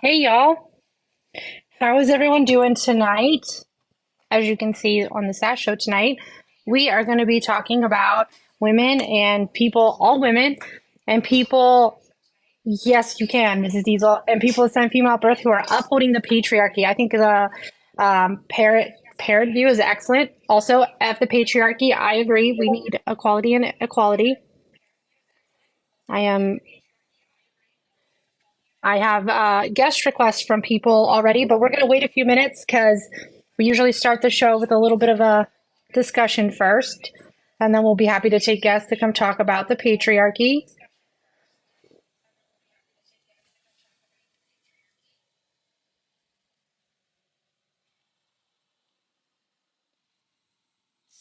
Hey y'all, how is everyone doing tonight? As you can see on the Sass Show tonight, we are going to be talking about women and people, all women, and people, yes, you can, Mrs. Diesel, and people of same female birth who are upholding the patriarchy. I think the parrot view is excellent. Also, F the patriarchy, I agree. We need equality and equality. I am I have guest requests from people already, but we're going to wait a few minutes because we usually start the show with a little bit of a discussion first, and then we'll be happy to take guests to come talk about the patriarchy.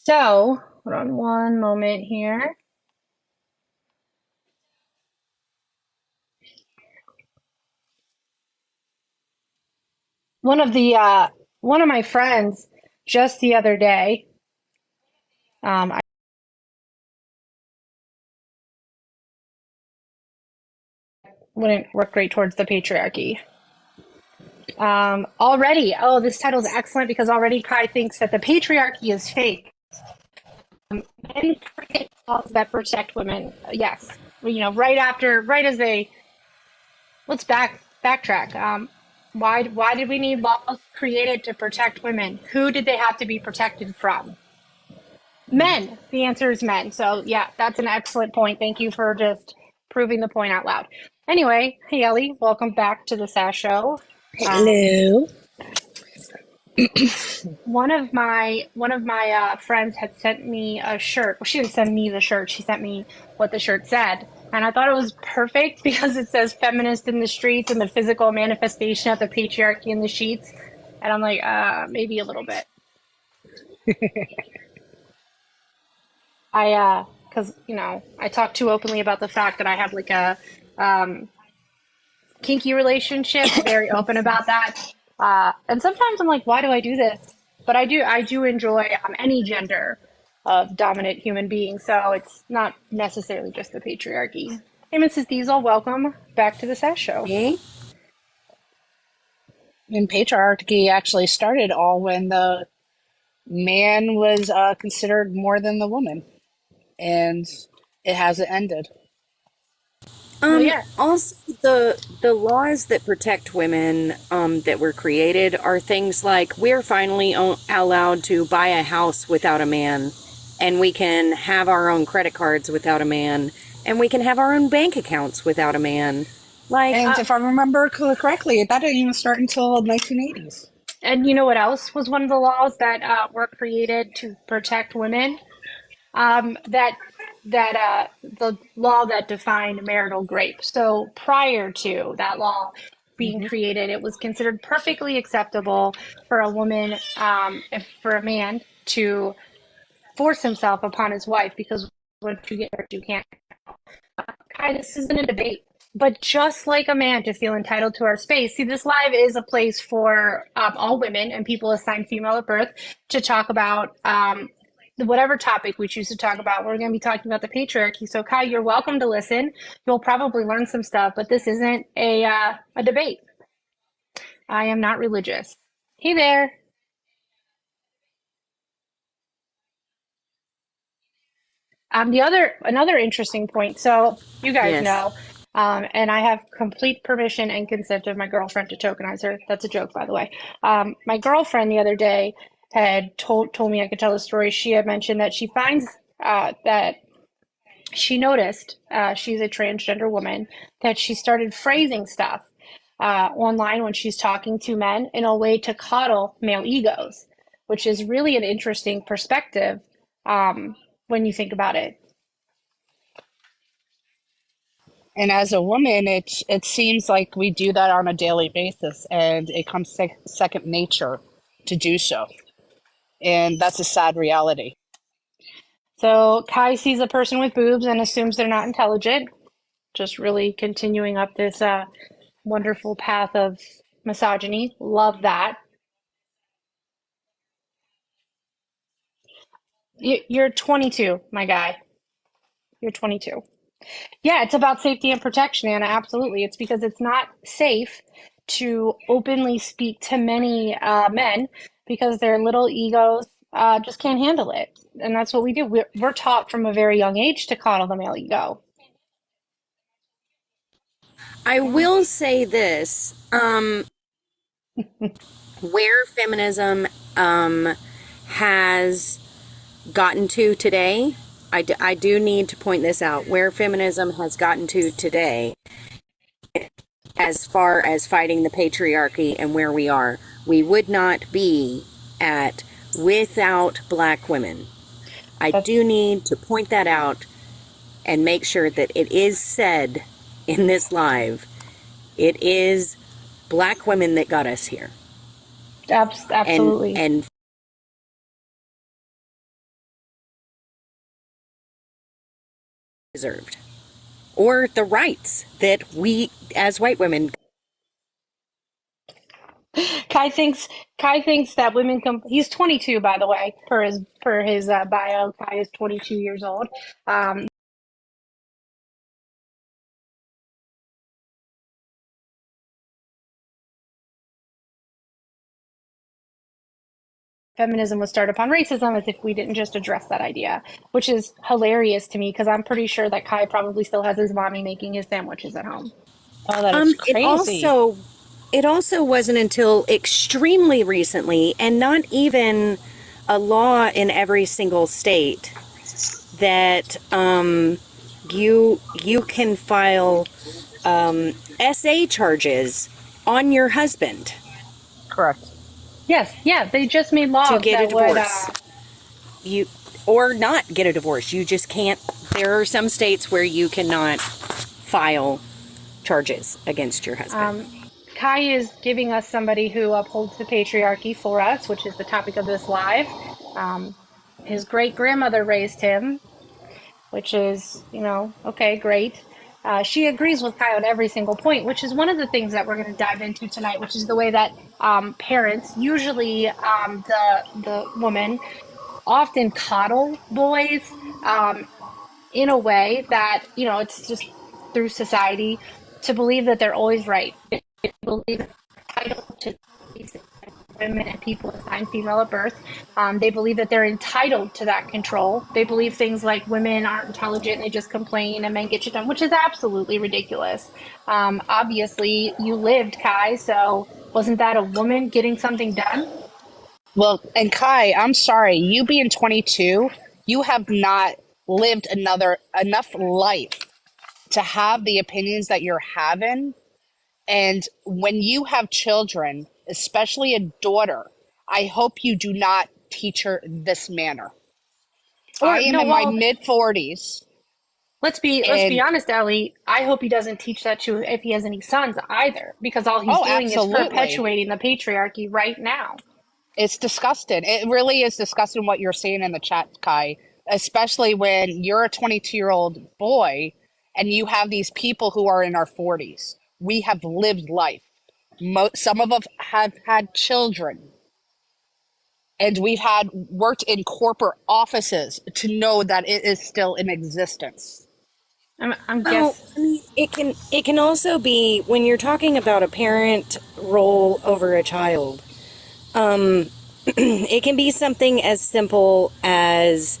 So, hold on one moment here. One of the one of my friends just the other day, I wouldn't work great towards the patriarchy. Already, oh, this title is excellent because already Kai thinks that the patriarchy is fake. Men create laws that protect women. Yes, right after, right as they let's backtrack. Why did we need laws created to protect women? Who did they have to be protected from? Men. The answer is men. So yeah, that's an excellent point. Thank you for just proving the point out loud. Anyway, hey Ellie, welcome back to the Sass Show. Um, Hello. one of my friends had sent me a shirt. Well, she didn't send me the shirt. She sent me what the shirt said, and I thought it was perfect because it says "feminist in the streets" and the physical manifestation of the patriarchy in the sheets. And I'm like, maybe a little bit. Because I talk too openly about the fact that I have like a um, kinky relationship, very open about that. And sometimes I'm like, why do I do this? But I do enjoy any gender of dominant human being, so it's not necessarily just the patriarchy. Hey, Mrs. Diesel, welcome back to the Sass Show. Hey. And patriarchy actually started all when the man was considered more than the woman, and it hasn't ended. Well, yeah, Also, the laws that protect women that were created are things like we're finally allowed to buy a house without a man, and we can have our own credit cards without a man, and we can have our own bank accounts without a man. Like, And if I remember correctly, that didn't even start until the 1980s. and you know what else was one of the laws that were created to protect women? That the law that defined marital rape. So prior to that law being Hmm. created, it was considered perfectly acceptable for a woman, if for a man to force himself upon his wife because once you get hurt, you can't. Kai, this isn't a debate. But just like a man to feel entitled to our space, see, this live is a place for all women and people assigned female at birth to talk about whatever topic we choose to talk about. We're going to be talking about the patriarchy. So, Kai, you're welcome to listen. You'll probably learn some stuff, but this isn't a debate. I am not religious. Hey there. The other another interesting point. So you guys yes. know, and I have complete permission and consent of my girlfriend to tokenize her. That's a joke, by the way. My girlfriend the other day had told me I could tell the story. She had mentioned that she finds that she noticed she's a transgender woman that she started phrasing stuff online when she's talking to men in a way to coddle male egos, which is really an interesting perspective when you think about it. And as a woman, it seems like we do that on a daily basis, and it comes second nature to do so. And that's a sad reality. So Kai sees a person with boobs and assumes they're not intelligent, just really continuing up this wonderful path of misogyny. Love that. You're 22, my guy. You're 22. Yeah, it's about safety and protection, Anna. Absolutely. It's because it's not safe to openly speak to many men because their little egos just can't handle it. And that's what we do. We're taught from a very young age to coddle the male ego. I will say this, where feminism has gotten to today, I do need to point this out. Where feminism has gotten to today, as far as fighting the patriarchy and where we would not be at without black women. I do need to point that out and make sure that it is said in this live. It is black women that got us here. Absolutely. And deserved. Or the rights that we as white women. Kai thinks that women he's 22, by the way, per his bio. Kai is 22 years old. Feminism was started upon racism, as if we didn't just address that idea, which is hilarious to me because I'm pretty sure that Kai probably still has his mommy making his sandwiches at home. Oh, that is crazy. It also wasn't until extremely recently, and not even a law in every single state, that you can file SA charges on your husband. Correct. Yes, yeah, they just made laws to get that a divorce. Or not get a divorce. You just can't. There are some states where you cannot file charges against your husband. Kai is giving us somebody who upholds the patriarchy for us, which is the topic of this live. His great grandmother raised him, which is, okay, great. She agrees with Kai on every single point, which is one of the things that we're going to dive into tonight, which is the way that parents, usually the woman, often coddle boys in a way that, it's just through society to believe that they're always right. They believe they're entitled to women and people assigned female at birth. They believe that they're entitled to that control. They believe things like women aren't intelligent and they just complain and men get shit done, which is absolutely ridiculous. Obviously, you lived, Kai, so wasn't that a woman getting something done? Well, and Kai, I'm sorry, you being 22, you have not lived enough life to have the opinions that you're having. And when you have children, especially a daughter, I hope you do not teach her this manner. I am in my mid 40s. Let's be honest, Ellie. I hope he doesn't teach that to if he has any sons either, because all he's doing absolutely. is perpetuating the patriarchy right now. It's disgusting. It really is disgusting what you're saying in the chat, Kai, especially when you're a 22-year-old boy and you have these people who are in our 40s. We have lived life. Some of us have had children. And we've worked in corporate offices to know that it is still in existence. I'm guessing. It can also be when you're talking about a parent role over a child. It can be something as simple as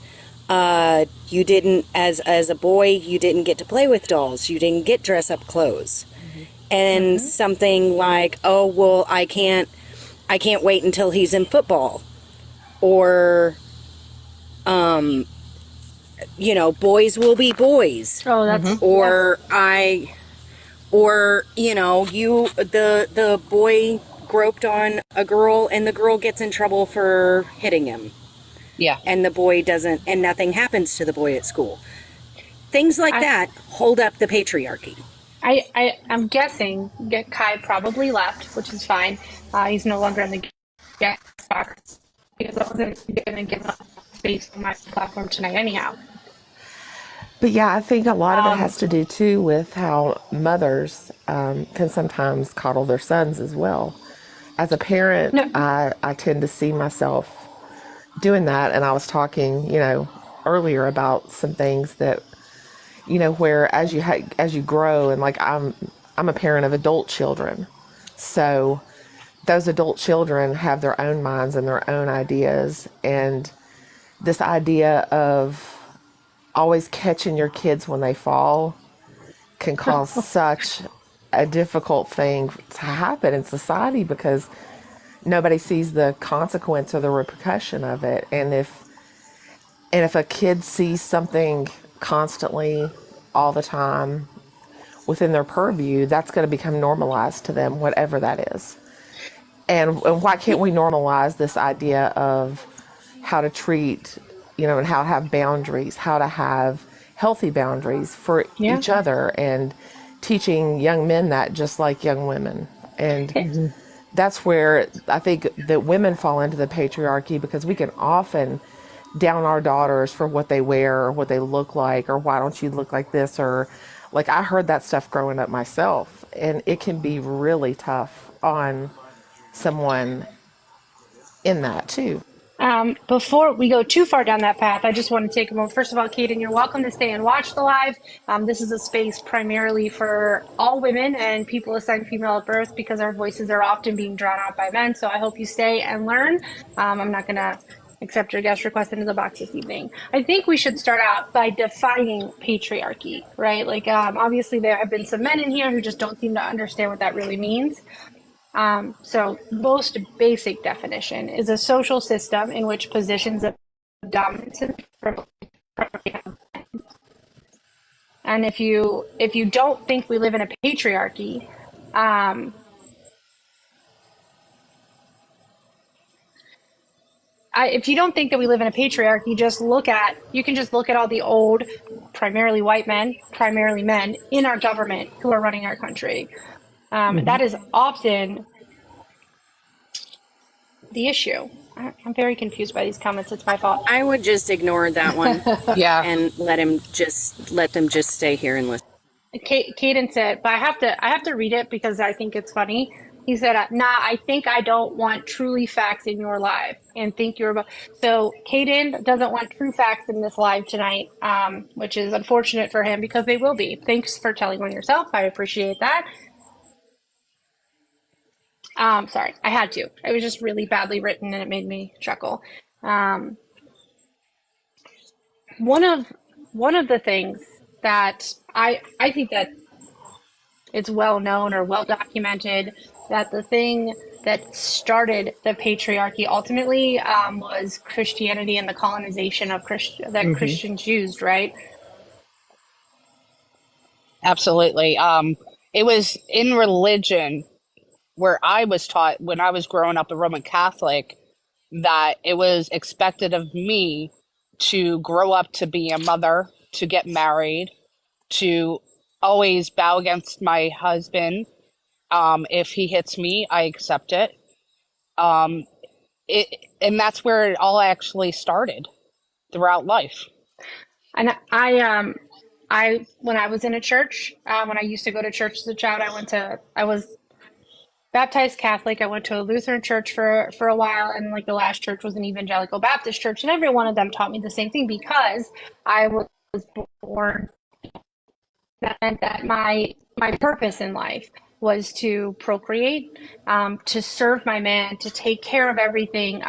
you didn't, as a boy, you didn't get to play with dolls. You didn't get dress up clothes. Mm-hmm. And something like, oh, well, I can't wait until he's in football. Or, boys will be boys. Oh, that's... Or the boy groped on a girl and the girl gets in trouble for hitting him. Yeah. And the boy doesn't, and nothing happens to the boy at school. Things like that hold up the patriarchy. I'm guessing that Kai probably left, which is fine. He's no longer in the guest box because I wasn't going to give up space on my platform tonight anyhow. But yeah, I think a lot of it has to do too with how mothers can sometimes coddle their sons as well. As a parent, I tend to see myself doing that. And I was talking, earlier about some things that, where as you grow, and like I'm a parent of adult children. So those adult children have their own minds and their own ideas. And this idea of always catching your kids when they fall can cause such a difficult thing to happen in society because nobody sees the consequence or the repercussion of it. And if a kid sees something constantly all the time within their purview, that's going to become normalized to them, whatever that is. And why can't we normalize this idea of how to treat, and how to have boundaries, how to have healthy boundaries for each other, and teaching young men that just like young women. And that's where I think that women fall into the patriarchy, because we can often down our daughters for what they wear or what they look like, or why don't you look like this, or like I heard that stuff growing up myself, and it can be really tough on someone in that too. Before we go too far down that path, I just want to take a moment. First of all, Kaden, you're welcome to stay and watch the live. This is a space primarily for all women and people assigned female at birth, because our voices are often being drawn out by men. So I hope you stay and learn. I'm not going to accept your guest request into the box this evening. I think we should start out by defining patriarchy, right? Like, obviously there have been some men in here who just don't seem to understand what that really means. So most basic definition is a social system in which positions of dominance and privilege. And if you don't think we live in a patriarchy, if you don't think that we live in a patriarchy, you can just look at all the old, primarily white men, primarily men in our government who are running our country. That is often the issue. I'm very confused by these comments. It's my fault. I would just ignore that one. Yeah. And let them just stay here and listen. Caden said, but I have to read it because I think it's funny. He said, nah, I think I don't want truly facts in your live and think you're about. So Caden doesn't want true facts in this live tonight, which is unfortunate for him because they will be. Thanks for telling on yourself. I appreciate that. Sorry, I had to. It was just really badly written and it made me chuckle. One of the things that I think that it's well known or well documented that the thing that started the patriarchy ultimately was Christianity and the colonization of Christians used, right? Absolutely. It was in religion where I was taught when I was growing up a Roman Catholic that it was expected of me to grow up to be a mother, to get married, to always bow against my husband. If he hits me, I accept it. And that's where it all actually started throughout life. And when I was in a church, when I used to go to church as a child, I was baptized Catholic. I went to a Lutheran church for a while, and like the last church was an evangelical Baptist church, and every one of them taught me the same thing because I was born. That meant that my purpose in life was to procreate, to serve my man, to take care of everything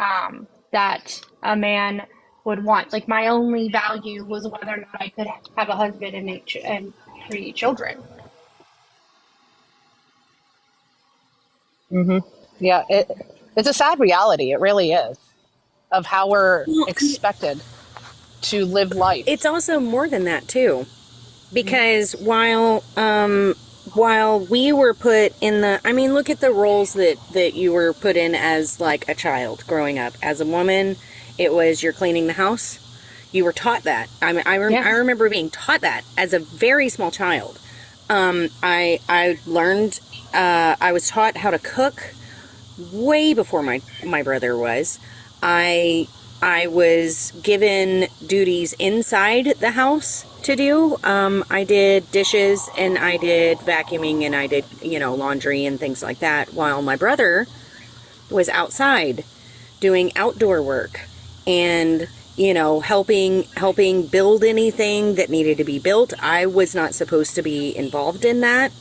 that a man would want. Like my only value was whether or not I could have a husband and create children. Mm-hmm. Yeah, it's a sad reality. It really is, of how we're expected to live life. It's also more than that too, because while we were put in look at the roles that you were put in as like a child growing up. As a woman, it was you're cleaning the house. You were taught that. I remember being taught that as a very small child. I learned. I was taught how to cook way before my brother was. I was given duties inside the house to do. I did dishes and I did vacuuming and I did, laundry and things like that, while my brother was outside doing outdoor work and, helping build anything that needed to be built. I was not supposed to be involved in that.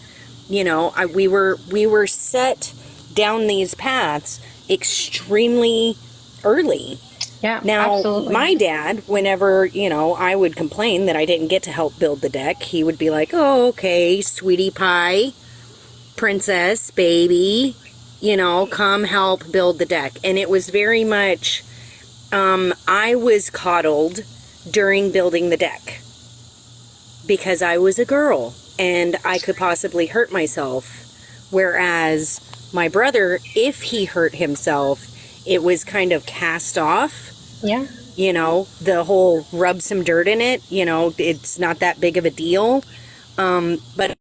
We were set down these paths extremely early. Yeah, Now, absolutely. my dad, whenever, I would complain that I didn't get to help build the deck, he would be like, oh, okay, sweetie pie, princess, baby, come help build the deck. And it was very much, I was coddled during building the deck because I was a girl and I could possibly hurt myself. Whereas my brother, if he hurt himself, it was kind of cast off. Yeah. The whole rub some dirt in it, it's not that big of a deal. But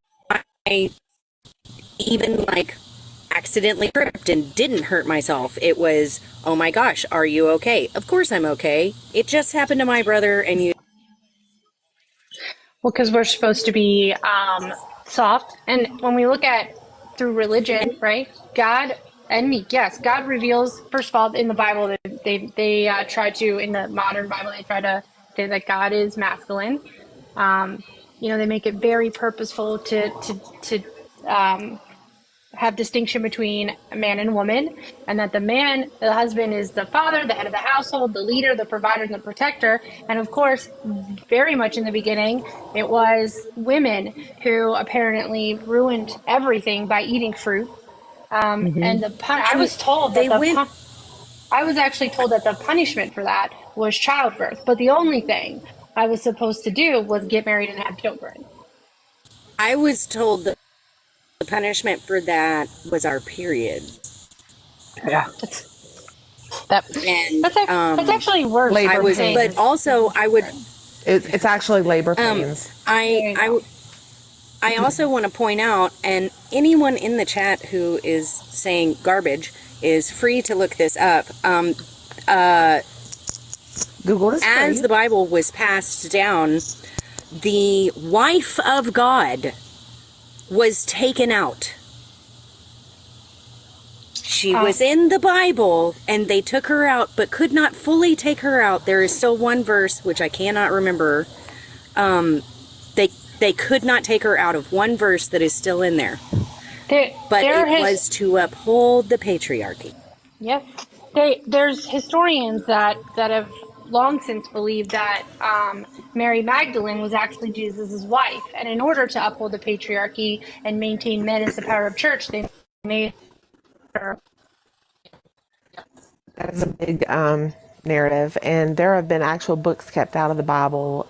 I even accidentally tripped and didn't hurt myself. It was, oh my gosh, are you okay? Of course I'm okay. It just happened to my brother and you. Well, because we're supposed to be soft. And when we look at through religion, right? God and me, yes, God reveals, first of all, in the Bible, that they try to, in the modern Bible, they try to say that God is masculine. They make it very purposeful to have distinction between a man and woman, and that the husband, is the father, the head of the household, the leader, the provider, and the protector. And of course, very much in the beginning, it was women who apparently ruined everything by eating fruit. And I was told that I was actually told that the punishment for that was childbirth. But the only thing I was supposed to do was get married and have children. I was told that the punishment for that was our period. Yeah. And That's actually worse. Labor but also I would. It's actually labor pains. I also want to point out, and anyone in the chat who is saying garbage is free to look this up. Google this. As the Bible was passed down, the wife of God was taken out. She was in the Bible, and they took her out, but could not fully take her out. There is still one verse, which I cannot remember. They could not take her out of one verse that is still in there. But it was to uphold the patriarchy. Yes. There's historians that have long since believed that Mary Magdalene was actually Jesus' wife. And in order to uphold the patriarchy and maintain men as the power of church, they made her. That is a big narrative. And there have been actual books kept out of the Bible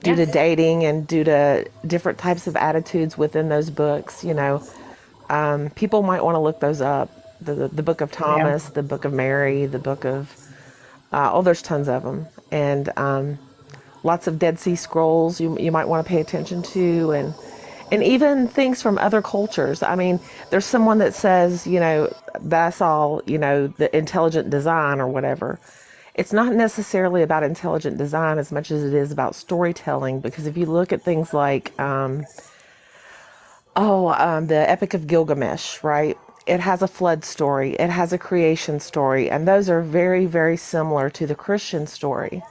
due to dating and due to different types of attitudes within those books. People might want to look those up. The book of Thomas, the book of Mary, the book of, there's tons of them. And lots of Dead Sea Scrolls you might want to pay attention to, and even things from other cultures. I mean, there's someone that says, that's all, the intelligent design or whatever. It's not necessarily about intelligent design as much as it is about storytelling, because if you look at things like, the Epic of Gilgamesh, right? It has a flood story, it has a creation story, and those are very, very similar to the Christian story.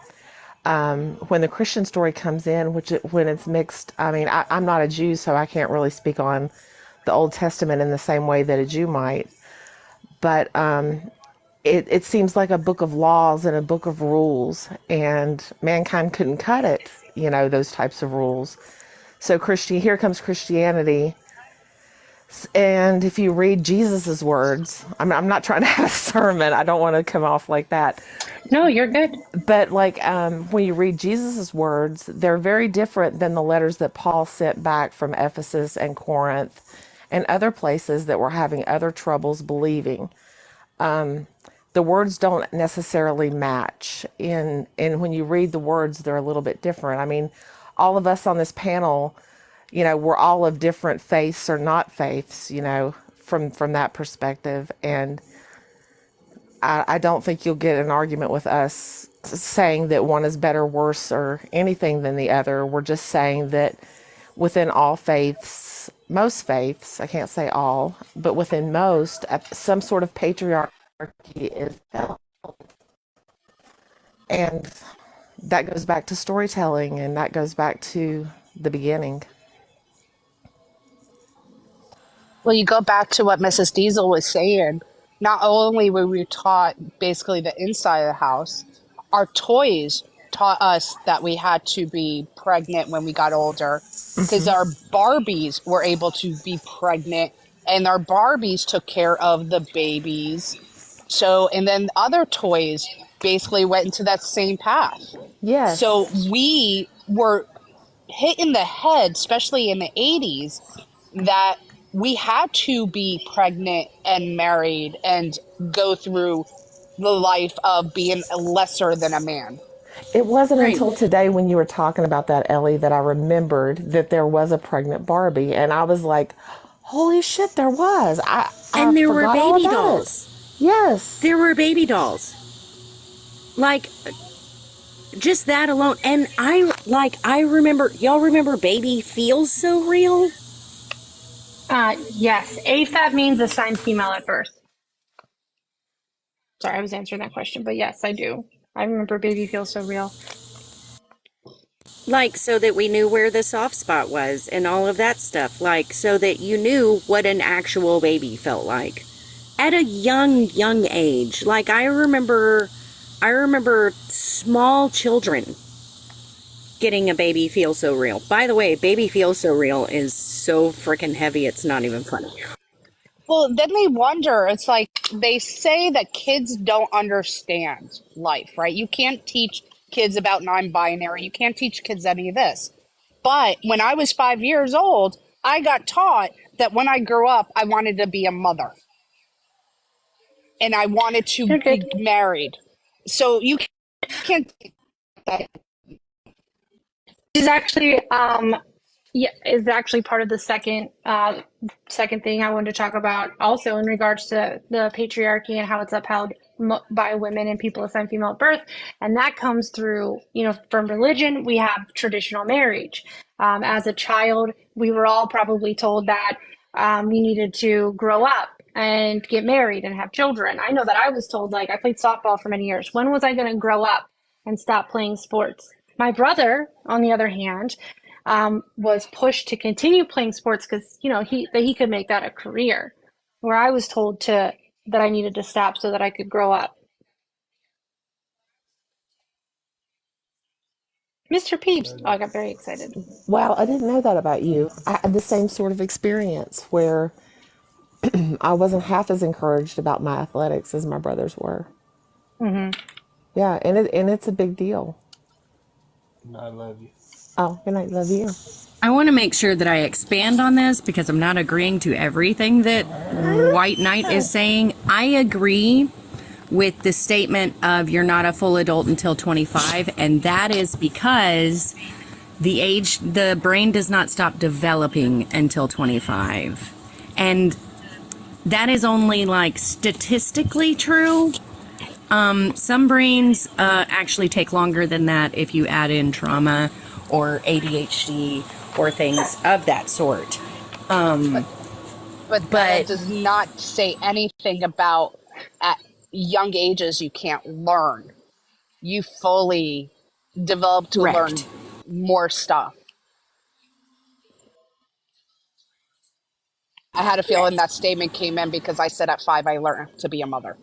When the Christian story comes in, when it's mixed, I mean, I'm not a Jew, so I can't really speak on the Old Testament in the same way that a Jew might, but it seems like a book of laws and a book of rules, and mankind couldn't cut it, those types of rules. So here comes Christianity. And if you read Jesus's words, I'm not trying to have a sermon. I don't want to come off like that. No, you're good. But when you read Jesus's words, they're very different than the letters that Paul sent back from Ephesus and Corinth and other places that were having other troubles believing. The words don't necessarily match. And when you read the words, they're a little bit different. I mean, all of us on this panel, we're all of different faiths or not faiths, from that perspective. And I don't think you'll get an argument with us saying that one is better, worse, or anything than the other. We're just saying that within all faiths, most faiths, I can't say all, but within most, some sort of patriarchy is felt. And that goes back to storytelling, and that goes back to the beginning. Well, you go back to what Mrs. Diesel was saying. Not only were we taught basically the inside of the house, our toys taught us that we had to be pregnant when we got older because our Barbies were able to be pregnant and our Barbies took care of the babies. So, and then other toys basically went into that same path. So Yes. we were hit in the head, especially in the 80s, that we had to be pregnant and married and go through the life of being lesser than a man. It wasn't Right. until today when you were talking about that, Ellie, that I remembered that there was a pregnant Barbie. And I was like, holy shit, there was. I And there were forgot all baby about it. dolls. Yes. There were baby dolls. Like, just that alone. And I remember, y'all remember Baby Feels So Real? Yes, AFAB means assigned female at birth. Sorry, I was answering that question, but yes, I do. I remember Baby Feels So Real. Like, so that we knew where the soft spot was and all of that stuff. Like, so that you knew what an actual baby felt like at a young age. Like, I remember small children getting a Baby Feel So Real. By the way, Baby Feel So Real is so freaking heavy, it's not even funny. Well, then they wonder, it's like they say that kids don't understand life, right? You can't teach kids about non-binary. You can't teach kids any of this. But when I was 5 years old, I got taught that when I grew up, I wanted to be a mother and I wanted to You're good. be married. So you can't take that. Is actually yeah, is actually part of the second thing I wanted to talk about also in regards to the patriarchy and how it's upheld by women and people assigned female at birth, and that comes through, from religion. We have traditional marriage. As a child, we were all probably told that we needed to grow up and get married and have children. I know that I was told, like, I played softball for many years. When was I going to grow up and stop playing sports? My brother, on the other hand, was pushed to continue playing sports because he could make that a career. Where I was told to that I needed to stop so that I could grow up. Mr. Peeps. Oh, I got very excited. Wow, I didn't know that about you. I had the same sort of experience where I wasn't half as encouraged about my athletics as my brothers were. Hmm. Yeah, and it's a big deal. I love you. Oh, good night. Love you. I want to make sure that I expand on this because I'm not agreeing to everything that White Knight is saying. I agree with the statement of you're not a full adult until 25, and that is because the brain does not stop developing until 25. And that is only like statistically true. Some brains actually take longer than that if you add in trauma or ADHD or things of that sort. But that does not say anything about at young ages you can't learn. You fully develop to learn Correct. more stuff. I had a feeling that statement came in because I said at 5 I learned to be a mother.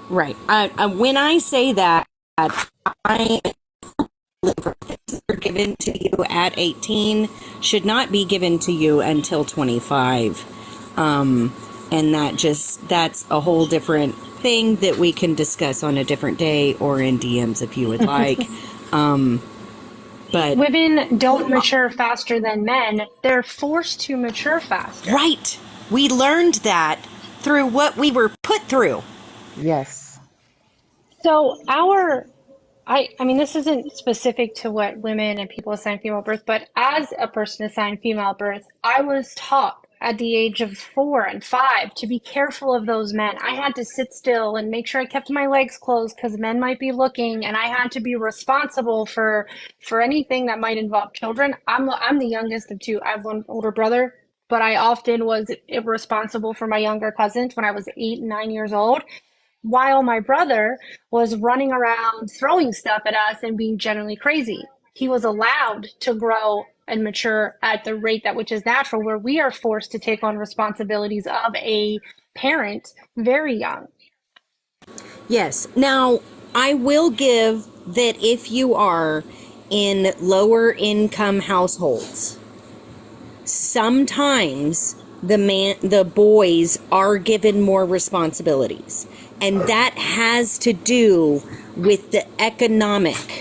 Right. When I say that, I are given to you at 18 should not be given to you until 25. And that's a whole different thing that we can discuss on a different day or in DMs if you would like. But Women don't mature faster than men. They're forced to mature faster. right, we learned that through what we were put through. Yes. So I mean, this isn't specific to what women and people assigned female at birth, but as a person assigned female at birth, I was taught at the age of 4 and 5 to be careful of those men. I had to sit still and make sure I kept my legs closed because men might be looking, and I had to be responsible for anything that might involve children. I'm the youngest of two. I have one older brother, but I often was responsible for my younger cousins when I was 8 and 9 years old, while my brother was running around throwing stuff at us and being generally crazy. he was allowed to grow and mature at the rate that which is natural, where we are forced to take on responsibilities of a parent very young. Yes. Now, I will give that if you are in lower income households, sometimes the boys are given more responsibilities, and that has to do with the economics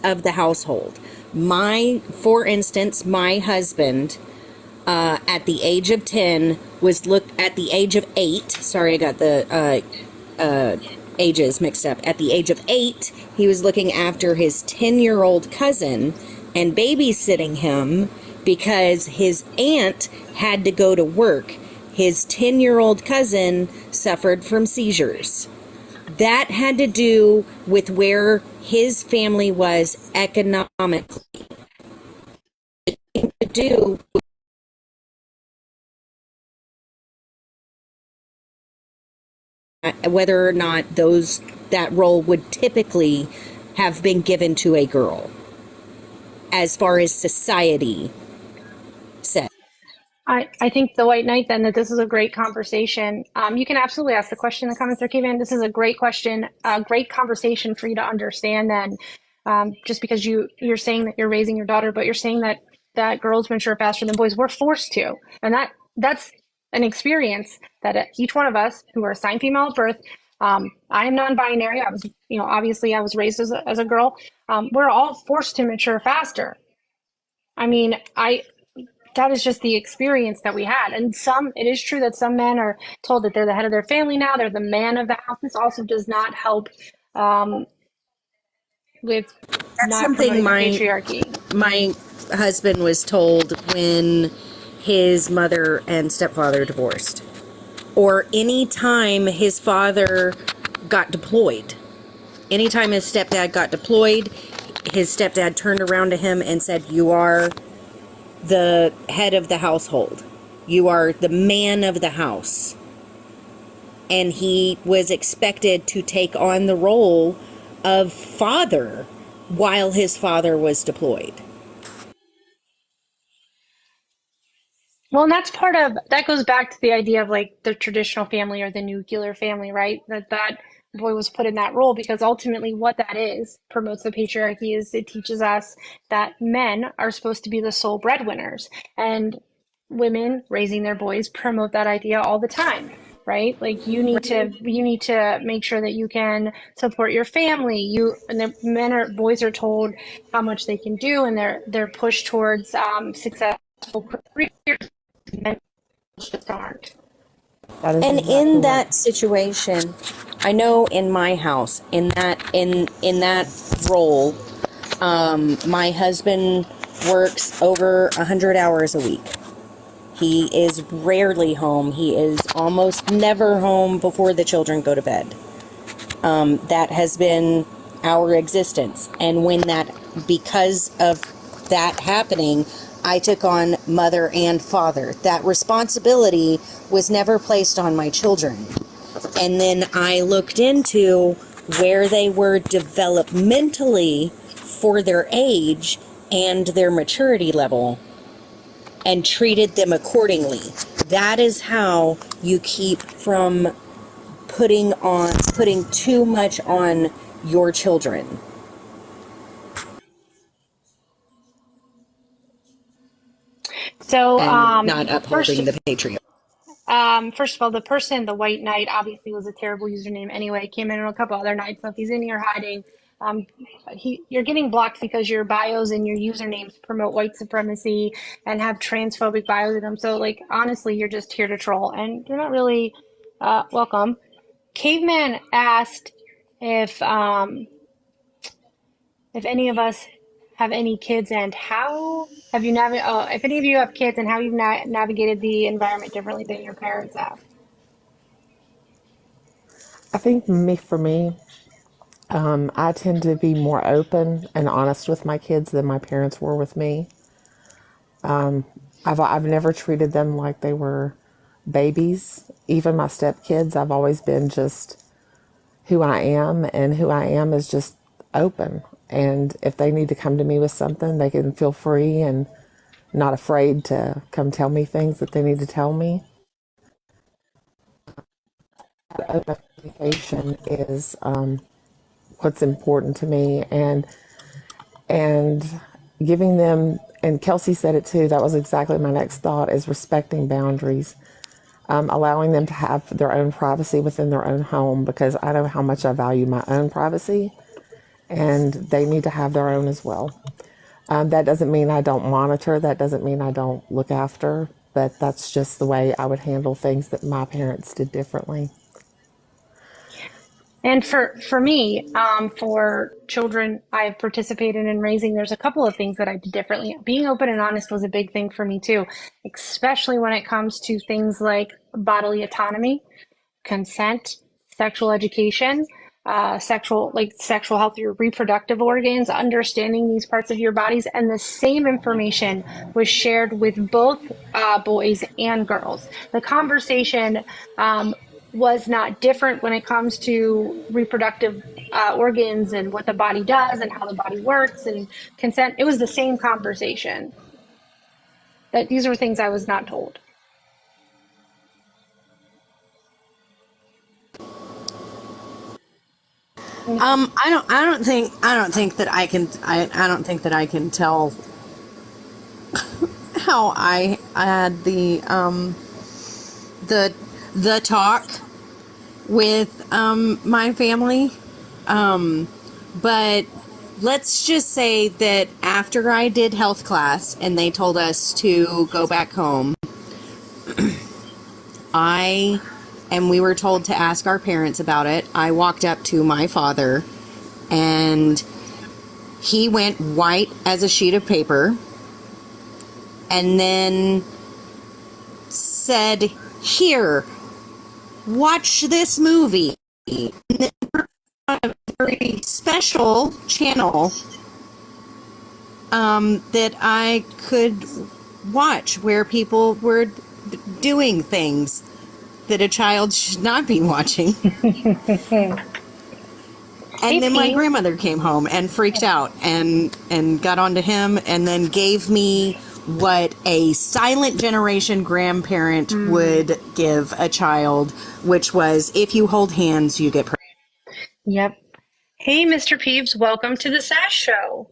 of the household. For instance, my husband, at the age of 10 at the age of 8, sorry, I got the ages mixed up. At the age of 8, he was looking after his 10-year-old cousin and babysitting him because his aunt had to go to work. His 10-year-old cousin suffered from seizures. That had to do with where his family was economically. It had to do with whether or not that role would typically have been given to a girl, as far as society said. I think the white knight then that this is a great conversation. You can absolutely ask the question in the comments there, Kevin. This is a great question, a great conversation for you to understand then. Just because you're saying that you're raising your daughter, but you're saying that girls mature faster than boys. We're forced to, and that's an experience that each one of us who are assigned female at birth. I am non-binary. I was, obviously I was raised as a girl. We're all forced to mature faster. I mean, that is just the experience that we had. And it is true that some men are told that they're the head of their family now, they're the man of the house. This also does not help with That's not something promoting the patriarchy. my husband was told when his mother and stepfather divorced, or any time his father got deployed. Anytime his stepdad got deployed, his stepdad turned around to him and said, "You are the head of the household. You are the man of the house." And he was expected to take on the role of father while his father was deployed. Well, and that goes back to the idea of like the traditional family or the nuclear family, right? That boy was put in that role because ultimately what that is promotes the patriarchy is it teaches us that men are supposed to be the sole breadwinners, and women raising their boys promote that idea all the time, right? Like you need to make sure that you can support your family. And the boys are told how much they can do, and they're pushed towards successful careers. Men just aren't. That is And exactly in right. that situation, I know in my house, in that role, my husband works over 100 hours a week. He is rarely home. He is almost never home before the children go to bed. That has been our existence. And because of that happening, I took on mother and father. That responsibility was never placed on my children. And then I looked into where they were developmentally for their age and their maturity level and treated them accordingly. That is how you keep from putting too much on your children. So, And not first, upholding the patriarchy. first of all, the person, the White Knight, obviously was a terrible username anyway. Came in on a couple other nights, so if he's in here hiding, um, you're getting blocked because your bios and your usernames promote white supremacy and have transphobic bios in them. So, like, honestly, you're just here to troll, and you're not really welcome. Caveman asked if um, if any of us have any kids and how have you if any of you have kids and how you've navigated the environment differently than your parents have. I think for me, I tend to be more open and honest with my kids than my parents were with me. I've never treated them like they were babies. Even my stepkids, I've always been just who I am, and who I am is just open. And if they need to come to me with something, they can feel free and not afraid to come tell me things that they need to tell me. Open communication is what's important to me, and giving them. And Kelsey said it too. That was exactly my next thought: is respecting boundaries, allowing them to have their own privacy within their own home, because I know how much I value my own privacy, and they need to have their own as well. That doesn't mean I don't monitor. That doesn't mean I don't look after. But that's just the way I would handle things that my parents did differently. And for me, for children I've participated in raising, there's a couple of things that I did differently. Being open and honest was a big thing for me too, especially when it comes to things like bodily autonomy, consent, sexual education, sexual health, your reproductive organs, understanding these parts of your bodies, and the same information was shared with both boys and girls. The conversation was not different when it comes to reproductive organs and what the body does and how the body works and consent. It was the same conversation. That these were things I was not told. I don't think that I don't think that I can tell how I had the talk with my family, but let's just say that after I did health class and they told us to go back home, and we were told to ask our parents about it. I walked up to my father, and he went white as a sheet of paper, and then said, "Here, watch this movie." And then a very special channel that I could watch where people were doing things that a child should not be watching. And then my grandmother came home and freaked out and got onto him, and then gave me what a silent generation grandparent would give a child, which was, if you hold hands, you get pregnant. Yep. Hey, Mr. Peeves, welcome to the Sass Show.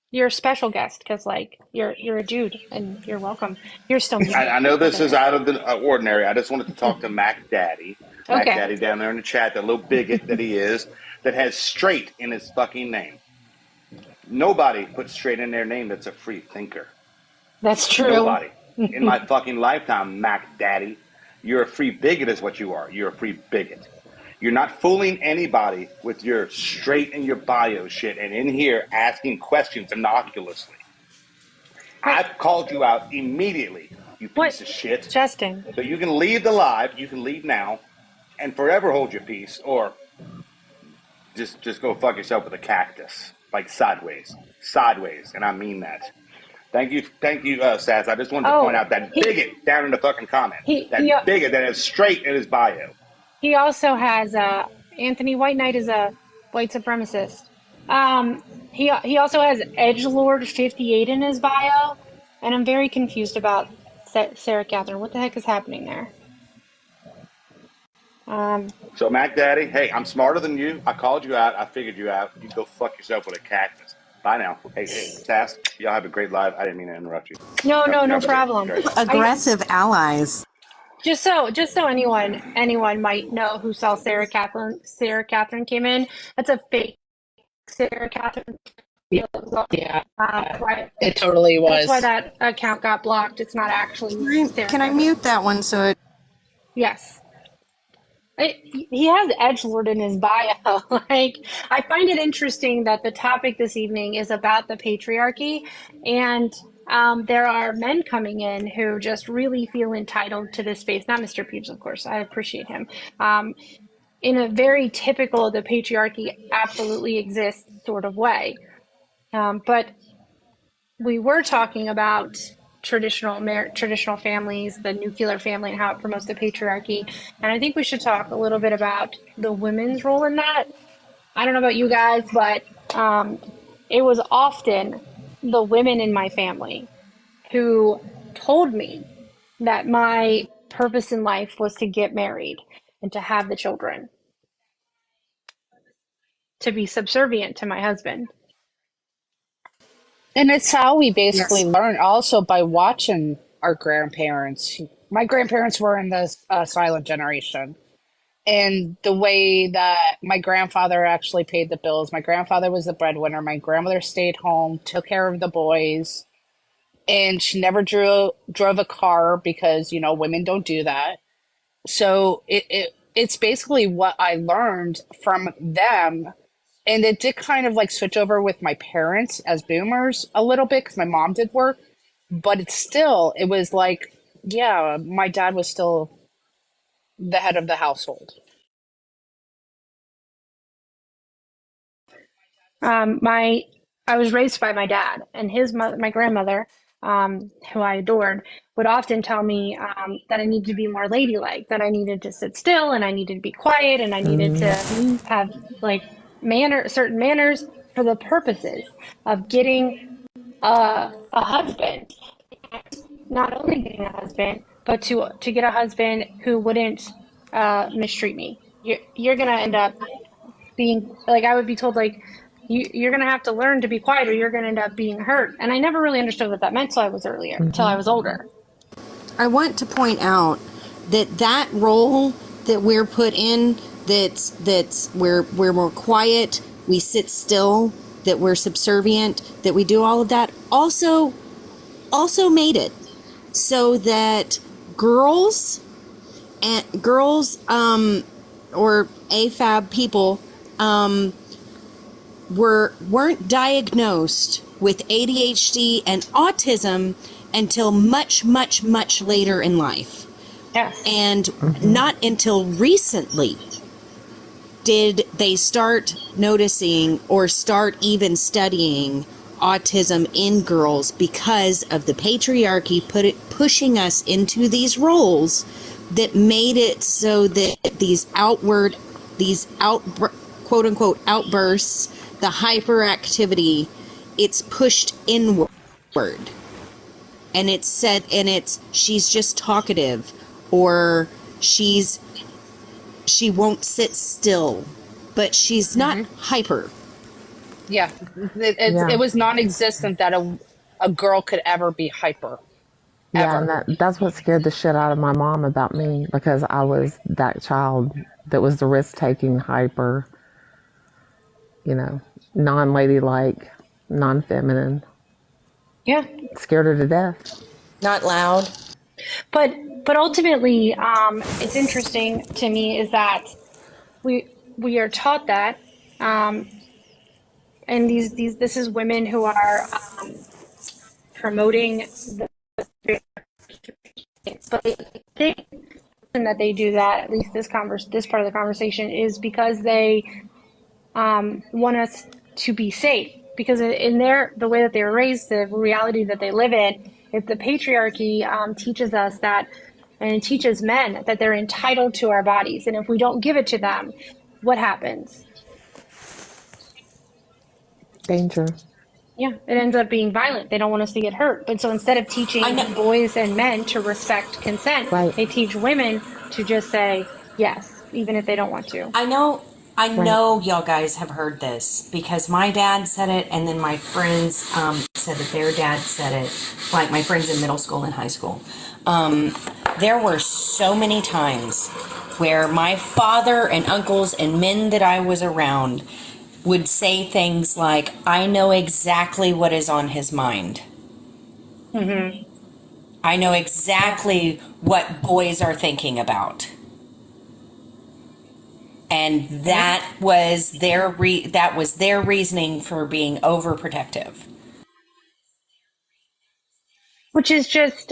You're a special guest because, like, you're a dude, and you're welcome. You're still muted. I know this is out of the ordinary. I just wanted to talk to Mac Daddy. Mac Okay. Daddy down there in the chat, that little bigot that he is, that has straight in his fucking name. Nobody puts straight in their name that's a free thinker. That's true. Nobody. In my fucking lifetime, Mac Daddy, you're a free bigot is what you are. You're a free bigot. You're not fooling anybody with your straight in your bio shit and in here asking questions innocuously. I've called you out immediately, you piece of shit. Justin. So you can leave the live, you can leave now, and forever hold your peace, or just go fuck yourself with a cactus, like sideways, and I mean that. Thank you, Sass. I just wanted to point out that bigot down in the fucking comment. That bigot that is straight in his bio. He also has Anthony White Knight is a white supremacist. He also has Edgelord 58 in his bio, and I'm very confused about Sarah Catherine. What the heck is happening there? So Mac Daddy, hey, I'm smarter than you. I called you out. I figured you out. You go fuck yourself with a cactus. Bye now. Hey, Sass, y'all have a great live. I didn't mean to interrupt you. No problem. Aggressive allies. Just so anyone might know who saw Sarah Catherine came in. That's a fake Sarah Catherine. Yeah, it totally was. That's why that account got blocked. It's not actually Sarah. Can I mute that one so it? Yes. He has edgelord in his bio. Like, I find it interesting that the topic this evening is about the patriarchy, and there are men coming in who just really feel entitled to this space. Not Mr. Peeves, of course. I appreciate him. In a very typical, the patriarchy absolutely exists sort of way. But we were talking about traditional families, the nuclear family, and how it promotes the patriarchy. And I think we should talk a little bit about the women's role in that. I don't know about you guys, but it was often the women in my family who told me that my purpose in life was to get married and to have the children, to be subservient to my husband. And it's how we basically Yes. learn also by watching our grandparents. My grandparents were in the silent generation. And the way that my grandfather actually paid the bills, my grandfather was the breadwinner. My grandmother stayed home, took care of the boys, and she never drove a car because women don't do that. So it's basically what I learned from them. And it did kind of like switch over with my parents as boomers a little bit because my mom did work, but it was like, yeah, my dad was still the head of the household. My I was raised by my dad, and my grandmother, who I adored, would often tell me that I needed to be more ladylike, that I needed to sit still, and I needed to be quiet, and I needed to Hmm. have like certain manners for the purposes of getting a husband. Not only getting a husband, but to get a husband who wouldn't mistreat me. You're gonna end up being like I would be told like you're gonna have to learn to be quiet or you're gonna end up being hurt. And I never really understood what that meant till I was older. I want to point out that that role that we're put in, that's we're more quiet, we sit still, that we're subservient, that we do all of that, also made it so that girls or AFAB people weren't diagnosed with ADHD and autism until much, much, much later in life. Yes. And not until recently did they start noticing or start even studying autism in girls because of the patriarchy pushing us into these roles that made it so that these quote unquote outbursts, the hyperactivity, it's pushed inward. And it's said, and it's, she's just talkative, or she won't sit still, but she's not hyper. Yeah, it Yeah. was non-existent that a girl could ever be hyper, Yeah, and ever. that's what scared the shit out of my mom about me because I was that child that was the risk taking, hyper, you know, non ladylike, non feminine. Yeah. Scared her to death. Not loud. But ultimately, it's interesting to me is that we are taught that, um, and these this is women who are promoting the but I think that they do that, at least this part of the conversation, is because they want us to be safe. Because in the way that they were raised, the reality that they live in, if the patriarchy teaches us that, and it teaches men that they're entitled to our bodies, and if we don't give it to them, what happens? Danger. Yeah, it ends up being violent. They don't want us to get hurt. But so instead of I teaching know. boys and men to respect consent, Right. they teach women to just say yes, even if they don't want to. I know. I Right. know y'all guys have heard this because my dad said it, and then my friends said that their dad said it. Like my friends in middle school and high school. There were so many times where my father and uncles and men that I was around would say things like, "I know exactly what is on his mind. Mm-hmm. I know Yeah. exactly what boys are thinking about." And Yeah. that was their reasoning for being overprotective. Which is just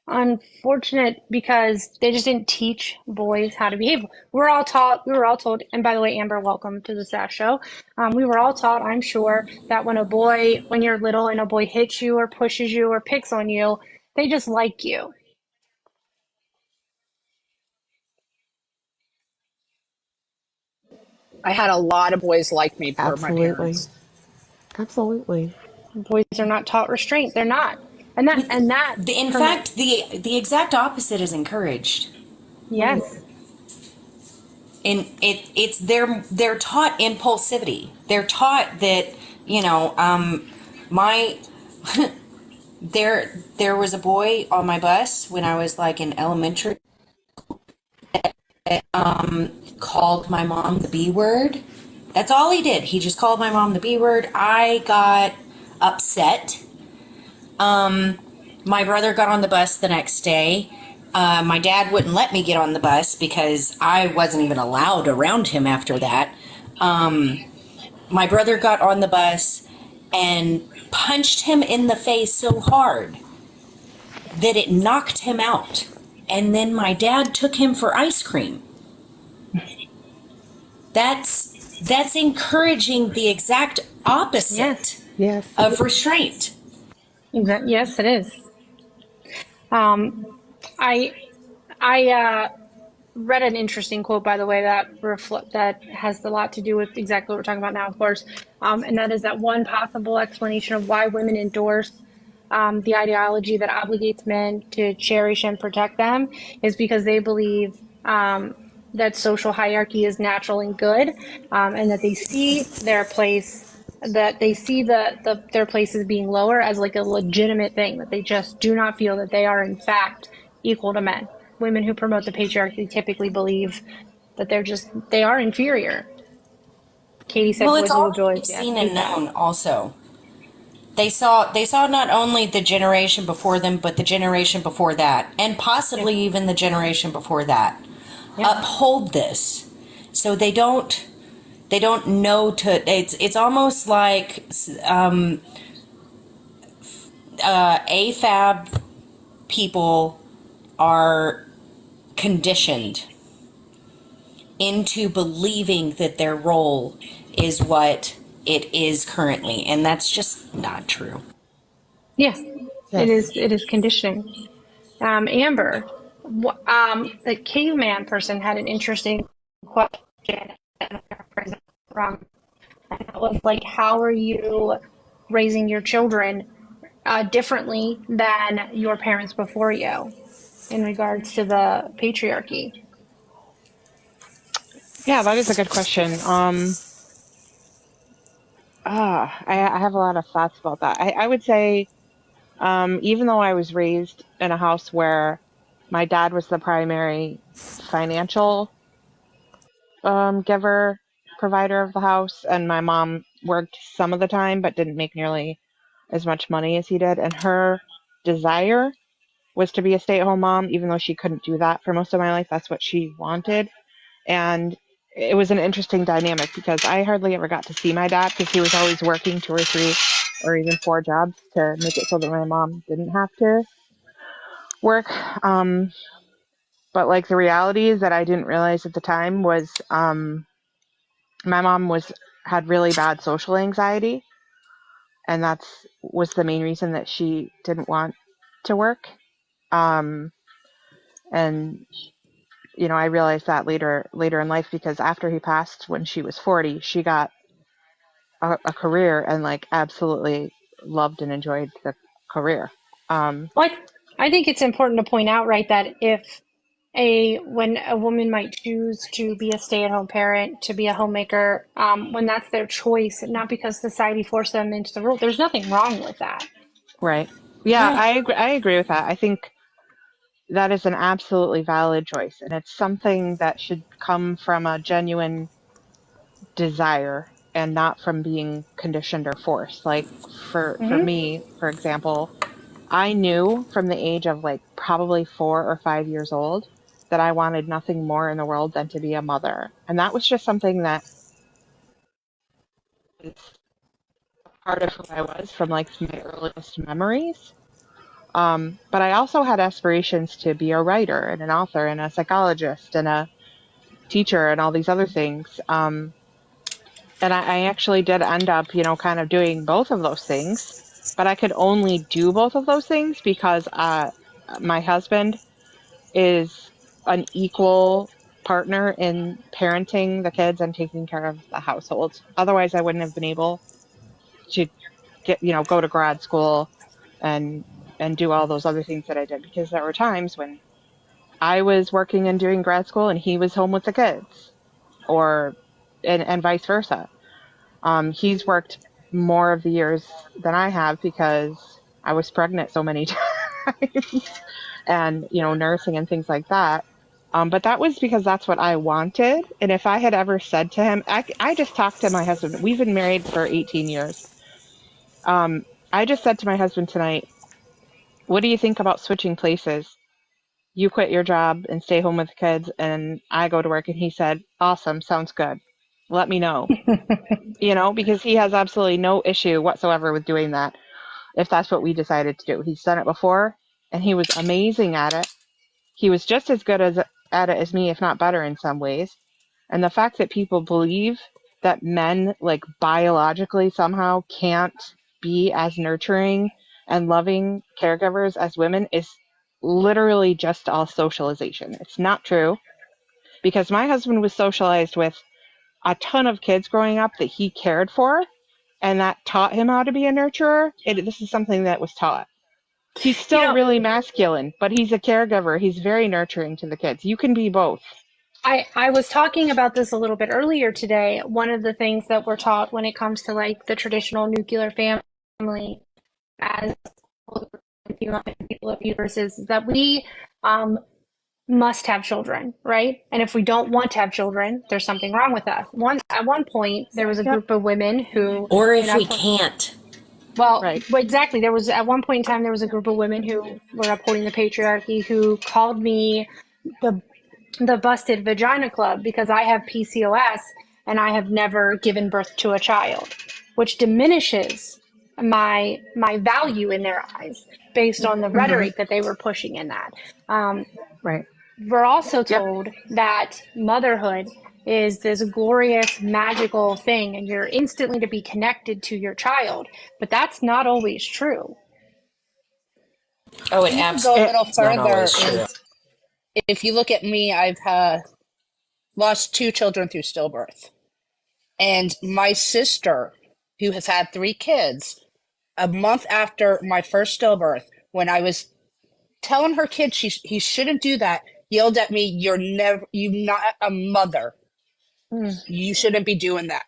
unfortunate because they just didn't teach boys how to behave. We were all told, and by the way, Amber, welcome to the Sass Show. We were all taught, I'm sure, that when you're little and a boy hits you or pushes you or picks on you, they just like you. I had a lot of boys like me per my Absolutely. parents. Absolutely. Boys are not taught restraint. They're not. And that With and that in permits. fact, the exact opposite is encouraged. Yes. And it's they're taught impulsivity. They're taught that, you know, my there was a boy on my bus when I was like in elementary, called my mom the B word. That's all he did. He just called my mom the B word. I got upset. My brother got on the bus the next day. My dad wouldn't let me get on the bus because I wasn't even allowed around him after that. My brother got on the bus and punched him in the face so hard that it knocked him out. And then my dad took him for ice cream. That's encouraging the exact opposite Yes. Yes. of restraint. Yes, it is. I I read an interesting quote, by the way, that has a lot to do with exactly what we're talking about now, of course, and that is that one possible explanation of why women endorse the ideology that obligates men to cherish and protect them is because they believe that social hierarchy is natural and good, and that they see their place. That they see their places being lower as like a legitimate thing, that they just do not feel that they are in fact equal to men. Women who promote the patriarchy typically believe that they are inferior. Katie said Well, it's boys are the all to joys. be Yes, seen and feedback. known also. They saw not only the generation before them, but the generation before that, and Yep. possibly even the generation before that. Yep. Uphold this, so they don't know to. It's almost like AFAB people are conditioned into believing that their role is what it is currently, and that's just not true. Yeah. It Yes. is. It is conditioning. Amber, the caveman person had an interesting question. Wrong. And that was like, how are you raising your children differently than your parents before you in regards to the patriarchy? Yeah, that is a good question. I have a lot of thoughts about that. I would say, even though I was raised in a house where my dad was the primary financial giver, provider of the house, and my mom worked some of the time but didn't make nearly as much money as he did, and her desire was to be a stay-at-home mom, even though she couldn't do that for most of my life. That's what she wanted. And it was an interesting dynamic because I hardly ever got to see my dad because he was always working 2 or 3 or even 4 jobs to make it so that my mom didn't have to work. But like the reality is that I didn't realize at the time was my mom had really bad social anxiety, and that's was the main reason that she didn't want to work. Um, and I realized that later in life because after he passed when she was 40, she got a career and like absolutely loved and enjoyed the career. Um, Well, I think it's important to point out, right, that when a woman might choose to be a stay-at-home parent, to be a homemaker, when that's their choice, not because society forced them into the role, there's nothing wrong with that. right. Yeah, Yeah. I agree with that. I think that is an absolutely valid choice, and it's something that should come from a genuine desire and not from being conditioned or forced. Like for Hmm. me, for example, I knew from the age of like probably 4 or 5 years old that I wanted nothing more in the world than to be a mother. And that was just something that is part of who I was from like my earliest memories. But I also had aspirations to be a writer and an author and a psychologist and a teacher and all these other things. And I actually did end up, kind of doing both of those things. But I could only do both of those things because my husband is an equal partner in parenting the kids and taking care of the household. Otherwise, I wouldn't have been able to get, go to grad school and do all those other things that I did, because there were times when I was working and doing grad school and he was home with the kids, or and vice versa. He's worked more of the years than I have because I was pregnant so many times and, nursing and things like that. But that was because that's what I wanted. And if I had ever said to him, I just talked to my husband. We've been married for 18 years. I just said to my husband tonight, what do you think about switching places? You quit your job and stay home with the kids, and I go to work. And he said, awesome, sounds good. Let me know. Because he has absolutely no issue whatsoever with doing that if that's what we decided to do. He's done it before, and he was amazing at it. He was just as good at it as me, if not better in some ways. And the fact that people believe that men, like, biologically somehow can't be as nurturing and loving caregivers as women is literally just all socialization. It's not true, because my husband was socialized with a ton of kids growing up that he cared for, and that taught him how to be a nurturer. This is something that was taught. He's still really masculine, but he's a caregiver. He's very nurturing to the kids. You can be both. I was talking about this a little bit earlier today. One of the things that we're taught when it comes to like the traditional nuclear family as people of uterus is that we must have children, right? And if we don't want to have children, there's something wrong with us. At one point, there was a group of women who, or if we can't. Well, Right. exactly. There was at one point in time there was a group of women who were upholding the patriarchy who called me the busted vagina club because I have PCOS and I have never given birth to a child, which diminishes my value in their eyes based on the rhetoric that they were pushing in that. Right. We're also told that motherhood is this glorious, magical thing, and you're instantly to be connected to your child. But that's not always true. Oh, it Go a absolutely little is not further. always true. If you look at me, I've lost 2 children through stillbirth. And my sister, who has had 3 kids, a month after my first stillbirth, when I was telling her kid he shouldn't do that, yelled at me, you're not a mother. You shouldn't be doing that.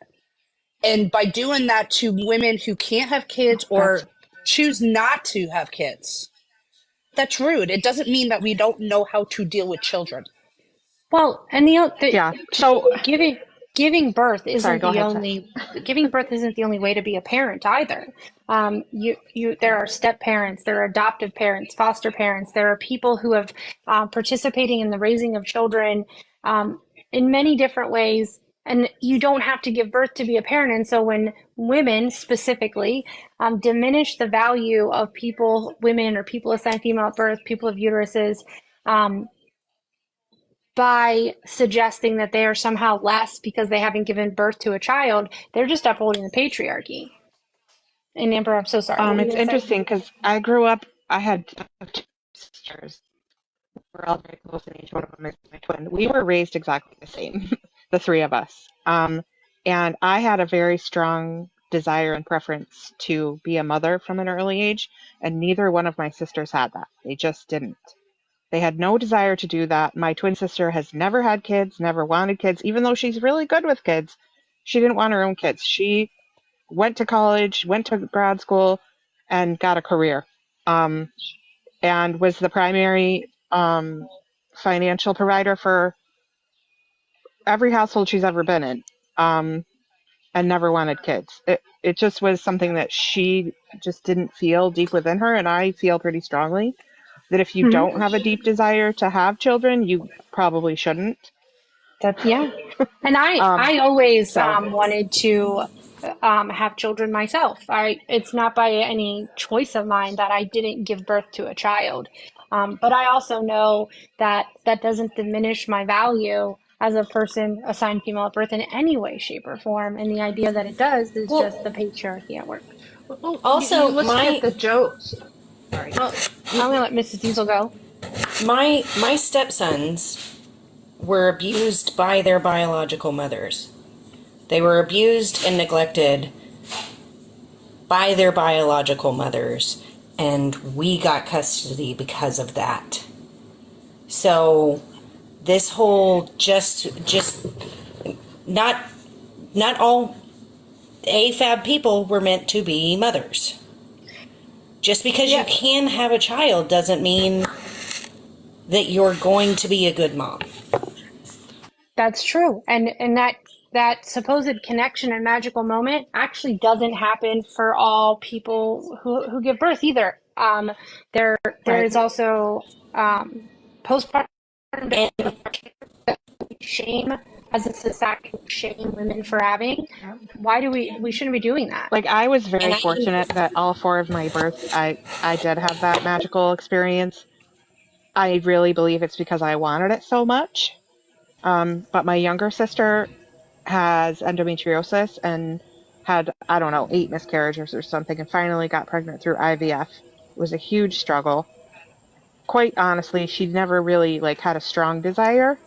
And by doing that to women who can't have kids or choose not to have kids, that's rude. It doesn't mean that we don't know how to deal with children. Well, and Yeah. So, giving birth sorry, isn't go the ahead, Seth. only giving birth isn't the only way to be a parent either. There are step parents, there are adoptive parents, foster parents. There are people who have participating in the raising of children in many different ways. And you don't have to give birth to be a parent. And so when women specifically diminish the value of women or people assigned female at birth, people of uteruses, by suggesting that they are somehow less because they haven't given birth to a child, they're just upholding the patriarchy. And Amber, I'm so sorry. It's interesting because I grew up, I had 2 sisters. We're all very close in age. One of them is my twin. We were raised exactly the same, the 3 of us. And I had a very strong desire and preference to be a mother from an early age, and neither one of my sisters had that. They just didn't. They had no desire to do that. My twin sister has never had kids, never wanted kids, even though she's really good with kids. She didn't want her own kids. She went to college, went to grad school, and got a career, and was the primary financial provider for every household she's ever been in, and never wanted kids. It just was something that she just didn't feel deep within her, and I feel pretty strongly that if you don't have a deep desire to have children, you probably shouldn't. Yeah. And I always wanted to have children myself. It's not by any choice of mine that I didn't give birth to a child. But I also know that that doesn't diminish my value as a person assigned female at birth in any way, shape, or form. And the idea that it does is just the patriarchy at work. Well, also, let's get the jokes. Sorry. Well, I'm gonna let Mrs. Diesel go. My stepsons were abused by their biological mothers. They were abused and neglected by their biological mothers, and we got custody because of that. So this whole just not all AFAB people were meant to be mothers. Just because you can have a child doesn't mean that you're going to be a good mom. That's true. And that supposed connection and magical moment actually doesn't happen for all people who give birth either. There is also postpartum depression that we shame as a society, we shame women for having. Why do we shouldn't be doing that? Like, I was very fortunate that all 4 of my births, I did have that magical experience. I really believe it's because I wanted it so much. But my younger sister has endometriosis and had, I don't know, 8 miscarriages or something, and finally got pregnant through IVF. It was a huge struggle. Quite honestly, she never really like had a strong desire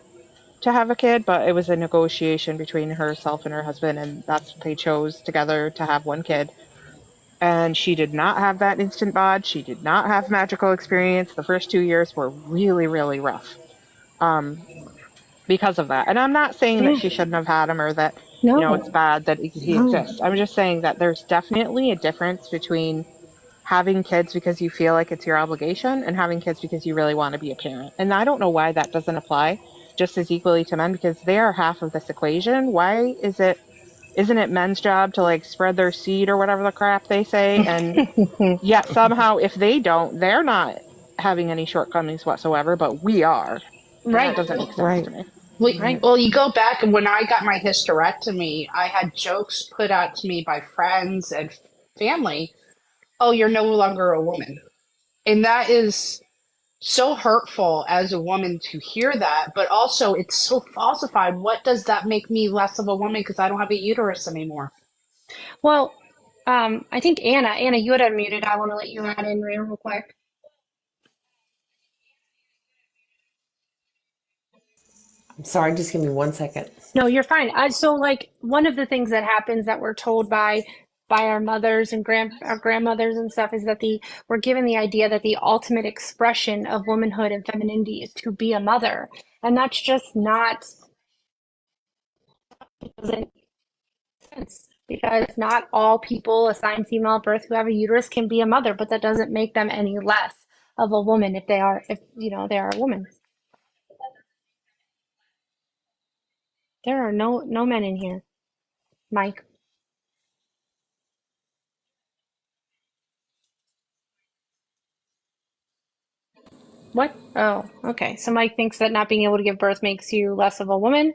to have a kid, but it was a negotiation between herself and her husband, and that's what they chose together to have one kid. And she did not have that instant bod. She did not have magical experience. The first 2 years were really, really rough. Because of that. And I'm not saying that she shouldn't have had him or that, you know, it's bad that he exists. I'm just saying that there's definitely a difference between having kids because you feel like it's your obligation and having kids because you really want to be a parent. And I don't know why that doesn't apply just as equally to men, because they are half of this equation. Why isn't it men's job to like spread their seed or whatever the crap they say? And yet somehow if they don't, they're not having any shortcomings whatsoever, but we are. And Right. that doesn't make sense to me. Well, you go back, and when I got my hysterectomy, I had jokes put out to me by friends and family. Oh, you're no longer a woman. And that is so hurtful as a woman to hear that, but also it's so falsified. What does that make me less of a woman because I don't have a uterus anymore? Well, I think Anna, you had unmuted. I want to let you add in real quick. I'm sorry, just give me 1 second. No, you're fine. So, like, one of the things that happens that we're told by our mothers and our grandmothers and stuff is that we're given the idea that the ultimate expression of womanhood and femininity is to be a mother, and that's just not doesn't make sense, because not all people assigned female at birth who have a uterus can be a mother, but that doesn't make them any less of a woman if they are a woman. There are no men in here, Mike. What? Oh, okay. So Mike thinks that not being able to give birth makes you less of a woman.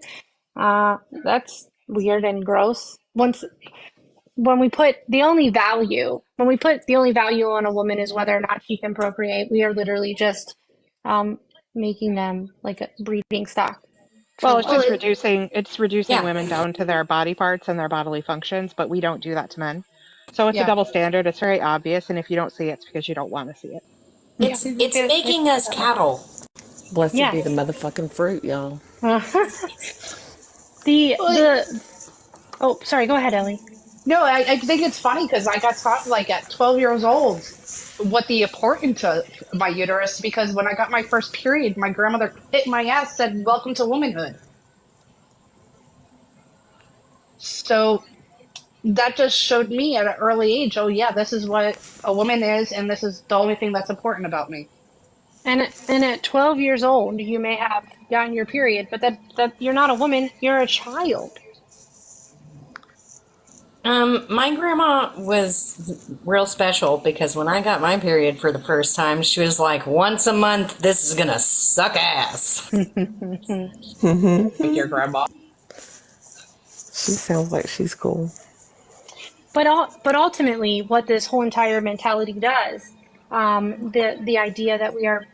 That's weird and gross. When we put the only value on a woman is whether or not she can procreate, we are literally just making them like a breeding stock. Well, it's just reducing women down to their body parts and their bodily functions, but we don't do that to men. So it's a double standard. It's very obvious, and if you don't see it, it's because you don't want to see it. It's making us cattle. Blessed be the motherfucking fruit, y'all. Oh, sorry, go ahead, Ellie. No, I think it's funny because I got taught like at 12 years old what the importance of my uterus, because when I got my first period, my grandmother hit my ass, said, "Welcome to womanhood." So that just showed me at an early age, oh yeah, this is what a woman is, and this is the only thing that's important about me. And at 12 years old, you may have gotten your period, but that you're not a woman, you're a child. My grandma was real special because when I got my period for the first time, she was like, once a month, this is going to suck ass. Your grandma. She sounds like she's cool. But ultimately, what this whole entire mentality does, the idea that we are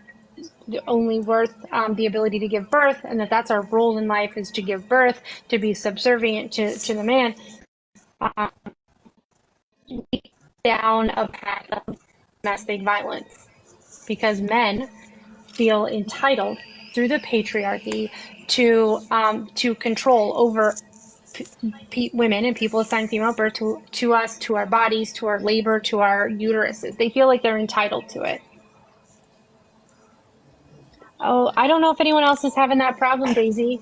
only worth the ability to give birth, and that's our role in life is to give birth, to be subservient to the man, down a path of domestic violence, because men feel entitled through the patriarchy to control over women and people assign female at birth to us, to our bodies, to our labor, to our uteruses. They feel like they're entitled to it. Oh, I don't know if anyone else is having that problem, Daisy.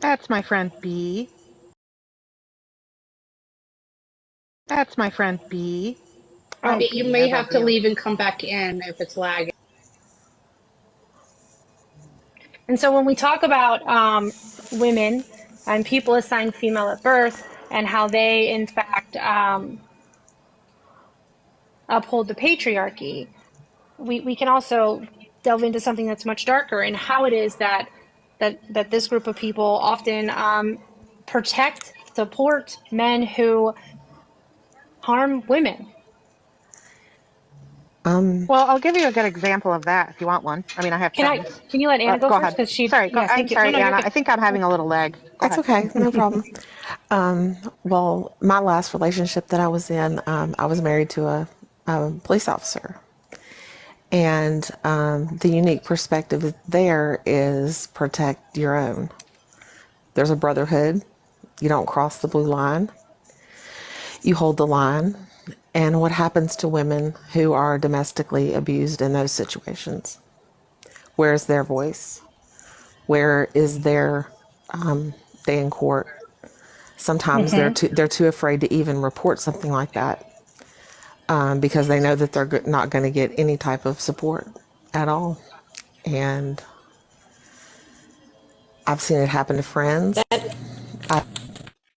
That's my friend B. That's my friend B. Oh, You Okay, I may love have to you. leave and come back in if it's lagging. and so when we talk about women and people assigned female at birth and how they, in fact, uphold the patriarchy, we can also delve into something that's much darker and how it is that this group of people often protect, support men who harm women. Well, I'll give you a good example of that if you want one. I mean, I have tons. Can you let Anna go Go first? ahead. Because she, Sorry, yes, I'm thank you. No, sorry, no, you're Anna. good. I think I'm having a little lag. Go That's ahead. okay, no problem. Well, my last relationship that I was in, I was married to a police officer. And the unique perspective there is protect your own. There's a brotherhood. You don't cross the blue line. You hold the line. And what happens to women who are domestically abused in those situations? Where's their voice? Where is their day in court? Sometimes they're too afraid to even report something like that because they know that they're not going to get any type of support at all. And I've seen it happen to friends.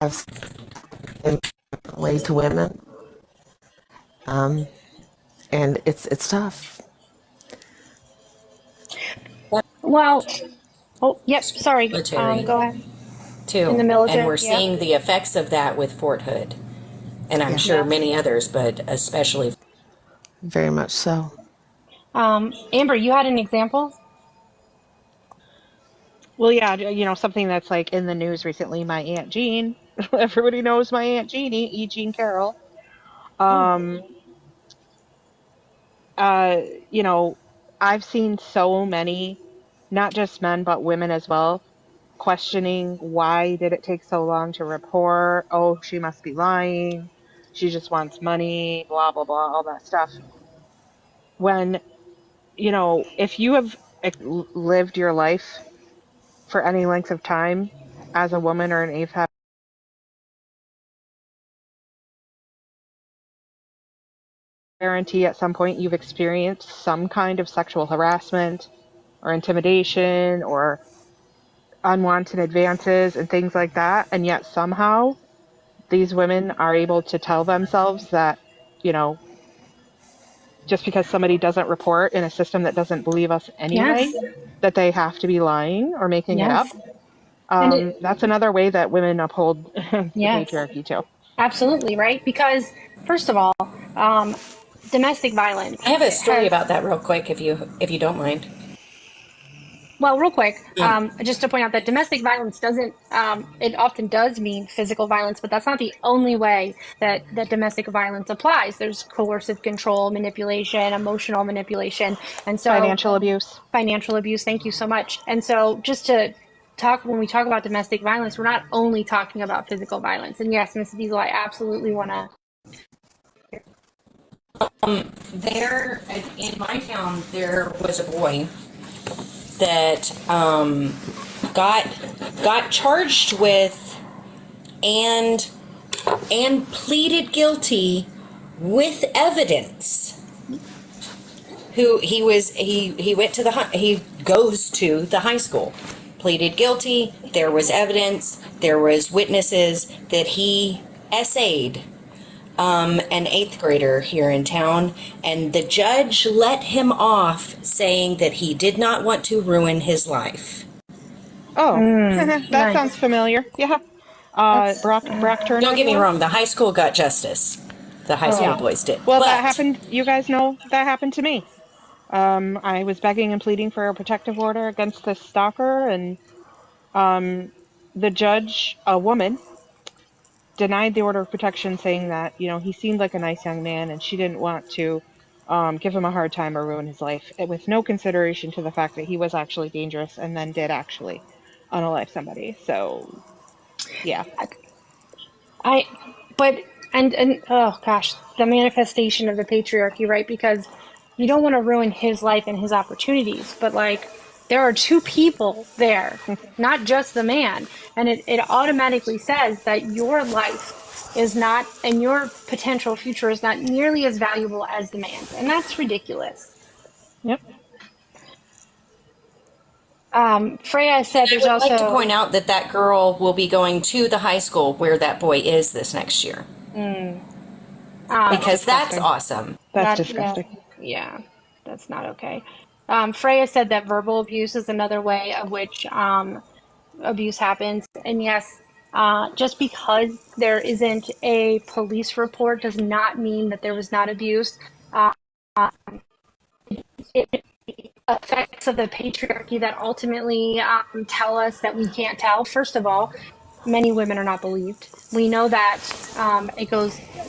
I've seen it laid to women, and it's tough. Well, oh, yep, sorry. Military Go ahead. In the too, and military, we're yep. seeing the effects of that with Fort Hood, and I'm Yes, sure Yes. many others, but especially. very much so. Amber, you had an example? Well, yeah, something that's like in the news recently. My Aunt Jean. Everybody knows my Aunt Jeannie, E. Jean Carroll. Oh, Um, uh, you know, I've seen so many, not just men but women as well, questioning why did it take so long to report? Oh, she must be lying. She just wants money, blah blah blah, all that stuff. When, if you have lived your life for any length of time as a woman or an AFAB, guarantee at some point you've experienced some kind of sexual harassment or intimidation or unwanted advances and things like that. And yet somehow these women are able to tell themselves that, you know, just because somebody doesn't report in a system that doesn't believe us anyway, yes, that they have to be lying or making it up. yes. And it, That's another way that women uphold the yes, patriarchy too. absolutely, right? Because, first of all, domestic violence I have a story has, about that real quick, if you don't mind. well, real quick, Um, just to point out that domestic violence doesn't, it often does mean physical violence, but that's not the only way that domestic violence applies. There's coercive control, manipulation, emotional manipulation. And so Financial abuse. financial abuse, thank you so much. And so just to talk, when we talk about domestic violence, we're not only talking about physical violence. And yes, Mrs. Diesel, I absolutely want to. there in my town, there was a boy that got got charged with and pleaded guilty with evidence. Who he went to he goes to the high school, pleaded guilty. There was evidence. There was witnesses that he essayed an eighth grader here in town, and the judge let him off, saying that he did not want to ruin his life. Oh, that sounds Nice. familiar. Yeah. That's, Brock Turner, Don't get me anyone? wrong, the high school got justice. The high school oh, Yeah. boys did. Well, that But happened. You guys know that happened to me. I was begging and pleading for a protective order against this stalker, and um, the judge, a woman, denied the order of protection, saying that he seemed like a nice young man, and she didn't want to give him a hard time or ruin his life, with no consideration to the fact that he was actually dangerous and then did actually unalive somebody. So, yeah. I, but and oh gosh, the manifestation of the patriarchy, right? Because you don't want to ruin his life and his opportunities, but like there are two people there, not just the man, and it automatically says that your life is not and your potential future is not nearly as valuable as the man's, and that's ridiculous. Yep. Freya said I there's would like to also point out that that girl will be going to the high school where that boy is this next year. That's Because that's disgusting. awesome. That's that, yeah, disgusting. yeah, that's not okay. Freya said that verbal abuse is another way of which abuse happens. And yes, just because there isn't a police report does not mean that there was not abuse. Uh, it, effects of the patriarchy that ultimately tell us that we can't tell. First of all, many women are not believed. We know that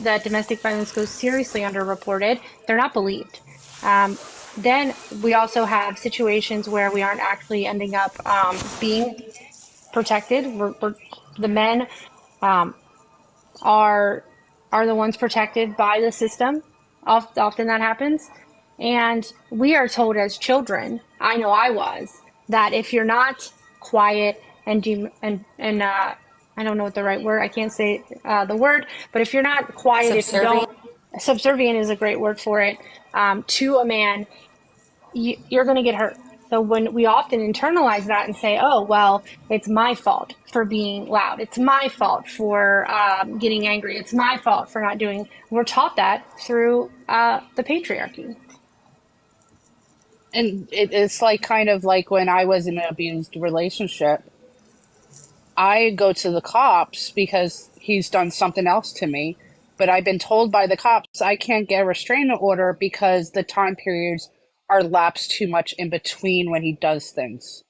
that domestic violence goes seriously underreported. They're not believed. Then we also have situations where we aren't actually ending up being protected. The men um, are the ones protected by the system. Often that happens, and we are told as children. I know I was that if you're not quiet and I don't know what the right word. I can't say the word, but if you're not quiet, if you Subservient. don't, subservient is a great word for it. To a man, you're going to get hurt. So when we often internalize that and say, "Oh, well, it's my fault for being loud. It's my fault for getting angry. It's my fault for not doing," we're taught that through the patriarchy. And it's like kind of like when I was in an abused relationship, I go to the cops because he's done something else to me, but I've been told by the cops I can't get a restraining order because the time periods are lapsed too much in between when he does things.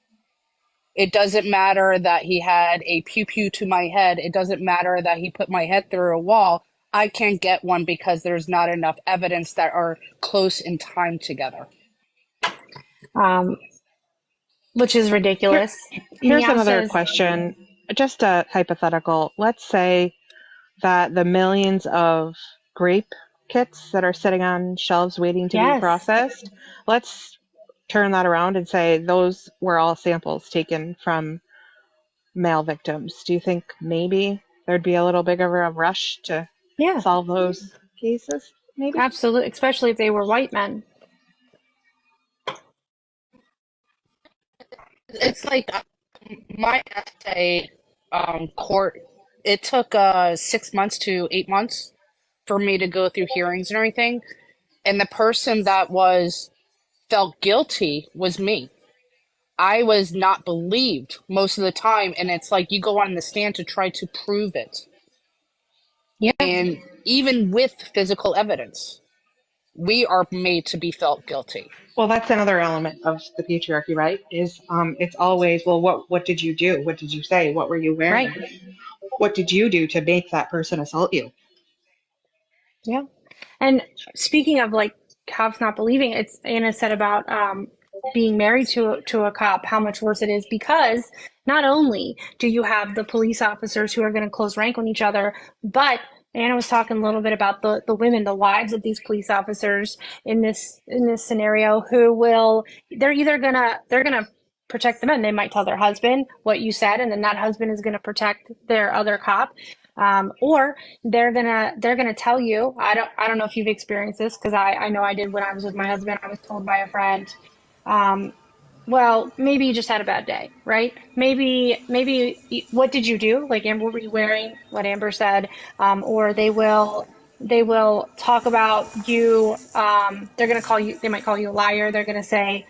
It doesn't matter that he had a pew pew to my head. It doesn't matter that he put my head through a wall. I can't get one because there's not enough evidence that are close in time together. Um, which is Here, ridiculous. here's Meow another says, question. Just a hypothetical. Let's say that the millions of grape kits that are sitting on shelves waiting to be yes, processed, let's turn that around and say those were all samples taken from male victims. Do you think maybe there'd be a little bit of a rush to yeah, solve those cases? Maybe? absolutely, especially if they were white men. It's like my essay court. It took 6 months to 8 months for me to go through hearings and everything. And the person that was felt guilty was me. I was not believed most of the time, and it's like you go on the stand to try to prove it. Yeah, And even with physical evidence, we are made to be felt guilty. Well, that's another element of the patriarchy, right? Is it's always, well, what did you do? What did you say? What were you right. wearing? What did you do to make that person assault you? Yeah. And speaking of like cops not believing, it's Anna said about being married to a cop, how much worse it is because not only do you have the police officers who are going to close rank on each other, but Anna was talking a little bit about the women, the wives of these police officers in this scenario who will they're gonna protect the men. They might tell their husband what you said, and then that husband is gonna protect their other cop. Or they're gonna tell you. I don't know if you've experienced this because I know I did when I was with my husband. I was told by a friend, um, well, maybe you just had a bad day, right? What did you do? Like Amber, what were you wearing? What Amber said, or they will talk about you. They're gonna call you. They might call you a liar. They're gonna say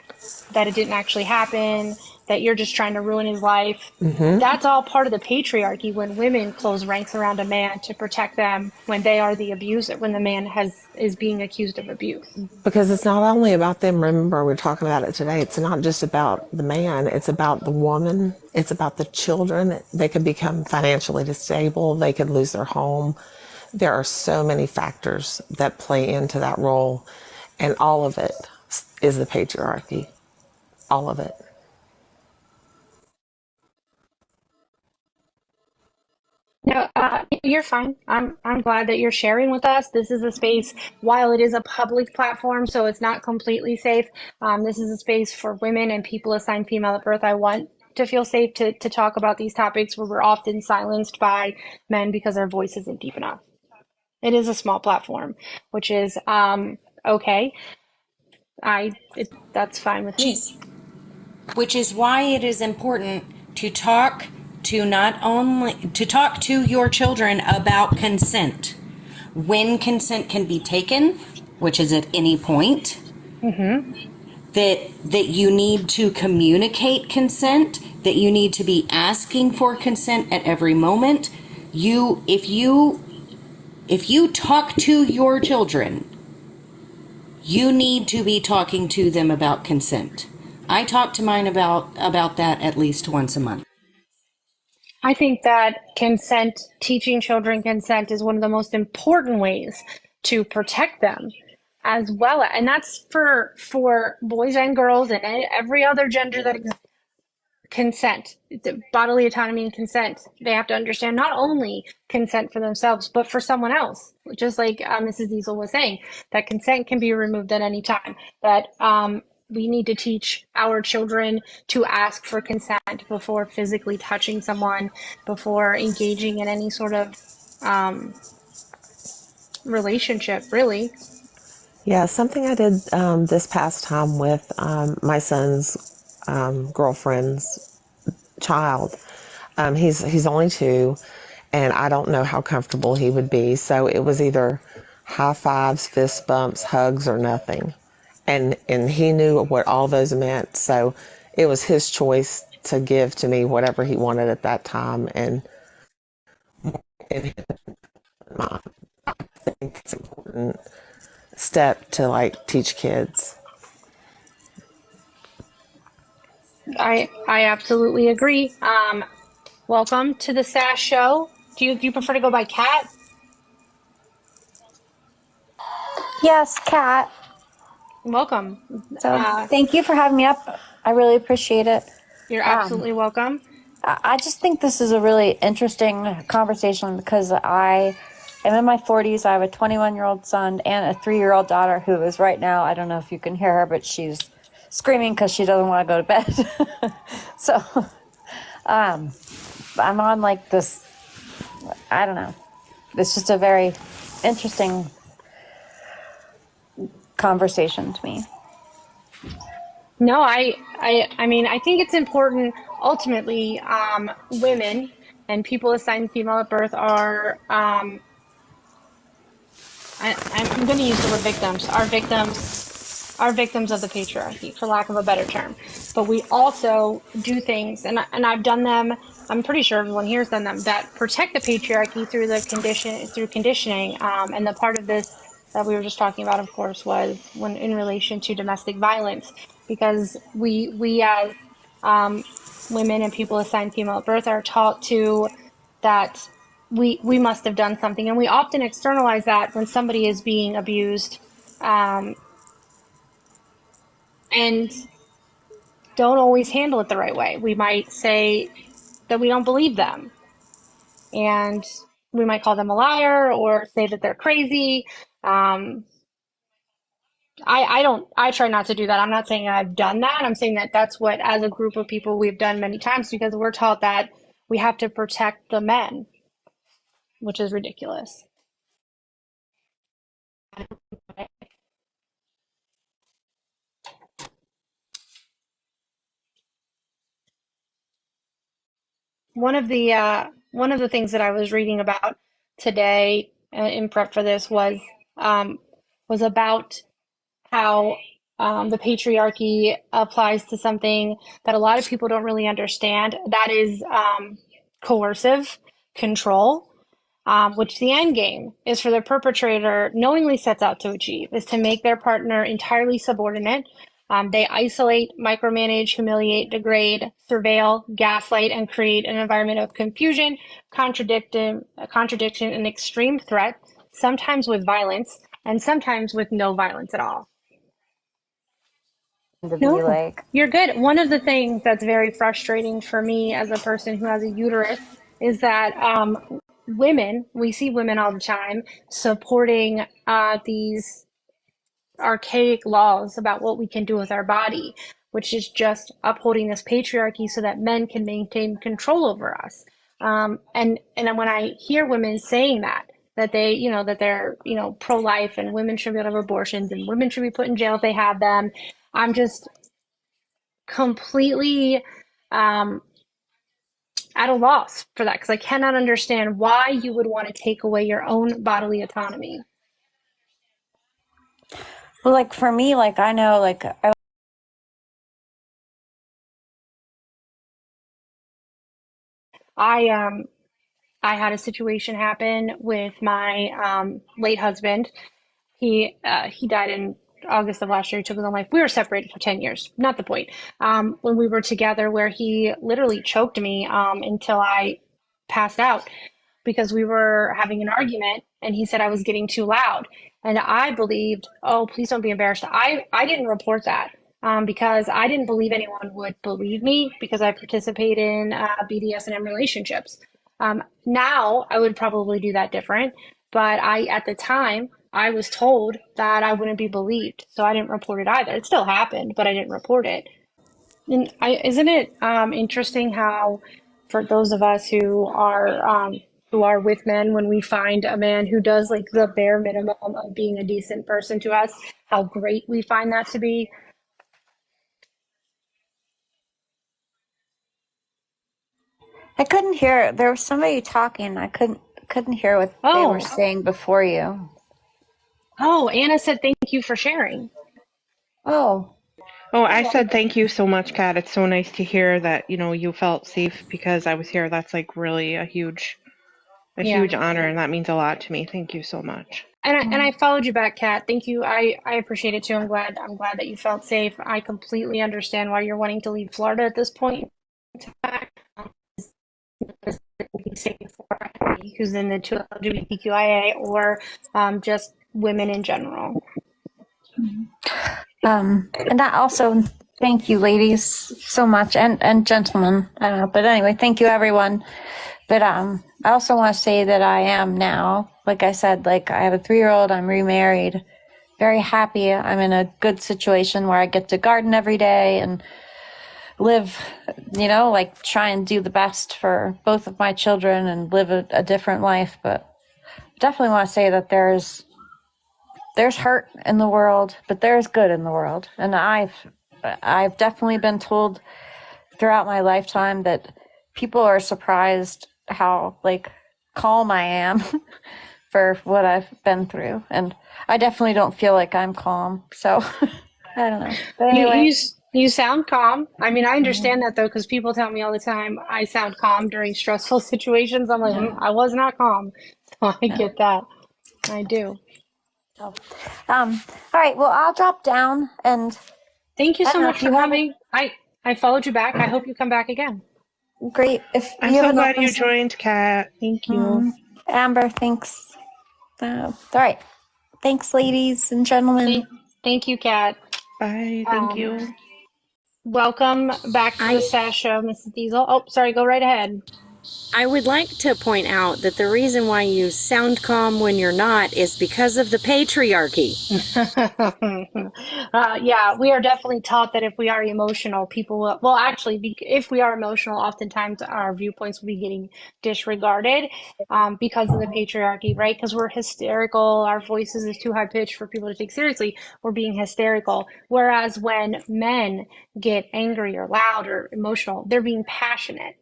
that it didn't actually happen. That you're just trying to ruin his life. That's all part of the patriarchy when women close ranks around a man to protect them when they are the abuser, when the man is being accused of abuse. Because it's not only about them. Remember, we're talking about it today. It's not just about the man. It's about the woman. It's about the children. They could become financially disabled. They could lose their home. There are so many factors that play into that role. And all of it is the patriarchy. All of it. No, you're fine. I'm glad that you're sharing with us. This is a space, while it is a public platform, so it's not completely safe. This is a space for women and people assigned female at birth. I want to feel safe to talk about these topics where we're often silenced by men because our voice isn't deep enough. It is a small platform, which is okay. That's fine with me. Which is why it is important to talk to your children about consent. When consent can be taken, which is at any point. That you need to communicate consent, that you need to be asking for consent at every moment. If you talk to your children, you need to be talking to them about consent. I talk to mine about that at least once a month. I think that consent, teaching children consent, is one of the most important ways to protect them as well. And that's for boys and girls and every other gender that exists. Consent, bodily autonomy and consent. They have to understand not only consent for themselves, but for someone else. Just like Mrs. Diesel was saying, that consent can be removed at any time. That we need to teach our children to ask for consent before physically touching someone, before engaging in any sort of relationship, really. Yeah, something I did this past time with my son's girlfriend's child. He's only 2, and I don't know how comfortable he would be. So it was either high fives, fist bumps, hugs, or nothing. And he knew what all those meant. So it was his choice to give to me whatever he wanted at that time. And I think it's an important step to like teach kids. I absolutely agree. Welcome to the Sass Show. Do you prefer to go by Kat? Yes, Kat. Welcome. So thank you for having me up. I really appreciate it. You're absolutely welcome. I just think this is a really interesting conversation because I am in my 40s. I have a 21-year-old son and a 3-year-old daughter who is right now, I don't know if you can hear her, but she's screaming because she doesn't want to go to bed. So I'm on like this, I don't know. It's just a very interesting conversation to me. No, I mean, I think it's important. Ultimately, women and people assigned female at birth are, I'm going to use the word victims, are victims of the patriarchy, for lack of a better term. But we also do things, and I've done them. I'm pretty sure everyone here's done them, that protect the patriarchy through conditioning. And the part of this that we were just talking about, of course, was when in relation to domestic violence, because we as women and people assigned female at birth are taught to that we must have done something, and we often externalize that when somebody is being abused, and don't always handle it the right way. We might say that we don't believe them, and we might call them a liar or say that they're crazy. I try not to do that. I'm not saying I've done that. I'm saying that that's what, as a group of people, we've done many times because we're taught that we have to protect the men, which is ridiculous. One of the things that I was reading about today in prep for this was about how the patriarchy applies to something that a lot of people don't really understand. That is coercive control, which the end game is for the perpetrator knowingly sets out to achieve, is to make their partner entirely subordinate. They isolate, micromanage, humiliate, degrade, surveil, gaslight, and create an environment of confusion, contradiction, and extreme threat, sometimes with violence, and sometimes with no violence at all. to be No, like, you're good. One of the things that's very frustrating for me as a person who has a uterus is that women, we see women all the time supporting these archaic laws about what we can do with our body, which is just upholding this patriarchy so that men can maintain control over us. And when I hear women saying that they, that they're, pro-life and women should be able to have abortions and women should be put in jail if they have them, I'm just completely um, at a loss for that because I cannot understand why you would want to take away your own bodily autonomy. well, like for me, like I know, like I I had a situation happen with my late husband. He died in August of last year. He took his own life. We were separated for 10 years. Not the point. When we were together, where he literally choked me until I passed out because we were having an argument and he said I was getting too loud. And I believed, oh, please don't be embarrassed. I didn't report that because I didn't believe anyone would believe me because I participate in BDSM relationships. Now I would probably do that different, but at the time, I was told that I wouldn't be believed, so I didn't report it either. It still happened, but I didn't report it. And isn't it interesting how, for those of us who are with men, when we find a man who does like the bare minimum of being a decent person to us, how great we find that to be? I couldn't hear. There was somebody talking. I couldn't hear what they were Oh, saying before you. oh, Anna said thank you for sharing. Oh, Oh, I said thank you so much, Kat. It's so nice to hear that, you felt safe because I was here. That's like really a huge Yeah. honor, and that means a lot to me. Thank you so much. And I followed you back, Kat. Thank you. I appreciate it too. I'm glad that you felt safe. I completely understand why you're wanting to leave Florida at this point in time. Safe for anybody who's in the LGBTQIA or just women in general. and I also thank you, ladies, so much, and gentlemen. I don't know, but anyway, thank you, everyone. But I also want to say that I am now, like I said, like I have a 3-year-old. I'm remarried, very happy. I'm in a good situation where I get to garden every day and live, like try and do the best for both of my children and live a different life. But definitely want to say that there's hurt in the world, but there's good in the world. And I've definitely been told throughout my lifetime that people are surprised how like calm I am for what I've been through. And I definitely don't feel like I'm calm. So I don't know. But anyway. You sound calm. I mean, I understand that though, because people tell me all the time I sound calm during stressful situations. I'm like, I was not calm. So I get that. I do. So, all right. Well, I'll drop down and thank you so much for you have coming. I followed you back. I hope you come back again. Great. If I'm you so have glad you joined, Kat. Thank you. Amber, thanks. All right. Thanks, ladies and gentlemen. Thank you, Kat. Bye. Thank you. Welcome back to the Sass Show, Mrs. Diesel. Oh, sorry, go right ahead. I would like to point out that the reason why you sound calm when you're not is because of the patriarchy. Yeah, we are definitely taught that if we are emotional, people will, well, actually, if we are emotional, oftentimes our viewpoints will be getting disregarded because of the patriarchy, right? Because we're hysterical, our voices is too high pitched for people to take seriously. We're being hysterical. Whereas when men get angry or loud or emotional, they're being passionate.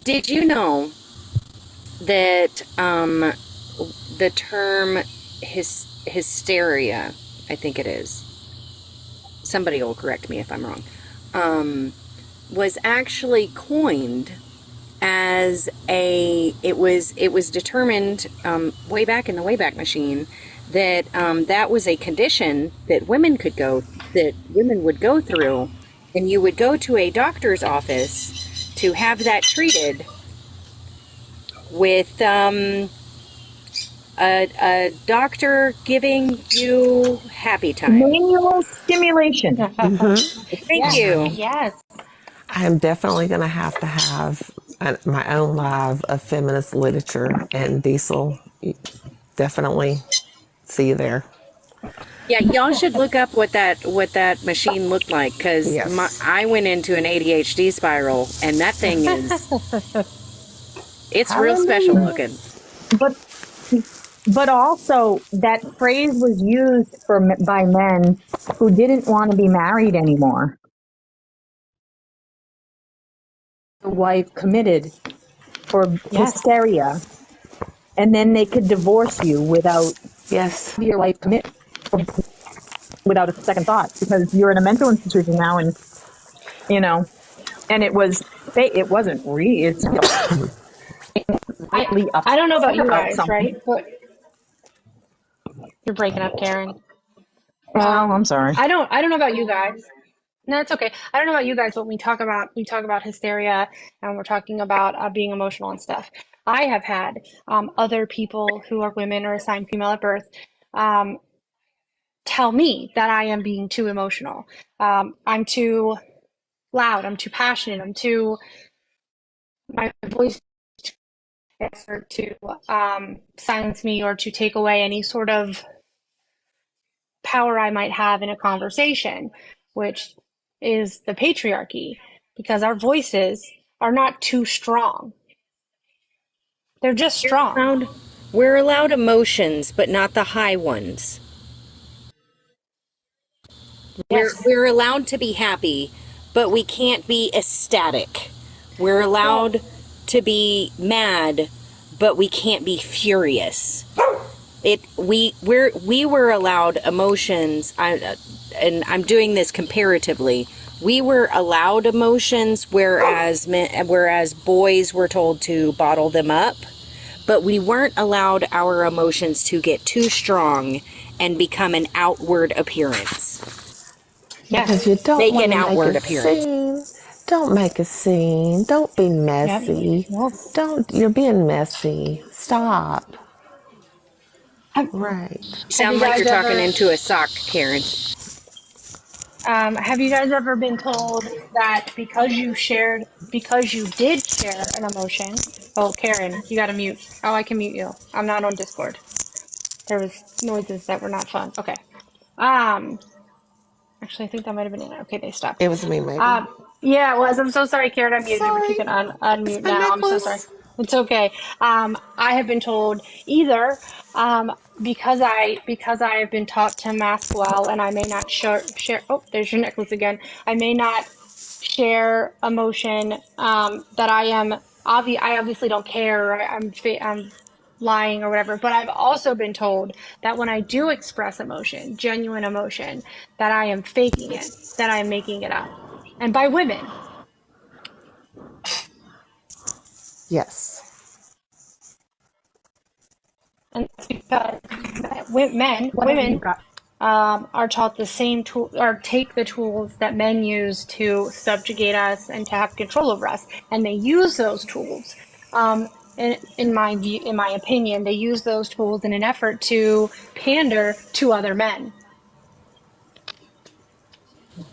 Did you know that the term hysteria, I think it is, somebody will correct me if I'm wrong, was actually coined as it was determined way back in the Wayback Machine that that was a condition that women would go through, and you would go to a doctor's office to have that treated with a doctor giving you happy time. Manual stimulation. Thank Yes, you. yes. I am definitely going to have my own live of feminist literature, and Diesel, definitely see you there. Yeah, y'all should look up what that machine looked like, because Yes. I went into an ADHD spiral, and that thing it's real special looking. But also that phrase was used by men who didn't want to be married anymore. The wife committed for Yes. hysteria, and then they could divorce you without Yes. your wife commit without a second thought, because you're in a mental institution now, and and it wasn't really, it's really I don't know about you about guys, something. right? But you're breaking up, Karen. Well, I'm sorry. I don't know about you guys. No, it's okay. I don't know about you guys, but we talk about hysteria, and we're talking about being emotional and stuff. I have had other people who are women or assigned female at birth um, tell me that I am being too emotional. I'm too loud. I'm too passionate. My voice effort to silence me or to take away any sort of power I might have in a conversation, which is the patriarchy, because our voices are not too strong. They're just strong. We're allowed emotions, but not the high ones. Yes. We're allowed to be happy, but we can't be ecstatic. We're allowed to be mad, but we can't be furious. We were allowed emotions. And I'm doing this comparatively. We were allowed emotions, whereas boys were told to bottle them up. But we weren't allowed our emotions to get too strong and become an outward appearance. Because you don't Make want an to make outward a appearance. scene. Don't make a scene. Don't be messy. You're being messy. Stop. Right. Sound like you're talking into a sock, Karen. Have you guys ever been told that because you did share an emotion? Oh, Karen, you got to mute. Oh, I can mute you. I'm not on Discord. There was noises that were not fun. Okay. Actually, I think that might have been it. Okay, they stopped. It was me, maybe. Yeah, it was. I'm so sorry, Karen. I muted you, but you can unmute now. I'm so sorry. It's okay. I have been told either because I have been taught to mask well, and I may not share. Oh, there's your necklace again. I may not share emotion that I obviously don't care. Or I'm lying or whatever. But I've also been told that when I do express emotion, genuine emotion, that I am faking it, that I am making it up, and by women. Yes. And it's because women are taught the same tool, or take the tools that men use to subjugate us and to have control over us, and they use those tools. In my view, in my opinion, they use those tools in an effort to pander to other men.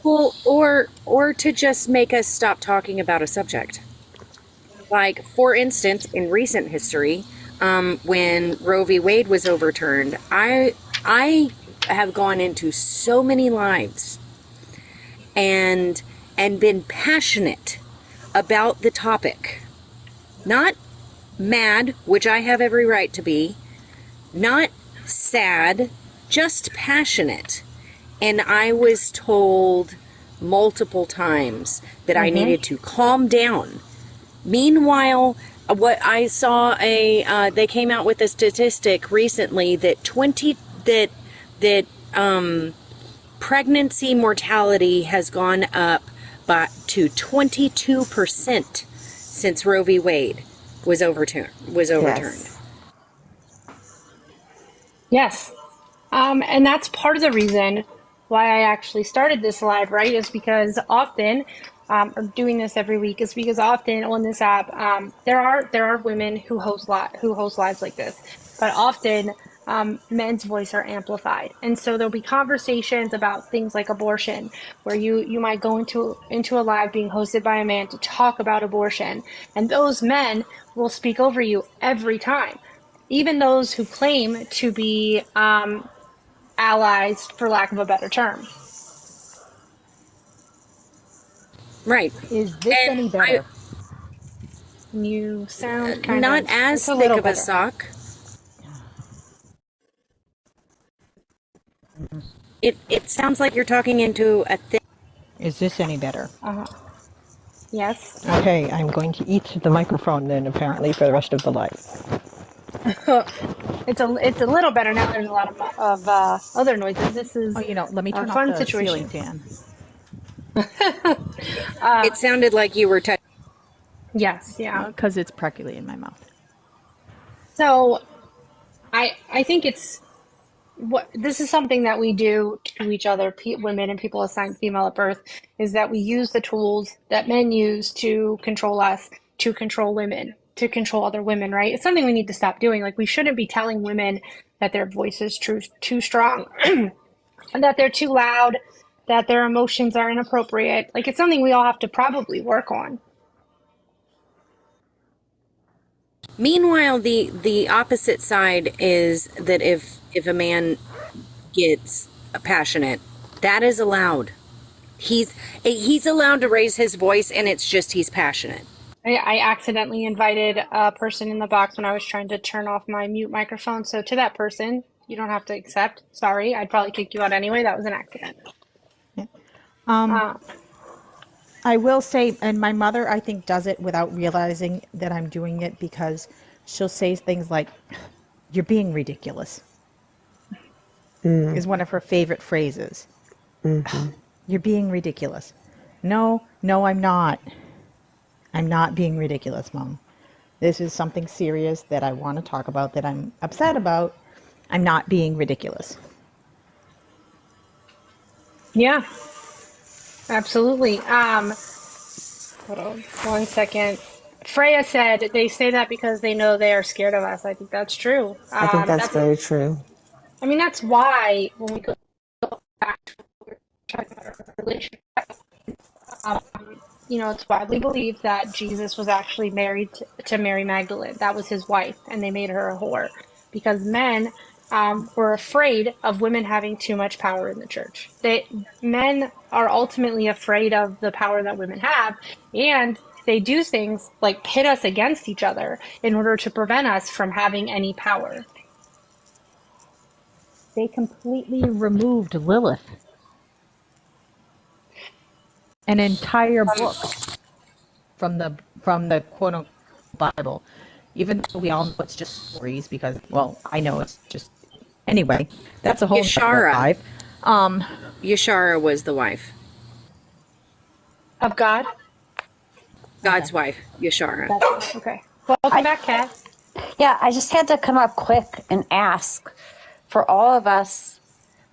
Well, or to just make us stop talking about a subject. Like, for instance, in recent history, when Roe v. Wade was overturned, I have gone into so many lives and been passionate about the topic. Not mad, which I have every right to be, not sad, just passionate. And I was told multiple times that I needed to calm down. Meanwhile, what I saw they came out with a statistic recently that pregnancy mortality has gone up to 22% since Roe v. Wade was overturned. Yes. And that's part of the reason why I actually started this live, right? Is because often, or doing this every week, is because often on this app, there are women who host lives like this. but often men's voice are amplified. And so there'll be conversations about things like abortion, where you might go into a live being hosted by a man to talk about abortion, and those men will speak over you every time. Even those who claim to be allies, for lack of a better term. Right. Is this And any better? You sound kind not of, as it's a thick little of better. a sock. It sounds like you're talking into a thick. Is this any better? Yes. Okay, I'm going to eat the microphone then, apparently, for the rest of the live. It's a little better now. There's a lot of other noises. This is Oh, let me a turn off fun the ceiling situation. fan. It sounded like you were touching. Yes, yeah. Because it's prickly in my mouth. So I think this is something that we do to each other, women and people assigned female at birth, is that we use the tools that men use to control us, to control women, to control other women, right? It's something we need to stop doing. Like, we shouldn't be telling women that their voice is too strong, and that they're too loud, that their emotions are inappropriate. Like, it's something we all have to probably work on. Meanwhile, the opposite side is that if a man gets passionate, that is allowed. He's allowed to raise his voice, and it's just he's passionate. I accidentally invited a person in the box when I was trying to turn off my mute microphone. So to that person, you don't have to accept. Sorry, I'd probably kick you out anyway. That was an accident. I will say, and my mother, I think, does it without realizing that I'm doing it, because she'll say things like, "You're being ridiculous," is one of her favorite phrases. You're being ridiculous. No, I'm not. I'm not being ridiculous, Mom. This is something serious that I want to talk about, that I'm upset about. I'm not being ridiculous. Yeah, absolutely. Hold on 1 second. Freya said they say that because they know they are scared of us. I think that's true. I think that's very true. I mean, that's why when we go back to what we were talking about our relationship, um, it's widely believed that Jesus was actually married to Mary Magdalene. That was his wife, and they made her a whore because men were afraid of women having too much power in the church. Men are ultimately afraid of the power that women have, and they do things like pit us against each other in order to prevent us from having any power. They completely removed Lilith. An entire book from the quote unquote Bible, even though we all know it's just stories, because, well, I know it's just, anyway, that's a whole Yashara. life. Yashara was the wife. Of God? God's wife, Yashara. Okay. Welcome back, Kat. Yeah, I just had to come up quick and ask for all of us,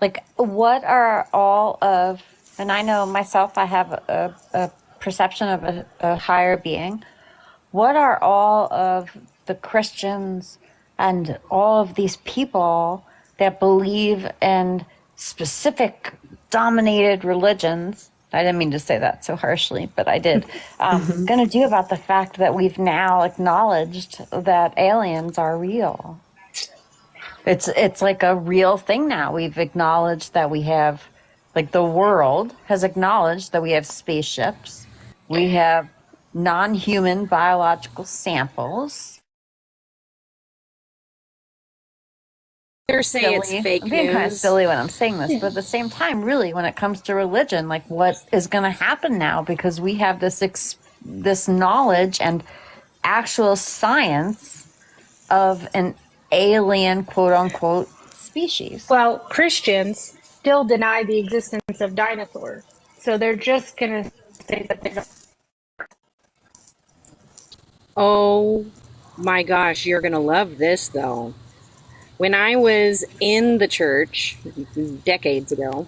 like, what are all of, and I know myself, I have a perception of a higher being. What are all of the Christians and all of these people that believe in specific dominated religions? I didn't mean to say that so harshly, but I did. Going to do about the fact that we've now acknowledged that aliens are real. It's like a real thing now. We've acknowledged that we have, like, the world has acknowledged that we have spaceships. We have non-human biological samples. They're saying it's fake I'm being kind of news. silly when I'm saying this, but at the same time, really, when it comes to religion, like, what is going to happen now? Because we have this knowledge and actual science of an alien, quote unquote, species. Well, Christians still deny the existence of dinosaurs. So they're just going to say that they don't. Oh my gosh, you're going to love this, though. When I was in the church decades ago,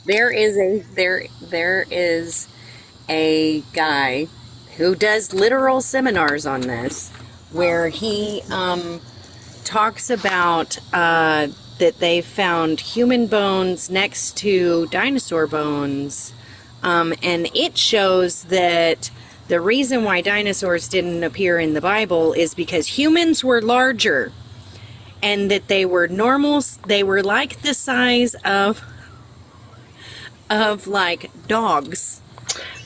there is a guy who does literal seminars on this, where he talks about that they found human bones next to dinosaur bones. And it shows that the reason why dinosaurs didn't appear in the Bible is because humans were larger and that they were normal. They were like the size of like dogs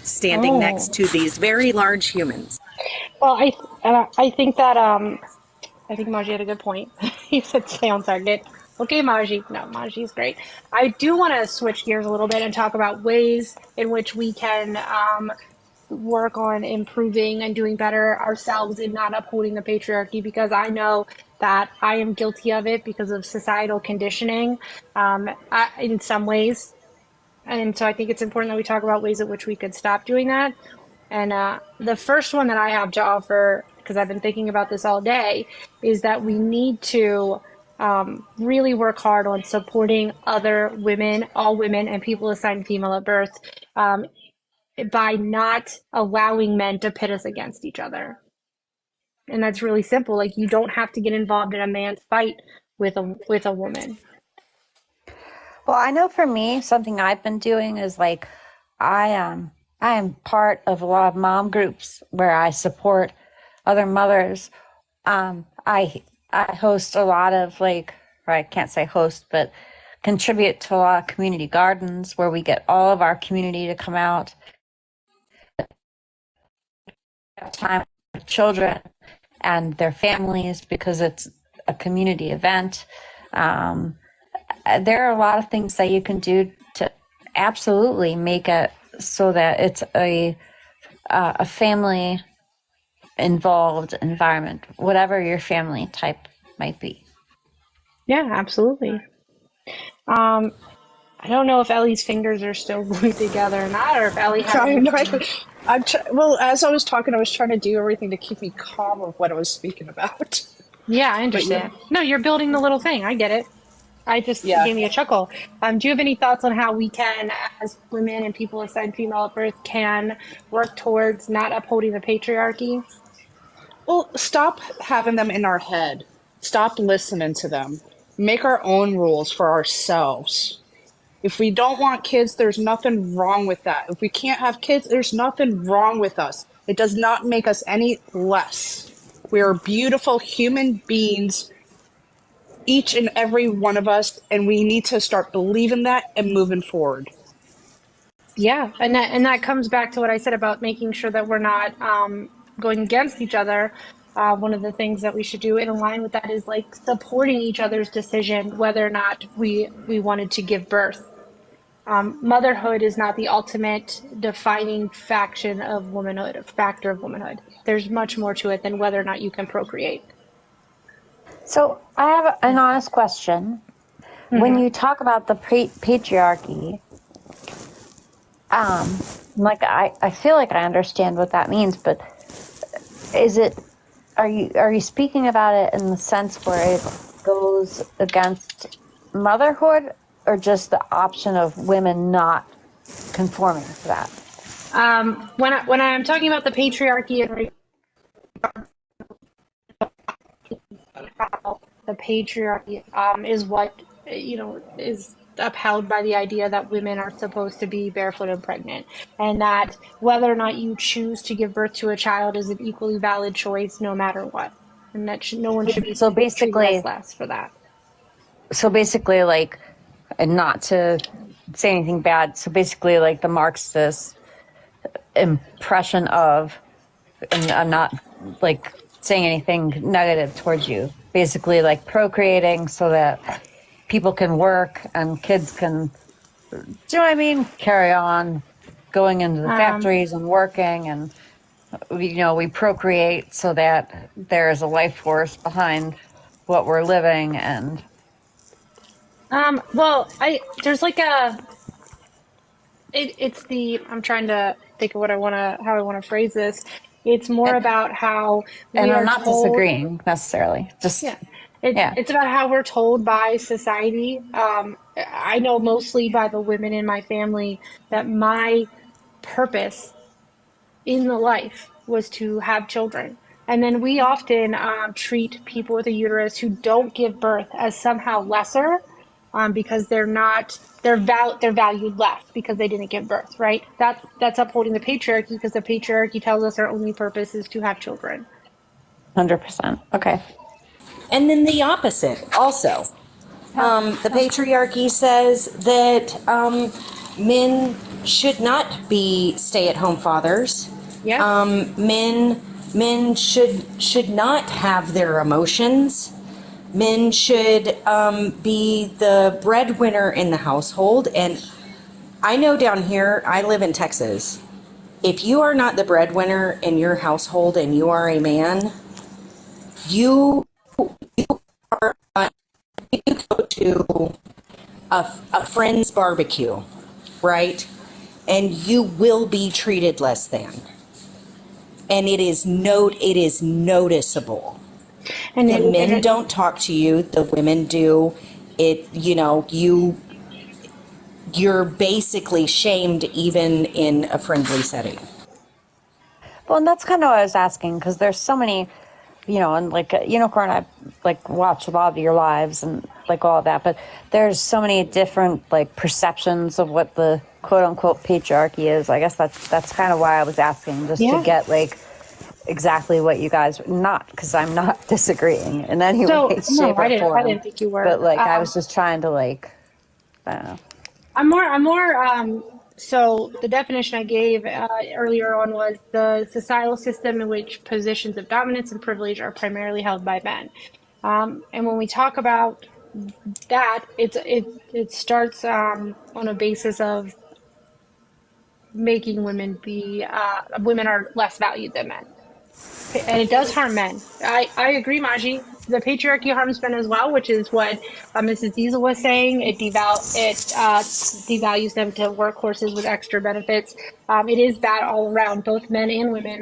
standing next to these very large humans. Well, I think that I think Maji had a good point. He said stay on target. Okay, Maji. No, Maji's great. I do want to switch gears a little bit and talk about ways in which we can work on improving and doing better ourselves in not upholding the patriarchy, because I know that I am guilty of it because of societal conditioning in some ways. And so I think it's important that we talk about ways in which we could stop doing that. And the first one that I have to offer, because I've been thinking about this all day, is that we need to really work hard on supporting other women, all women, and people assigned female at birth by not allowing men to pit us against each other. And that's really simple. Like, you don't have to get involved in a man's fight with a woman. Well, I know for me, something I've been doing is like I am part of a lot of mom groups where I support other mothers. I host a lot of or I can't say host, but contribute to a lot of community gardens where we get all of our community to come out, have time with children and their families because it's a community event. There are a lot of things that you can do to absolutely make it so that it's a family involved environment, whatever your family type might be. Yeah, absolutely. I don't know if Ellie's fingers are still glued together or not, or if Ellie has. Well, as I was talking, I was trying to do everything to keep me calm of what I was speaking about. Yeah, I understand. No, you're building the little thing. I get it. I just gave me a chuckle. Do you have any thoughts on how we can, as women and people assigned female at birth, can work towards not upholding the patriarchy? Well, stop having them in our head. Stop listening to them. Make our own rules for ourselves. If we don't want kids, there's nothing wrong with that. If we can't have kids, there's nothing wrong with us. It does not make us any less. We are beautiful human beings, each and every one of us, and we need to start believing that and moving forward. Yeah, and that comes back to what I said about making sure that we're not going against each other. One of the things that we should do in line with that is like supporting each other's decision whether or not we wanted to give birth. Motherhood is not the ultimate defining faction of womanhood, a factor of womanhood. There's much more to it than whether or not you can procreate. So I have an honest question. Mm-hmm. When you talk about the patriarchy, I feel like I understand what that means, but are you speaking about it in the sense where it goes against motherhood, or just the option of women not conforming to that? When I'm talking about the patriarchy and the patriarchy is what is upheld by the idea that women are supposed to be barefoot and pregnant, and that whether or not you choose to give birth to a child is an equally valid choice no matter what, and that no one should be treated as less for that. So basically, and not to say anything bad, so basically the Marxist impression of, and I'm not saying anything negative towards you, basically procreating so that people can work and kids can, do you know what I mean, carry on going into the factories and working, and we procreate so that there is a life force behind what we're living. And well, there's I'm trying to think of how I want to phrase this. It's more about how and I'm not disagreeing necessarily. It's about how we're told by society. I know mostly by the women in my family that my purpose in the life was to have children. And then we often treat people with a uterus who don't give birth as somehow lesser because they're valued less because they didn't give birth, right? That's upholding the patriarchy because the patriarchy tells us our only purpose is to have children. 100%. Okay. And then the opposite also. The patriarchy says that men should not be stay-at-home fathers. Yep. Men should not have their emotions. Men should be the breadwinner in the household. And I know down here, I live in Texas. If you are not the breadwinner in your household and you are a man, you are you go to a friend's barbecue, right? And you will be treated less than. And it is noticeable. And The men don't talk to you, the women do. You're basically shamed even in a friendly setting. Well, and that's kind of what I was asking, because there's so many, and like Unicorn, I like watch a lot of your lives and like all of that, but there's so many different like perceptions of what the quote unquote patriarchy is. I guess that's kind of why I was asking, just to get like exactly what you guys, not because I'm not disagreeing in any way, shape, or form. I didn't think you were. But like I was just trying to like, I don't know. I'm more. So the definition I gave earlier on was the societal system in which positions of dominance and privilege are primarily held by men. And when we talk about that, it starts on a basis of making women women are less valued than men. And it does harm men. I agree, Maji. The patriarchy harms men as well, which is what Mrs. Diesel was saying. It devalues them to workhorses with extra benefits. It is bad all around, both men and women.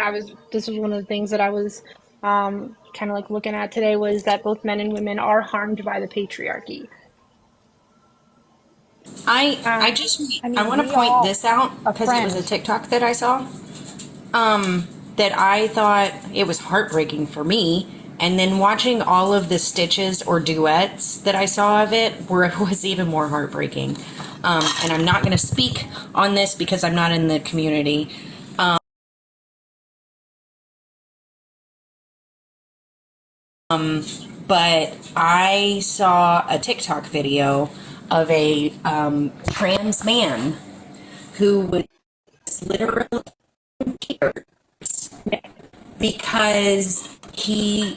This was one of the things that I was kind of like looking at today, was that both men and women are harmed by the patriarchy. I want to point this out because it was a TikTok that I saw. That I thought it was heartbreaking for me, and then watching all of the stitches or duets that I saw of it was even more heartbreaking. And I'm not going to speak on this because I'm not in the community. But I saw a TikTok video of a trans man who was literally in tears because he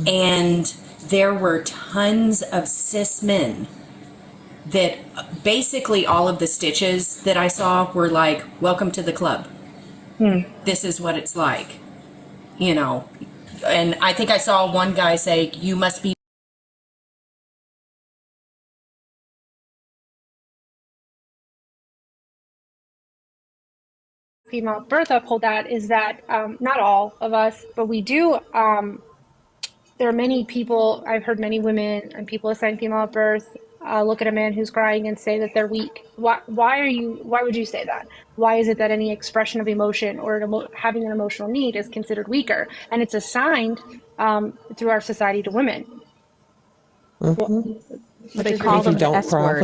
and there were tons of cis men that basically all of the stitches that I saw were like, welcome to the club. This is what it's like, and I think I saw one guy say, you must be Female birth uphold that is that not all of us, but we do. There are many people, I've heard many women and people assigned female at birth look at a man who's crying and say that they're weak. Why would you say that? Why is it that any expression of emotion or having an emotional need is considered weaker? And it's assigned through our society to women. But they call them the S word.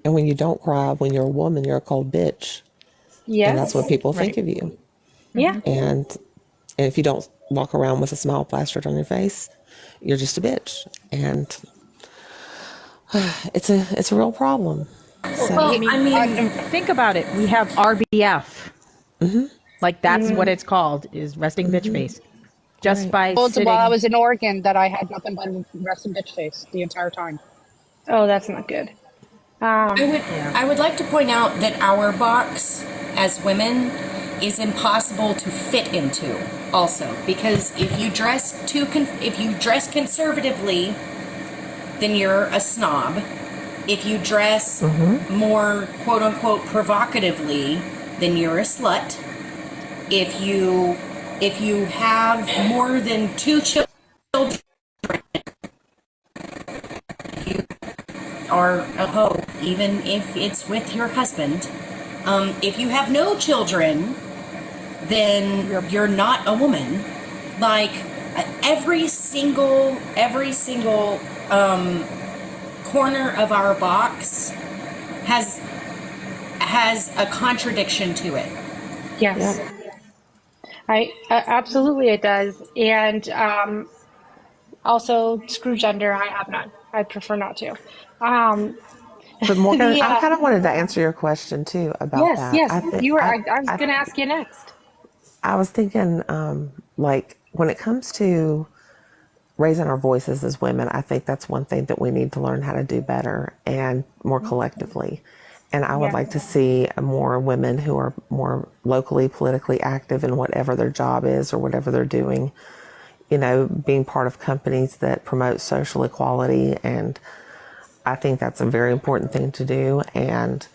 When you don't cry when you're a woman, you're called bitch. Yes. And that's what people think of you. Yeah. And if you don't walk around with a smile plastered on your face, you're just a bitch. And it's a real problem. So, I mean, think about it. We have RBF. Like that's what it's called, is resting bitch face. Just by sitting. While I was in Oregon, that I had nothing but resting bitch face the entire time. Oh, that's not good. I would like to point out that our box as women is impossible to fit into also, because if you dress conservatively, then you're a snob. If you dress more quote unquote provocatively, then you're a slut. If you have more than 2 children, you are a hoe, even if it's with your husband. If you have no children, then you're not a woman. Like every single corner of our box has a contradiction to it. Yes. I absolutely it does. And also screw gender, I have none. I prefer not to. Um, But Morgan, the I kind of wanted to answer your question too about yes, that. yes, you were. I was going to ask you next. I was thinking, like when it comes to raising our voices as women, I think that's one thing that we need to learn how to do better and more collectively. And I would Yeah. like to see more women who are more locally politically active in whatever their job is or whatever they're doing, you know, being part of companies that promote social equality. And I think that's a very important thing to do. And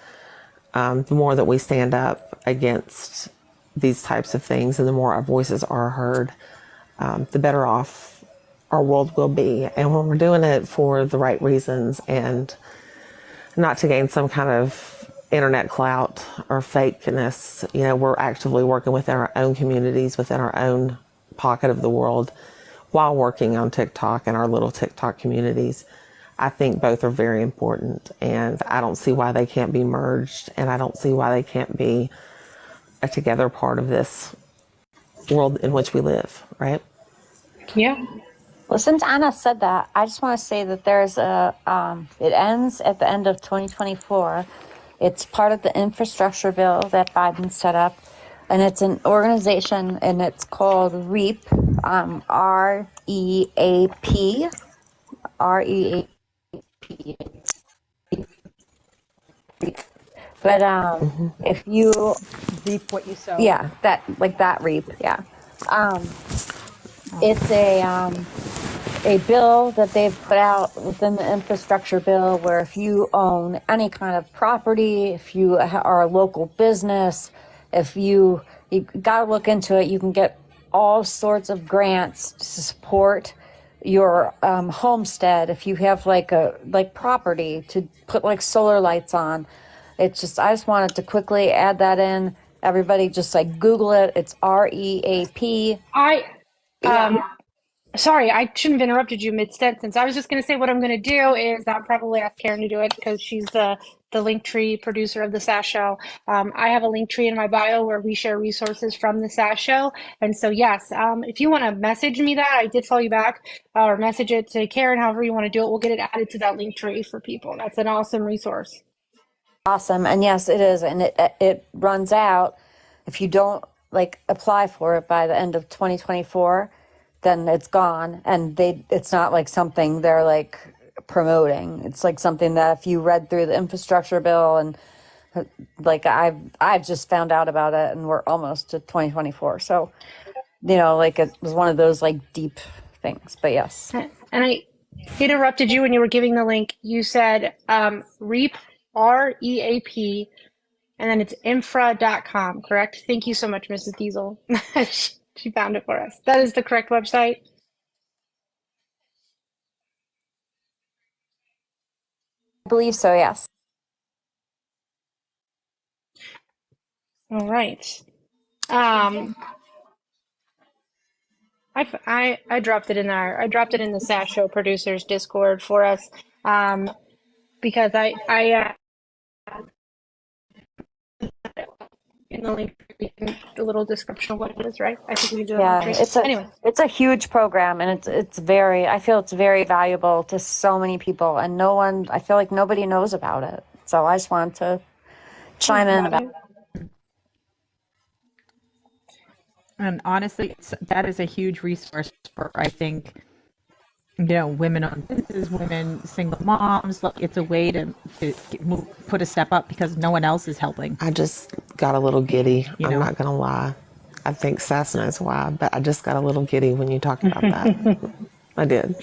the more that we stand up against these types of things and the more our voices are heard, the better off our world will be. And when we're doing it for the right reasons and not to gain some kind of internet clout or fakeness, you know, we're actively working within our own communities, within our own pocket of the world, while working on TikTok and our little TikTok communities. I think both are very important, and I don't see why they can't be merged, and I don't see why they can't be a together part of this world in which we live, right? Yeah. Well, since Anna said that, I just want to say that there's it ends at the end of 2024. It's part of the infrastructure bill that Biden set up, and it's an organization, and it's called REAP, REAP, REAP. But if you, Reap what you sow. yeah, that like that REAP, yeah. It's a bill that they've put out within the infrastructure bill where if you own any kind of property, if you are a local business, if you got to look into it, you can get all sorts of grants to support your homestead if you have like property to put like solar lights on. It's just I just wanted to quickly add that in. Everybody just like Google it. It's REAP. I Sorry, I shouldn't have interrupted you mid-sentence. I was just going to say what I'm going to do is I'll probably ask Karen to do it because she's the Linktree producer of the Sass Show. I have a Linktree in my bio where we share resources from the Sass Show. And so, yes, if you want to message me that, I did follow you back, or message it to Karen, however you want to do it, we'll get it added to that Linktree for people. That's an awesome resource. Awesome. And yes, it is. And it runs out if you don't like apply for it by the end of 2024, then it's gone. And it's not like something they're like promoting. It's like something that if you read through the infrastructure bill and like I've just found out about it and we're almost to 2024. So, you know, like it was one of those like deep things, but yes. And I interrupted you when you were giving the link. You said REAP, REAP, and then it's infra.com, correct? Thank you so much, Mrs. Diesel. She found it for us. That is the correct website. I believe so, yes. All right. I dropped it in there. I dropped it in the Sass Show producers Discord for us because I in the link the little description of what it is, right? I think we can do it. Yeah, it's a huge program, and I feel it's very valuable to so many people, and I feel like nobody knows about it. So I just wanted to chime in about it. And honestly, that is a huge resource for, I think, you know, women-owned businesses, women, single moms. Like, it's a way to put a step up because no one else is helping. I just got a little giddy. You I'm know? not going to lie. I think Sass knows why, but I just got a little giddy when you talked about that. I did.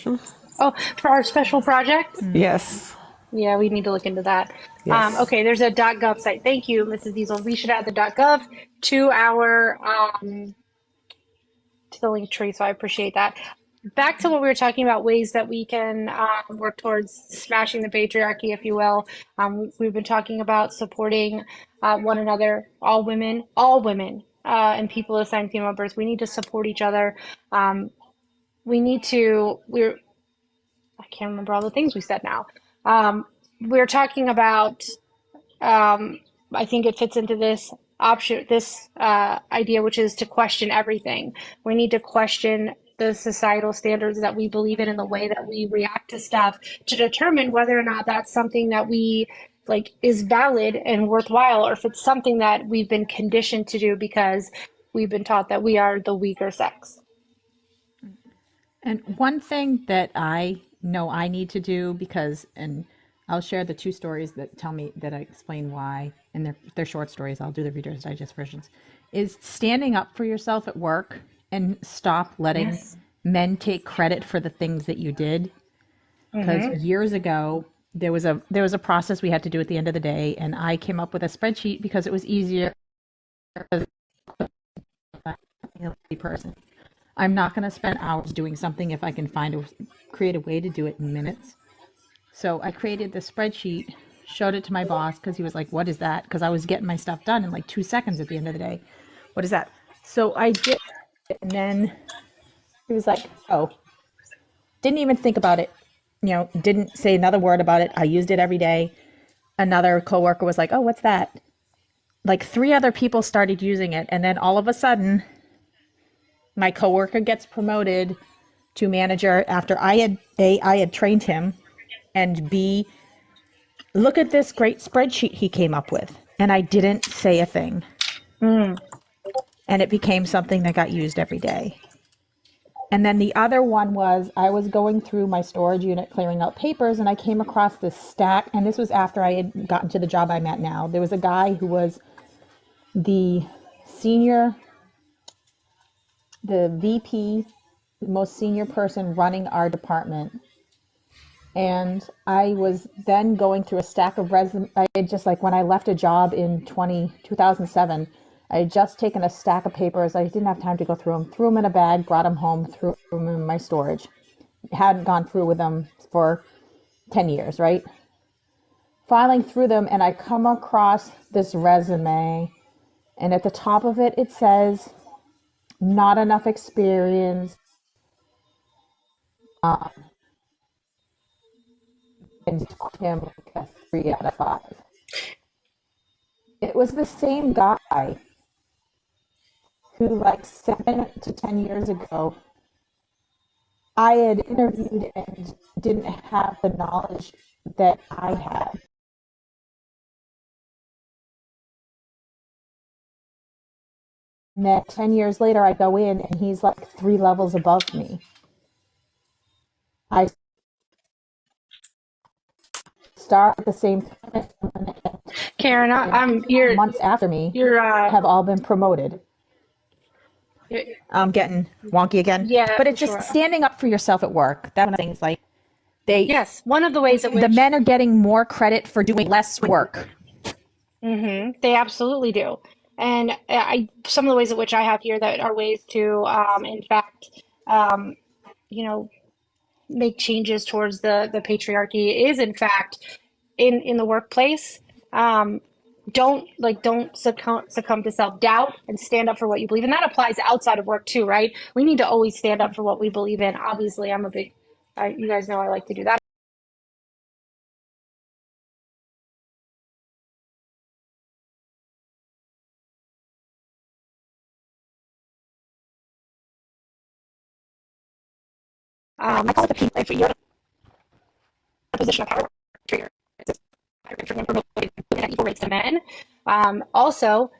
Oh, for our special project? Yes. Yeah, we need to look into that. Yes. Okay, there's a .gov site. Thank you, Mrs. Diesel. We should add the .gov to our to the link tree, so I appreciate that. back to what we were talking about, ways that we can work towards smashing the patriarchy, if you will. We've been talking about supporting one another, all women, and people assigned female birth. We need to support each other. We need to, I can't remember all the things we said now. We're talking about, I think it fits into this idea, which is to question everything. We need to question the societal standards that we believe in and the way that we react to stuff to determine whether or not that's something that we like is valid and worthwhile, or if it's something that we've been conditioned to do because we've been taught that we are the weaker sex. And one thing that I know I need to do, because, and I'll share the two stories that tell me that I explain why, and they're short stories. I'll do the Reader's Digest versions. Is standing up for yourself at work and stop letting Yes. men take credit for the things that you did. Because years ago, there was a process we had to do at the end of the day, and I came up with a spreadsheet because it was easier as a person. I'm not going to spend hours doing something if I can create a way to do it in minutes. So I created the spreadsheet, showed it to my boss because he was like, "What is that?" Because I was getting my stuff done in like 2 seconds at the end of the day. What is that? So I did it, and then he was like, "Oh," didn't even think about it. Didn't say another word about it. I used it every day. Another coworker was like, "Oh, what's that?" Like 3 other people started using it, and then all of a sudden, my coworker gets promoted to manager after I had trained him, and B, look at this great spreadsheet he came up with, and I didn't say a thing. And it became something that got used every day. And then the other one was, I was going through my storage unit clearing out papers, and I came across this stack, and this was after I had gotten to the job I'm at now. There was a guy who was the VP, the most senior person running our department. And I was then going through a stack of resumes. I had just, like, when I left a job in 2007, I had just taken a stack of papers. I didn't have time to go threw them in a bag, brought them home, threw them in my storage. Hadn't gone through with them for 10 years, right? Filing through them, and I come across this resume, and at the top of it, it says, not enough experience, and him like a 3 out of 5. It was the same guy who, like 7 to 10 years ago, I had interviewed and didn't have the knowledge that I had. And then 10 years later, I go in and he's like 3 levels above me. I start at the same time, Karen, months after me you're have all been promoted. I'm getting wonky again. Yeah, but it's sure. just standing up for yourself at work. That's one of the things, like, Yes, one of the ways in which the men are getting more credit for doing less work. They absolutely do. And some of the ways in which I have here that are ways to, in fact, you know, make changes towards the patriarchy is, in fact, in the workplace. Don't succumb to self-doubt and stand up for what you believe. And that applies outside of work too, right? We need to always stand up for what we believe in. Obviously, you guys know I like to do that. I call it the P. If you're in a position of power, it's at equal rates to men. Also,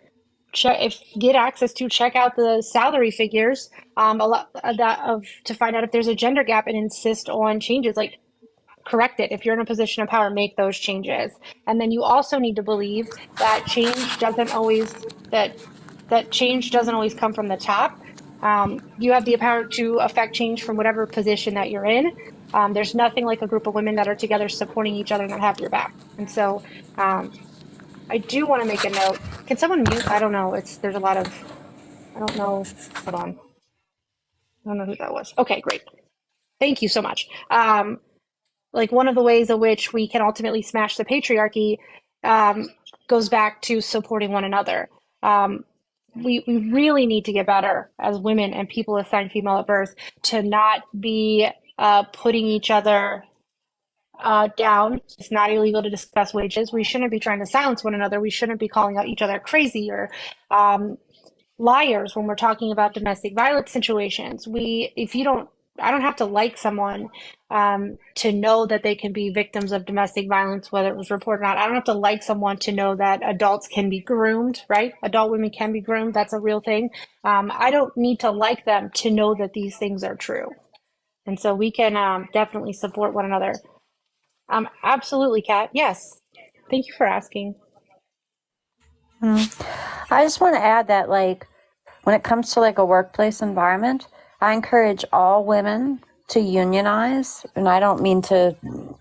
get access to check out the salary figures a lot to find out if there's a gender gap and insist on changes. Like, correct it. If you're in a position of power, make those changes. And then you also need to believe that change doesn't always come from the top. You have the power to affect change from whatever position that you're in. There's nothing like a group of women that are together supporting each other and that have your back. And so I do want to make a note. Can someone mute? I don't know. There's a lot of, I don't know. Hold on. I don't know who that was. Okay, great. Thank you so much. Like one of the ways in which we can ultimately smash the patriarchy um, goes back to supporting one another. Um, we really need to get better as women and people assigned female at birth to not be putting each other down. It's not illegal to discuss wages. We shouldn't be trying to silence one another. We shouldn't be calling out each other crazy or liars when we're talking about domestic violence situations. If you don't, I don't have to like someone to know that they can be victims of domestic violence, whether it was reported or not. I don't have to like someone to know that adults can be groomed, right? Adult women can be groomed. That's a real thing. I don't need to like them to know that these things are true. And so we can definitely support one another. Absolutely, Kat. Yes. Thank you for asking. I just want to add that, like, when it comes to like a workplace environment, I encourage all women to unionize. And I don't mean to,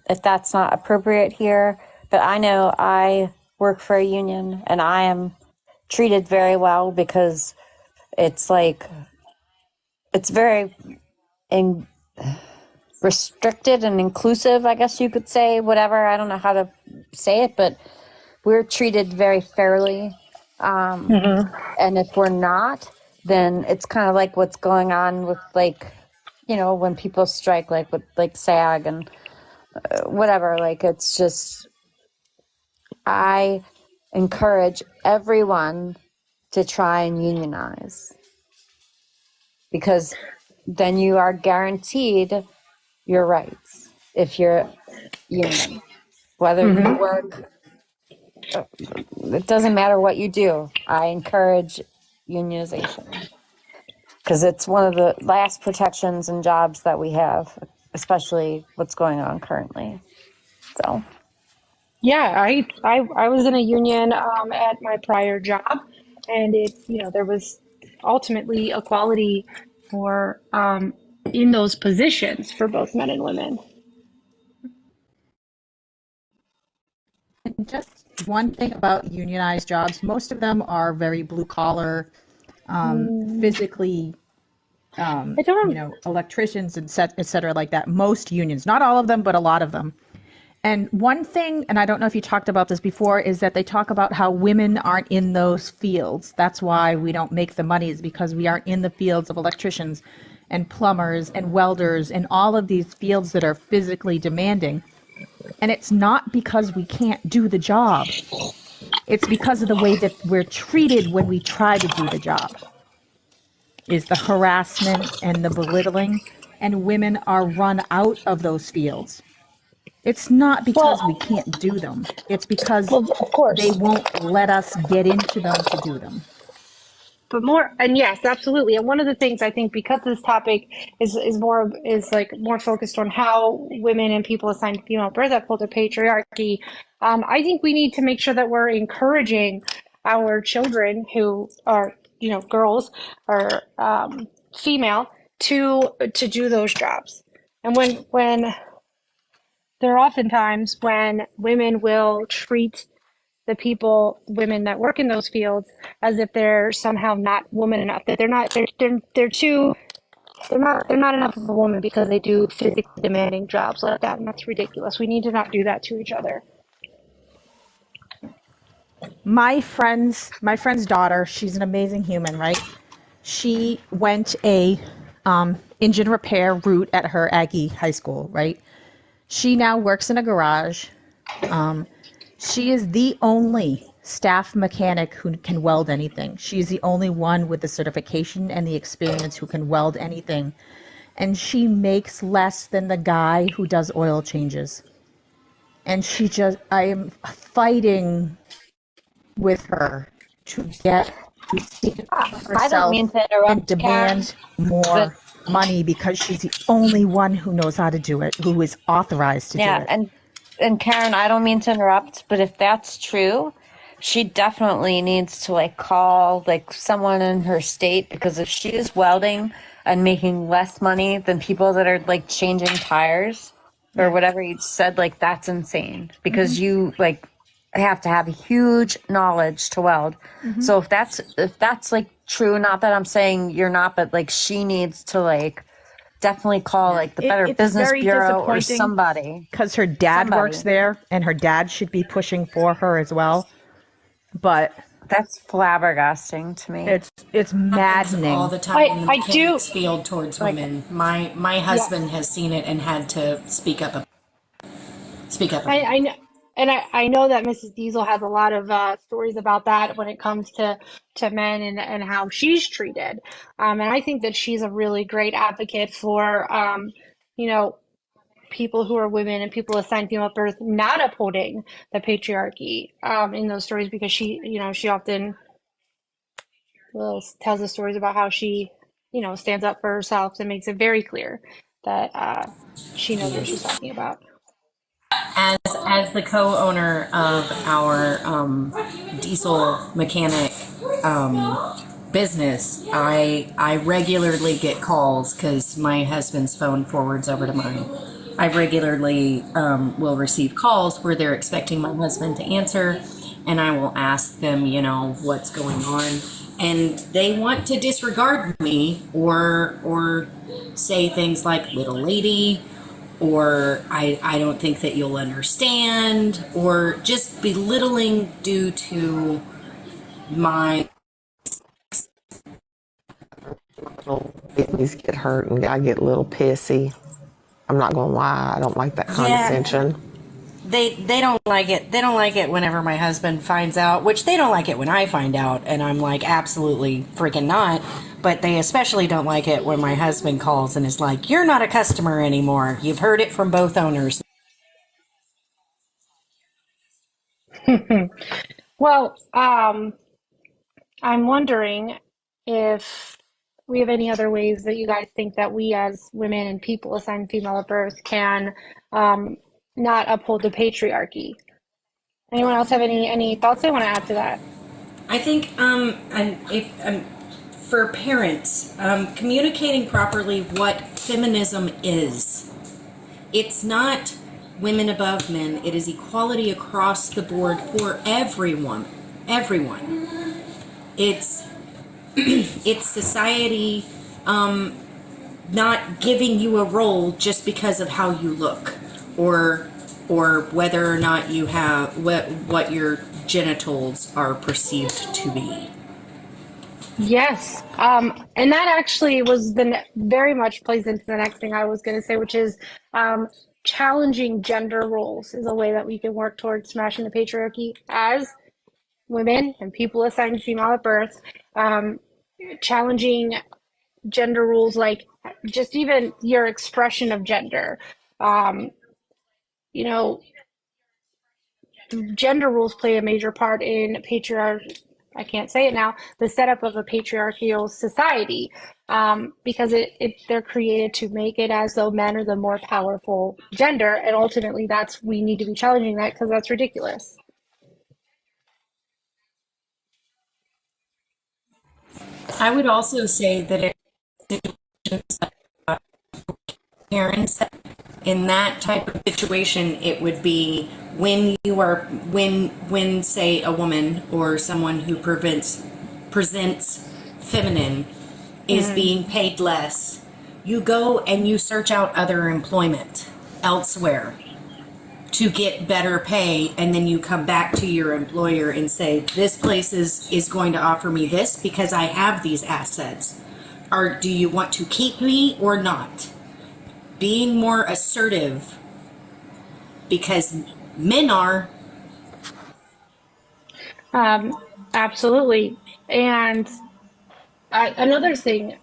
if that's not appropriate here, but I know I work for a union and I am treated very well because it's like, it's very restricted and inclusive, I guess you could say, whatever. I don't know how to say it, but we're treated very fairly. And if we're not, then it's kind of like what's going on with, like, you know, when people strike, like with like SAG and whatever, like, it's just, I encourage everyone to try and unionize because then you are guaranteed your rights if you're union, whether you work, it doesn't matter what you do. I encourage unionization because it's one of the last protections and jobs that we have, especially what's going on currently. So, Yeah, I was in a union at my prior job, and there was ultimately equality for in those positions for both men and women. And just one thing about unionized jobs, most of them are very blue collar, physically, I don't. electricians and et cetera, like that. Most unions, not all of them, but a lot of them. And one thing, and I don't know if you talked about this before, is that they talk about how women aren't in those fields. That's why we don't make the money, is because we aren't in the fields of electricians and plumbers and welders and all of these fields that are physically demanding. And it's not because we can't do the job. It's because of the way that we're treated when we try to do the job, is the harassment and the belittling, and women are run out of those fields. It's not because we Well, can't do them. It's because well, of they course. won't let us get into them to do them. But more, and yes, absolutely. And one of the things I think, because this topic is like more focused on how women and people assigned to female birth uphold the patriarchy, I think we need to make sure that we're encouraging our children who are, girls or female to do those jobs. And when there are oftentimes when women will treat women that work in those fields, as if they're somehow not woman enough, that they're not enough of a woman because they do physically demanding jobs like that, and that's ridiculous. We need to not do that to each other. My friend's daughter, she's an amazing human, right? She went a engine repair route at her Aggie high school, right? She now works in a garage. She is the only staff mechanic who can weld anything. She's the only one with the certification and the experience who can weld anything. And she makes less than the guy who does oil changes. And I am fighting with her to get to stand up for I don't herself mean to and interrupt, Karen, demand but more money because she's the only one who knows how to do it, who is authorized to do yeah, it. and Karen, I don't mean to interrupt, but if that's true, she definitely needs to like call like someone in her state, because if she is welding and making less money than people that are like changing tires or whatever you said, like that's insane, because you like have to have huge knowledge to weld. So if that's like true, not that I'm saying you're not, but like she needs to like definitely call like the Better It's Business very Bureau or disappointing somebody. because her dad works there and her dad should be pushing for her as well. But That's flabbergasting to me. it's maddening. All the time in the I do mechanics field towards like, women. My yeah. husband has seen it and had to speak up. I know, and I know that Mrs. Diesel has a lot of stories about that when it comes to men and how she's treated. And I think that she's a really great advocate for, you know, people who are women and people assigned female at birth not upholding the patriarchy in those stories because she, you know, she often tells the stories about how she, you know, stands up for herself and makes it very clear that she knows what she's talking about. As the co-owner of our diesel mechanic business, I regularly get calls because my husband's phone forwards over to mine. I regularly will receive calls where they're expecting my husband to answer, and I will ask them, you know, what's going on, and they want to disregard me or say things like "little lady," or I don't think that you'll understand, or just belittling due to my Babies get hurt and I get a little pissy. I'm not gonna lie, I don't like that condescension. They don't like it. They don't like it whenever my husband finds out, which they don't like it when I find out, and I'm like, absolutely freaking not. But they especially don't like it when my husband calls and is like, you're not a customer anymore. You've heard it from both owners. Well, I'm wondering if we have any other ways that you guys think that we as women and people assigned female at birth can not uphold the patriarchy. Anyone else have any thoughts they want to add to that? I think for parents, communicating properly what feminism is. It's not women above men. It is equality across the board for everyone. Everyone. It's it's society not giving you a role just because of how you look, or whether or not you have what your genitals are perceived to be. Yes, and that actually was very much plays into the next thing I was going to say, which is challenging gender roles is a way that we can work towards smashing the patriarchy as women and people assigned female at birth. Challenging gender rules, like just even your expression of gender. You know, gender rules play a major part in I can't say it now, the setup of a patriarchal society, because they're created to make it as though men are the more powerful gender, and ultimately we need to be challenging that because that's ridiculous. I would also say that parents, in that type of situation, it would be when say a woman or someone who presents feminine is being paid less, you go and you search out other employment elsewhere to get better pay, and then you come back to your employer and say, this place is going to offer me this because I have these assets. Or do you want to keep me or not? Being more assertive, because men are. Absolutely. And another way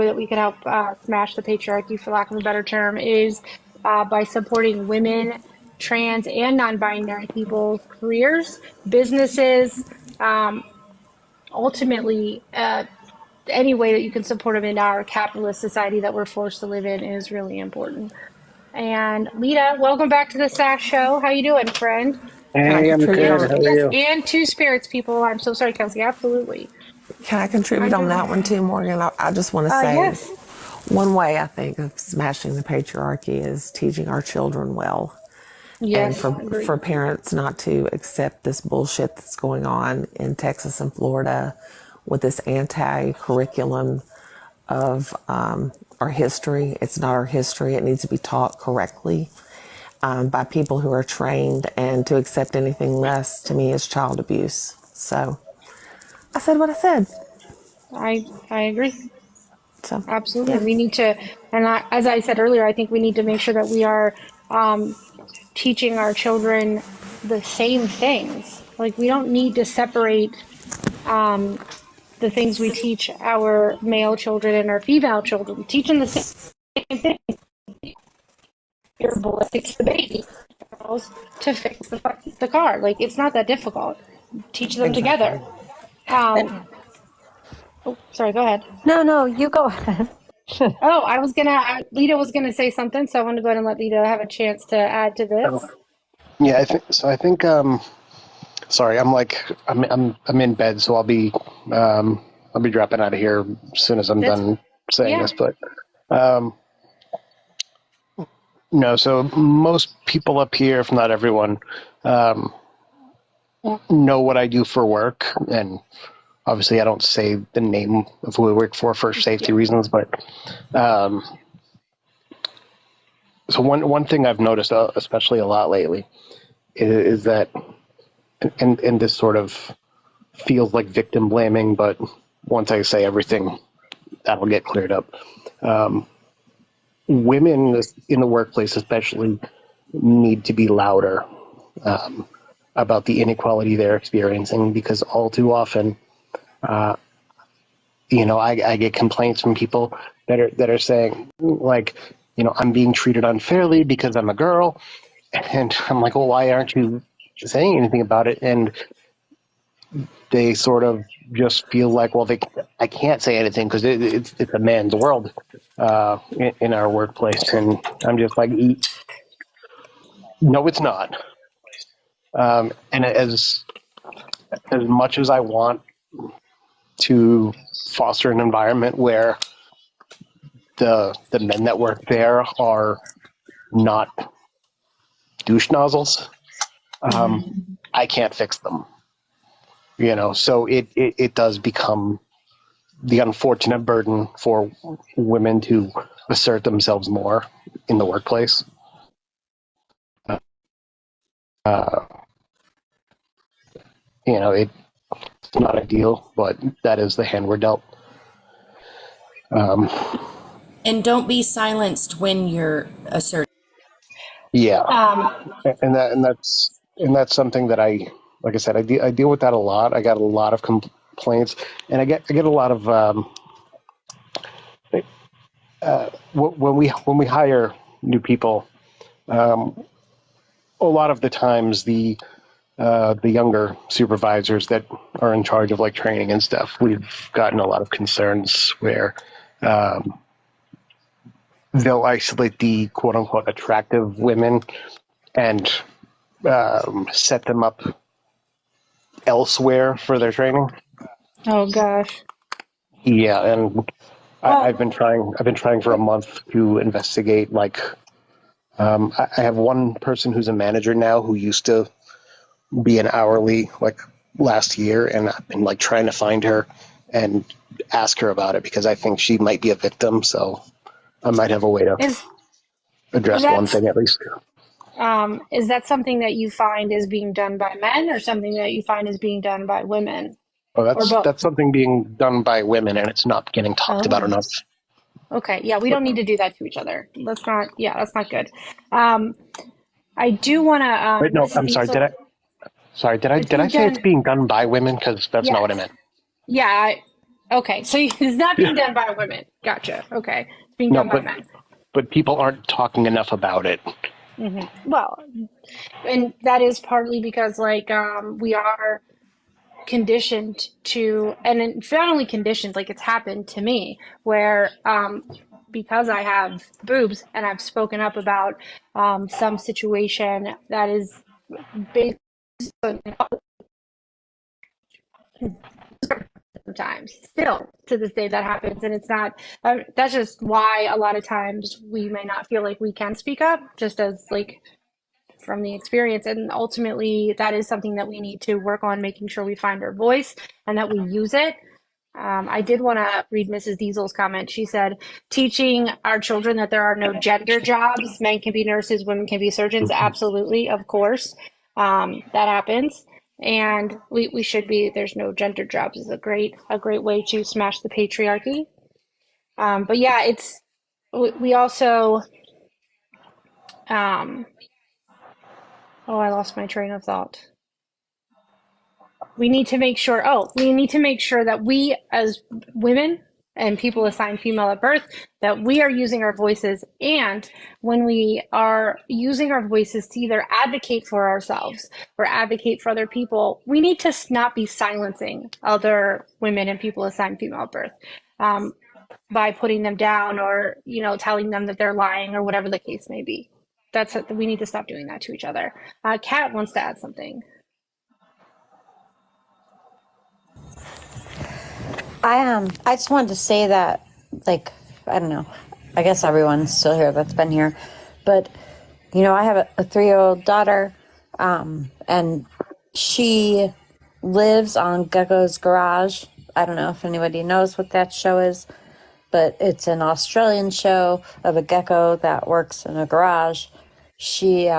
that we could help smash the patriarchy, for lack of a better term, is by supporting women, trans, and non-binary people's careers, businesses, ultimately, any way that you can support them in our capitalist society that we're forced to live in is really important. And Lita, welcome back to the Sass Show. How you doing, friend? Hey, I'm good. How are you? And Two Spirits, people. I'm so sorry, Kelsey. Absolutely. Can I contribute on that one too, Morgan? I just want to say yes. one way I think of smashing the patriarchy is teaching our children well. Yes, and for parents not to accept this bullshit that's going on in Texas and Florida with this anti-curriculum of our history. It's not our history. It needs to be taught correctly by people who are trained, and to accept anything less to me is child abuse. So I said what I said. I agree. So Absolutely. yeah. We need to, and as I said earlier, I think we need to make sure that we are teaching our children the same things. Like, we don't need to separate the things we teach our male children and our female children. Teach them the same thing. Your boy fix the baby, girls to fix the car. Like, it's not that difficult. Teach them Exactly. together. Oh, sorry, go ahead. No, you go ahead. Oh, Lita was gonna say something, so I want to go ahead and let Lita have a chance to add to Oh, this. yeah, I think so. I think. Sorry, I'm in bed, so I'll be dropping out of here as soon as I'm That's, done saying yeah. this. But no, so most people up here, if not everyone, um, know what I do for work, and obviously I don't say the name of who I work for safety reasons. But so one thing I've noticed, especially a lot lately, is that, and this sort of feels like victim blaming, but once I say everything, that'll get cleared up. Women in the workplace, especially, need to be louder about the inequality they're experiencing, because all too often, I get complaints from people that are saying, like, I'm being treated unfairly because I'm a girl, and I'm like, well, why aren't you saying anything about it? And they sort of just feel like, well, I can't say anything because it's a man's world in our workplace, and I'm just like, no, it's not. And as much as I want to foster an environment where the men that work there are not douche nozzles, I can't fix them. So it does become the unfortunate burden for women to assert themselves more in the workplace. Uh, it's not ideal, but that is the hand we're dealt. And don't be silenced when you're assertive. Yeah, Um, and that's something that like I said, I deal with that a lot. I got a lot of complaints, and I get a lot of when we hire new people. A lot of the times, the younger supervisors that are in charge of like training and stuff, we've gotten a lot of concerns where they'll isolate the quote unquote attractive women and set them up elsewhere for their training. oh gosh. Yeah, and I've Well, been trying for a month to investigate. Like, I have one person who's a manager now who used to be an hourly like last year, and I've been like trying to find her and ask her about it because I think she might be a victim. So I might have a way to is address one that's thing at least. is that something that you find is being done by men, or something that you find is being done by women, Oh, or that's both? something being done by women, and it's not getting talked about Oh, enough. okay. Yeah, we don't need to do that to each other. Let's not. Yeah, that's not good. Um, I do want to. Wait, no, This is I'm sorry. so. It's Did I being say it's done. being done by women? Because that's not what I Yes. meant. Yeah. Okay. So it's not Yeah. being done by women. Gotcha. Okay. It's being No, done by but men. people aren't talking enough about it. Well, and that is partly because we are conditioned to, and it's not only conditioned, like it's happened to me where because I have boobs and I've spoken up about some situation that is based on sometimes still to this day that happens, and it's not that's just why a lot of times we may not feel like we can speak up, just as like from the experience. And ultimately that is something that we need to work on, making sure we find our voice and that we use it. I did want to read Mrs. Diesel's comment. She said, teaching our children that there are no gender jobs. Men can be nurses, women can be surgeons. Absolutely, of course. That happens. And we should be, there's no gender jobs is a great way to smash the patriarchy. But yeah, we also, oh, I lost my train of thought. We need to make sure that we as women and people assigned female at birth, that we are using our voices. And when we are using our voices to either advocate for ourselves or advocate for other people, we need to not be silencing other women and people assigned female at birth by putting them down or, telling them that they're lying or whatever the case may be. We need to stop doing that to each other. Kat wants to add something. I just wanted to say that, like, I don't know, I guess everyone's still here that's been here, but, I have a 3-year-old daughter, and she lives on Gecko's Garage. I don't know if anybody knows what that show is, but it's an Australian show of a gecko that works in a garage. She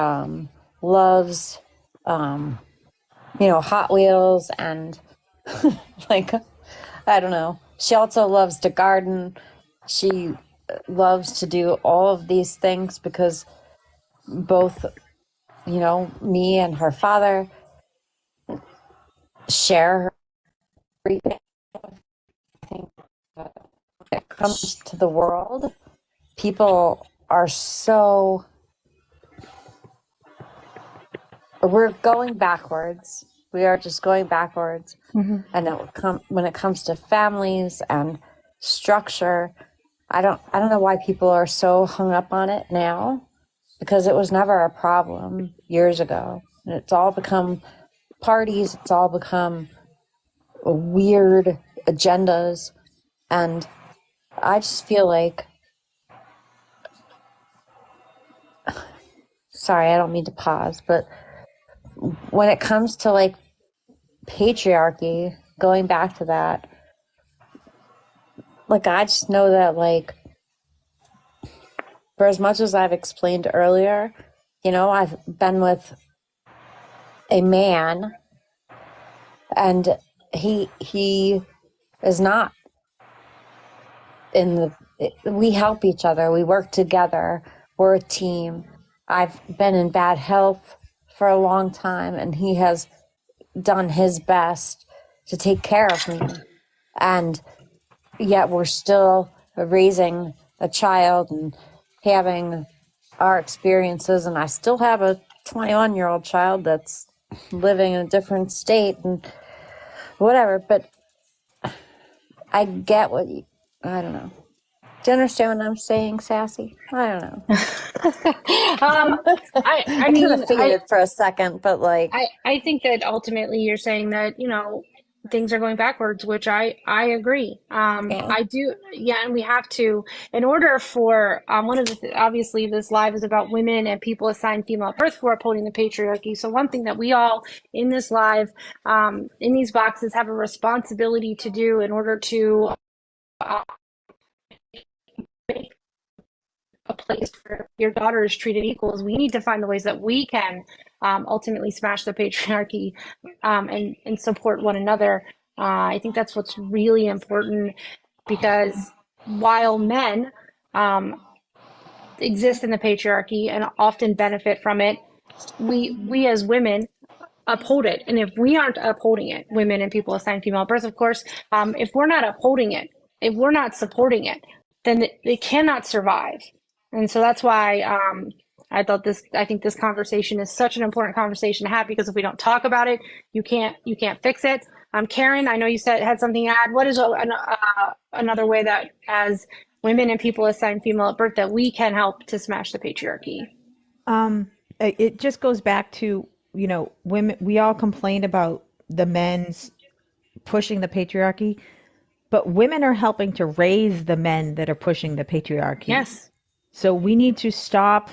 loves, Hot Wheels and, like, I don't know. She also loves to garden. She loves to do all of these things because both, me and her father share everything. I think when it comes to the world, people are we're going backwards. We are just going backwards. Mm-hmm. And when it comes to families and structure, I don't know why people are so hung up on it now, because it was never a problem years ago. And it's all become parties. It's all become weird agendas. And I just feel like, sorry, I don't mean to pause, but when it comes to like patriarchy, going back to that, like, I just know that, like, for as much as I've explained earlier, I've been with a man, and he is not we help each other, we work together, we're a team. I've been in bad health for a long time, and he has done his best to take care of me, and yet we're still raising a child and having our experiences, and I still have a 21-year-old child that's living in a different state and whatever, but I get I don't know. Do you understand what I'm saying, Sassy? I don't know. I mean, kind of faded for a second, but like, I think that ultimately you're saying that, things are going backwards, which I agree. yeah. I do. Yeah. And we have to, in order for, one of obviously this live is about women and people assigned female at birth who are upholding the patriarchy. So one thing that we all in this live, in these boxes have a responsibility to do in order to, make a place where your daughter is treated equal, is we need to find the ways that we can ultimately smash the patriarchy and support one another. I think that's what's really important, because while men exist in the patriarchy and often benefit from it, we as women uphold it. And if we aren't upholding it, women and people assigned female at birth, of course, if we're not upholding it, if we're not supporting it, then it cannot survive. And so that's why I think this conversation is such an important conversation to have, because if we don't talk about it, you can't fix it. Karen, I know you had something to add. What is another way that as women and people assigned female at birth that we can help to smash the patriarchy? It just goes back to, women, we all complain about the men's pushing the patriarchy, but women are helping to raise the men that are pushing the patriarchy. Yes. So we need to stop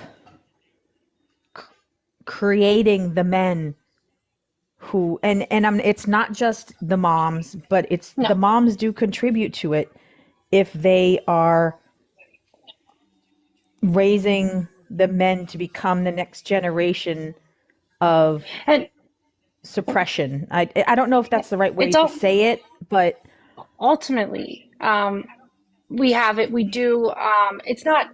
creating the men who it's not just the moms, but it's No. the moms do contribute to it if they are raising the men to become the next generation of And suppression. I don't know if that's the right way it's to all say it, but ultimately, we have it. We do. It's not.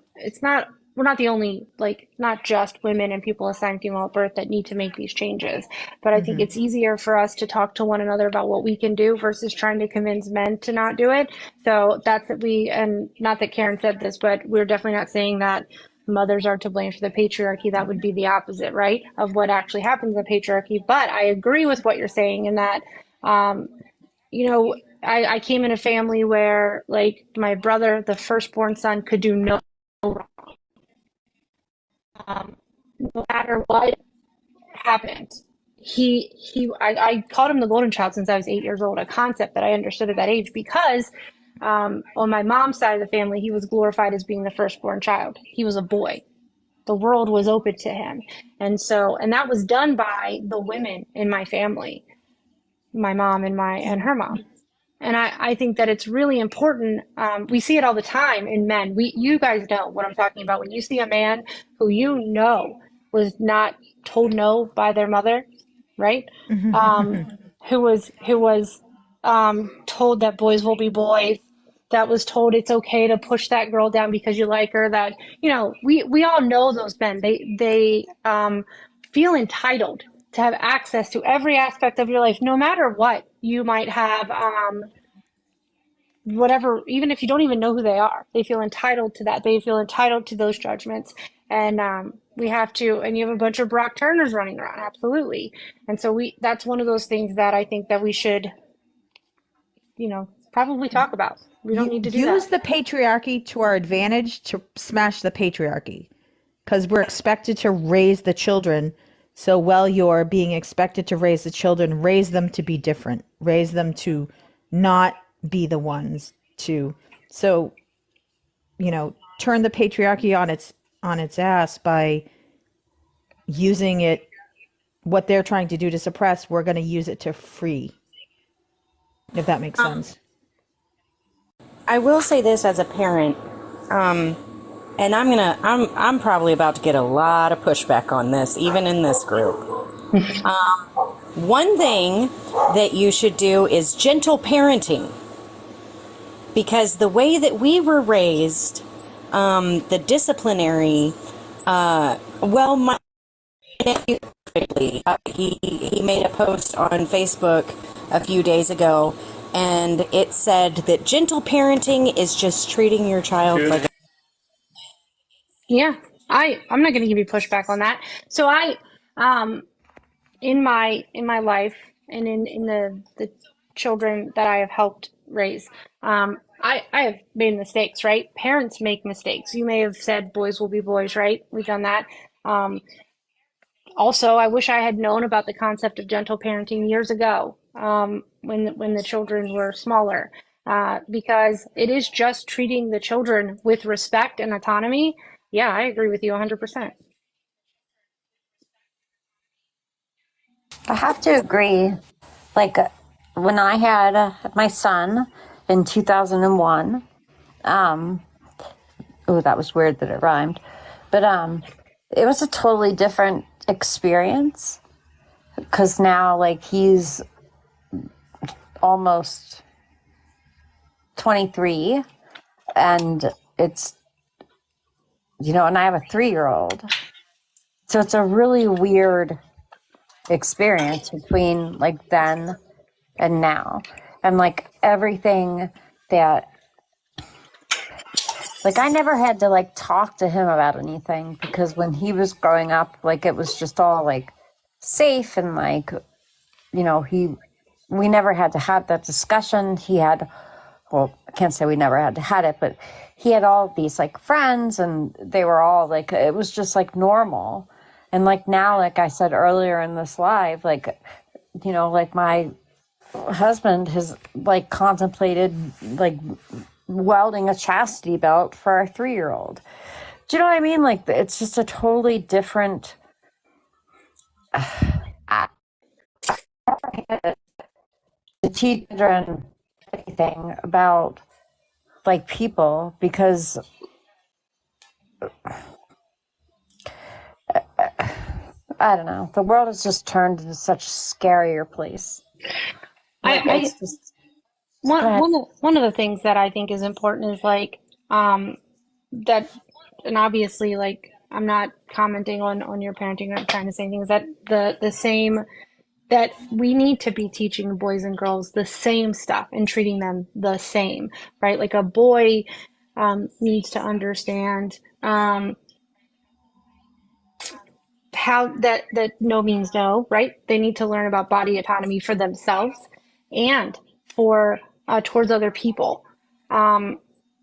We're not the only, like, not just women and people assigned female at birth that need to make these changes. But I think it's easier for us to talk to one another about what we can do versus trying to convince men to not do it. So that's that and not that Karen said this, but we're definitely not saying that mothers are to blame for the patriarchy. That would be the opposite, right, of what actually happens in the patriarchy. But I agree with what you're saying in that, um, I came in a family where, like, my brother, the firstborn son, could do no wrong. No matter what happened, I called him the golden child since I was 8 years old, a concept that I understood at that age because on my mom's side of the family, he was glorified as being the firstborn child. He was a boy. The world was open to him. And that was done by the women in my family, my mom and her mom. And I think that it's really important. We see it all the time in men. You guys know what I'm talking about. When you see a man who was not told no by their mother, right? Who was told that boys will be boys, that was told it's okay to push that girl down because you like her. That we all know those men. They feel entitled to have access to every aspect of your life, no matter what you might have, whatever, even if you don't even know who they are. They feel entitled to that. They feel entitled to those judgments. And we have to, and you have a bunch of Brock Turners running around, absolutely. And so that's one of those things that I think that we should, probably talk about. We don't need to do use that. the patriarchy to our advantage to smash the patriarchy, because we're expected to raise the children. So while you're being expected to raise the children, raise them to be different, raise them to not be the ones to, so, turn the patriarchy on its ass by using it, what they're trying to do to suppress, we're going to use it to free, if that makes sense. I will say this as a parent, and I'm probably about to get a lot of pushback on this, even in this group. One thing that you should do is gentle parenting, because the way that we were raised, the disciplinary, my nephew, he made a post on Facebook a few days ago, and it said that gentle parenting is just treating your child like a... Yeah, I'm not going to give you pushback on that. So in my life and in the children that I have helped raise, I have made mistakes, right? Parents make mistakes. You may have said boys will be boys, right? We've done that. Also, I wish I had known about the concept of gentle parenting years ago, when the children were smaller, because it is just treating the children with respect and autonomy. Yeah, I agree with you 100%. I have to agree. Like when I had my son in 2001, oh, that was weird that it rhymed, but it was a totally different experience because now, like, he's almost 23, and it's, and I have a 3-year-old, so it's a really weird experience between, like, then and now, and, like, everything that, like, I never had to, like, talk to him about anything, because when he was growing up, like, it was just all, like, safe, and, like, we never had to have that discussion. He had, well, I can't say we never had to had it, but he had all these, like, friends, and they were all, like, it was just, like, normal. And, like, now, like I said earlier in this live, like, like, my husband has, like, contemplated, like, welding a chastity belt for our 3-year-old. Do you know what I mean? Like, it's just a totally different to teach children anything about like people, because I don't know, the world has just turned into such a scarier place. Like, it's just one of the things that I think is important is like that, and obviously like I'm not commenting on your parenting or trying to say things that the same, that we need to be teaching boys and girls the same stuff and treating them the same, right? Like a boy needs to understand how that no means no, right? They need to learn about body autonomy for themselves and for towards other people.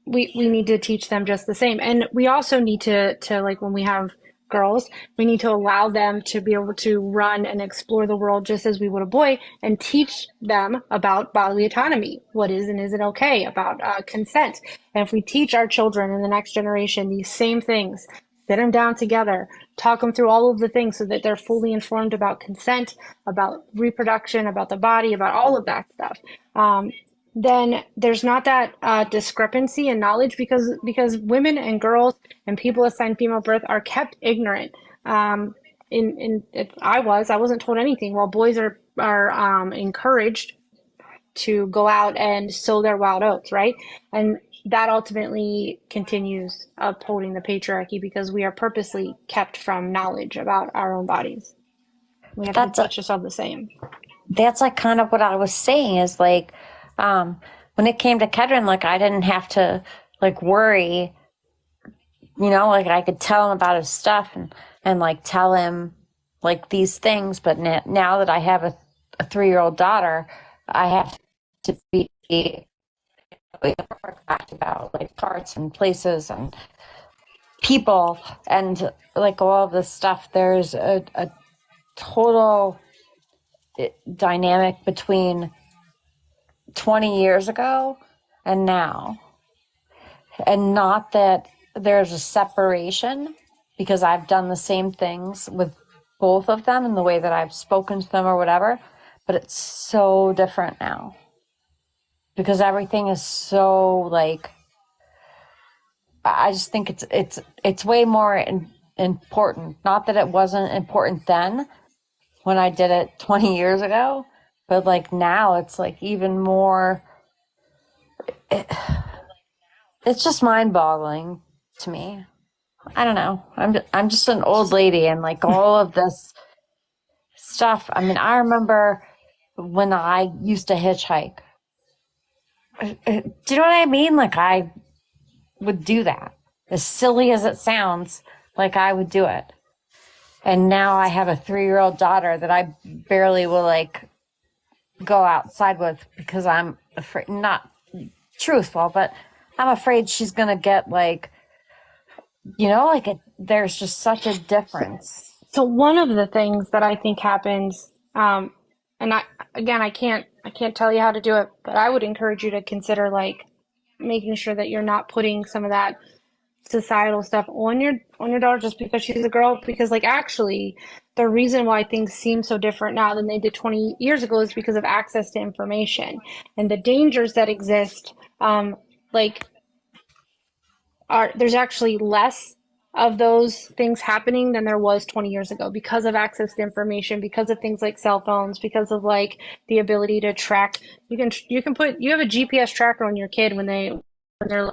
We need to teach them just the same, and we also need to like when we have girls, we need to allow them to be able to run and explore the world just as we would a boy, and teach them about bodily autonomy, what is and isn't okay, about consent. And if we teach our children in the next generation these same things, sit them down together, talk them through all of the things so that they're fully informed about consent, about reproduction, about the body, about all of that stuff, then there's not that discrepancy in knowledge, because women and girls and people assigned female birth are kept ignorant. I wasn't told anything, while boys are encouraged to go out and sow their wild oats, right? And that ultimately continues upholding the patriarchy, because we are purposely kept from knowledge about our own bodies. We have to teach ourselves the same. That's like kind of what I was saying is like, when it came to Kedron, like I didn't have to like worry, you know, like I could tell him about his stuff and like tell him like these things. But now that I have a 3-year-old daughter, I have to be about like parts and places and people and like all of this stuff. There's a total dynamic between 20 years ago and now. And not that there's a separation, because I've done the same things with both of them in the way that I've spoken to them or whatever, but it's so different now. Because everything is so like, I just think it's way more important. Not that it wasn't important then when I did it 20 years ago, but like now it's like even more, it's just mind-boggling to me. I don't know. I'm just an old lady, and like all of this stuff. I mean, I remember when I used to hitchhike. Do you know what I mean? Like I would do that. As silly as it sounds, like I would do it. And now I have a 3-year-old daughter that I barely will like go outside with, because I'm afraid, not truthful, but I'm afraid she's going to get like, you know, like there's just such a difference. So one of the things that I think happens, and I can't tell you how to do it, but I would encourage you to consider like making sure that you're not putting some of that societal stuff on your daughter just because she's a girl, because like actually the reason why things seem so different now than they did 20 years ago is because of access to information and the dangers that exist. There's actually less of those things happening than there was 20 years ago, because of access to information, because of things like cell phones, because of like the ability to track. You have a GPS tracker on your kid when they're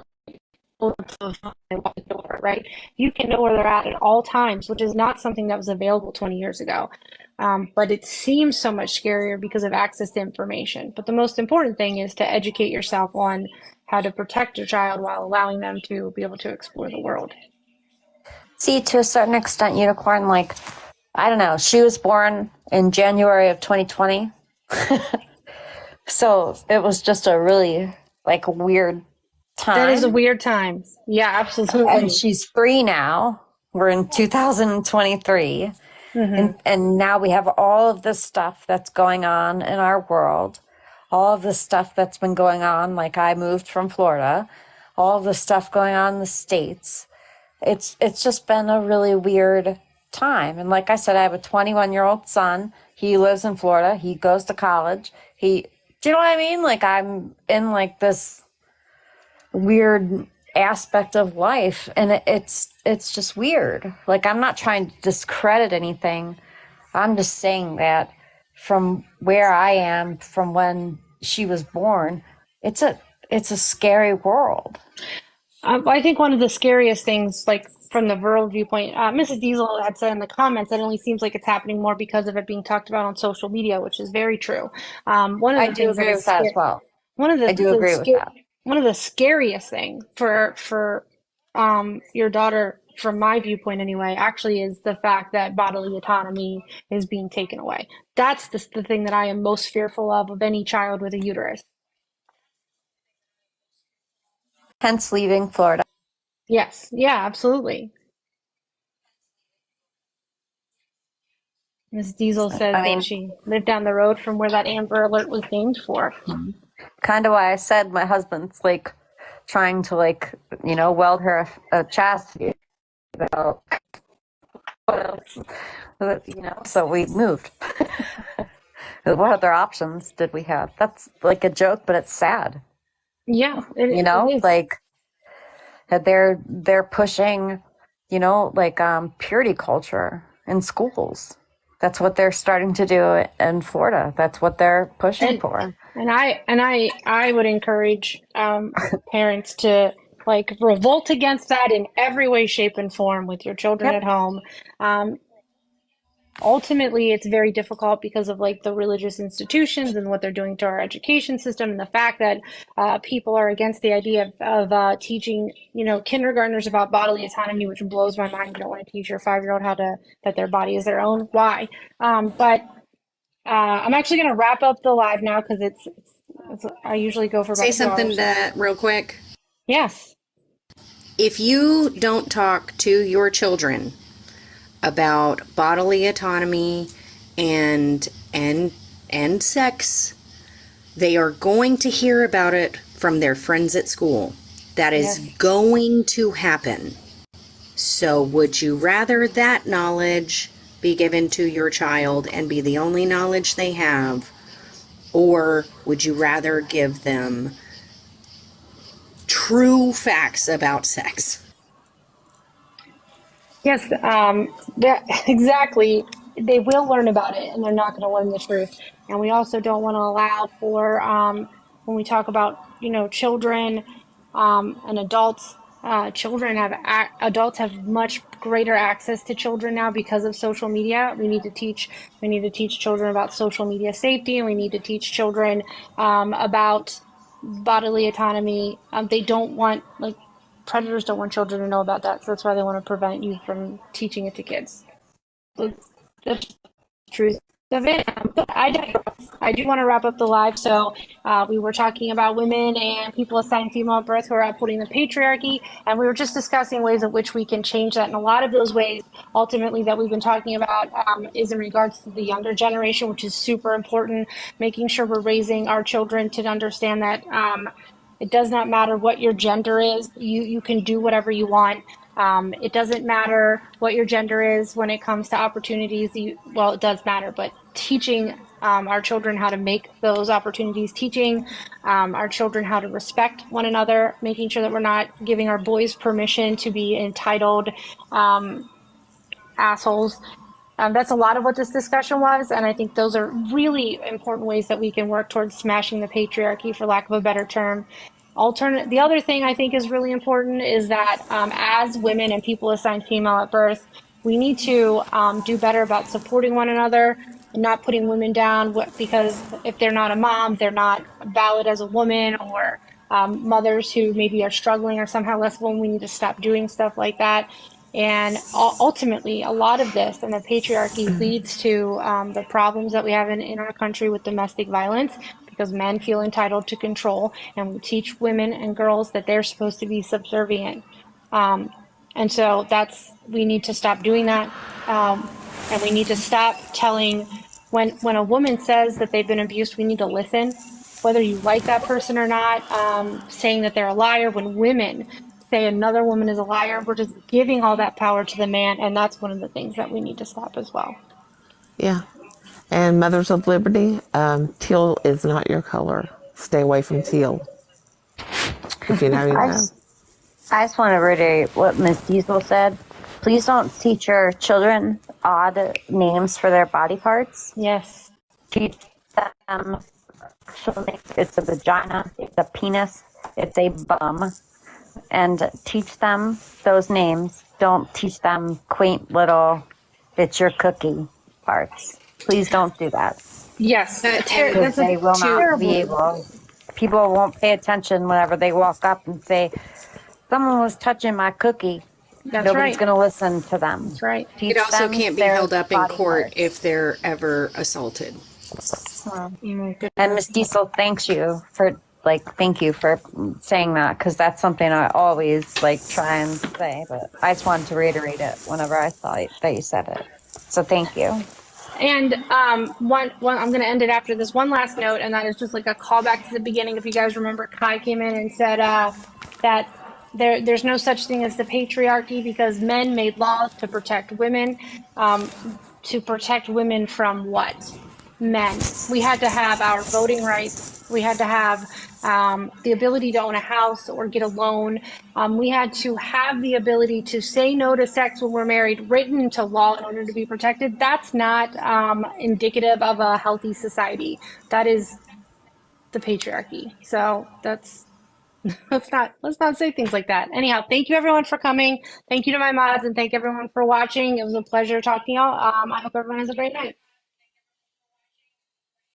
right? You can know where they're at all times, which is not something that was available 20 years ago. But it seems so much scarier because of access to information. But the most important thing is to educate yourself on how to protect your child while allowing them to be able to explore the world. See, to a certain extent, Unicorn, like, I don't know, she was born in January of 2020. So it was just a really like weird time. That is a weird time. Yeah, absolutely. And she's 3 now. We're in 2023. Mm-hmm. And now we have all of this stuff that's going on in our world. All of this stuff that's been going on. Like I moved from Florida. All of the stuff going on in the States. It's just been a really weird time. And like I said, I have a 21-year-old son He lives in Florida. He goes to college. Do you know what I mean? Like, I'm in like this weird aspect of life, and it's just weird. Like, I'm not trying to discredit anything. I'm just saying that from where I am, from when she was born, it's a scary world. I think one of the scariest things, like from the rural viewpoint, Mrs. Diesel had said in the comments that it only seems like it's happening more because of it being talked about on social media, which is very true. One of I the do things that agree is with that as scary, well. one of I do agree with that. one of the scariest thing for your daughter, from my viewpoint anyway, actually is the fact that bodily autonomy is being taken away. That's the thing that I am most fearful of any child with a uterus. Hence leaving Florida. Yes, yeah, absolutely. Ms. Diesel says I that mean, she lived down the road from where that Amber Alert was named for. kind of why I said my husband's like trying to weld her a chassis belt. What else? So we moved. What other options did we have? That's like a joke, but it's sad. Yeah, it is. Like that they're pushing, purity culture in schools. That's what they're starting to do in Florida. That's what they're pushing for. And I would encourage parents to like revolt against that in every way, shape, and form with your children at home. Ultimately, it's very difficult because of like the religious institutions and what they're doing to our education system, and the fact that people are against the idea of teaching, kindergartners about bodily autonomy, which blows my mind. You don't want to teach your 5-year-old that their body is their own. Why? But I'm actually going to wrap up the live now because I usually go for about Say 2 something hours. real quick. Yes. If you don't talk to your children about bodily autonomy and sex, they are going to hear about it from their friends at school. That is going to happen. So would you rather that knowledge be given to your child and be the only knowledge they have, or would you rather give them true facts about sex? Yes, exactly. They will learn about it, and they're not going to learn the truth. And we also don't want to allow for when we talk about children and adults. Adults have much greater access to children now because of social media. We need to teach children about social media safety, and we need to teach children about bodily autonomy. They don't want predators don't want children to know about that, so that's why they want to prevent you from teaching it to kids. That's the truth of it. But I digress. I do want to wrap up the live. So we were talking about women and people assigned female at birth who are upholding the patriarchy, and we were just discussing ways in which we can change that. And a lot of those ways, ultimately, that we've been talking about is in regards to the younger generation, which is super important. Making sure we're raising our children to understand that. It does not matter what your gender is. You can do whatever you want. It doesn't matter what your gender is when it comes to opportunities. Well, it does matter, but teaching our children how to make those opportunities, teaching our children how to respect one another, making sure that we're not giving our boys permission to be entitled assholes. That's a lot of what this discussion was, and I think those are really important ways that we can work towards smashing the patriarchy, for lack of a better term. The other thing I think is really important is that as women and people assigned female at birth, we need to do better about supporting one another and not putting women down because if they're not a mom, they're not valid as a woman, or mothers who maybe are struggling or somehow less women. We need to stop doing stuff like that. And ultimately, a lot of this and the patriarchy leads to the problems that we have in our country with domestic violence, because men feel entitled to control, and we teach women and girls that they're supposed to be subservient. And so we need to stop doing that. And we need to stop telling, when a woman says that they've been abused, we need to listen, whether you like that person or not, saying that they're a liar. When women say another woman is a liar, we're just giving all that power to the man. And that's one of the things that we need to stop as well. Yeah. And Mothers of Liberty, teal is not your color. Stay away from teal. If you know, you I know. just, I just want to reiterate what Ms. Diesel said. Please don't teach your children odd names for their body parts. Yes. Teach them actual names. It's a vagina, it's a penis, it's a bum. And teach them those names. Don't teach them quaint little, it's your cookie parts. Please don't do that. Yes. Because That's a they will not be terrible. able, people won't pay attention whenever they walk up and say, someone was touching my cookie. That's Nobody's right. going to listen to them. That's right. Teach It also them can't be their held up in body court parts. if they're ever assaulted. And Miss Diesel, thank you for saying that, because that's something I always try and say, but I just wanted to reiterate it whenever I saw that you said it. So thank you. And one I'm going to end it after this one last note, and that is just like a callback to the beginning. If you guys remember, Kai came in and said that there's no such thing as the patriarchy because men made laws to protect women. To protect women from what? Men. We had to have our voting rights. We had to have the ability to own a house or get a loan. We had to have the ability to say no to sex when we're married, written into law in order to be protected. That's not indicative of a healthy society. That is the patriarchy. So that's let's not say things like that. Anyhow, thank you everyone for coming. Thank you to my mods and thank everyone for watching. It was a pleasure talking to y'all. I hope everyone has a great night.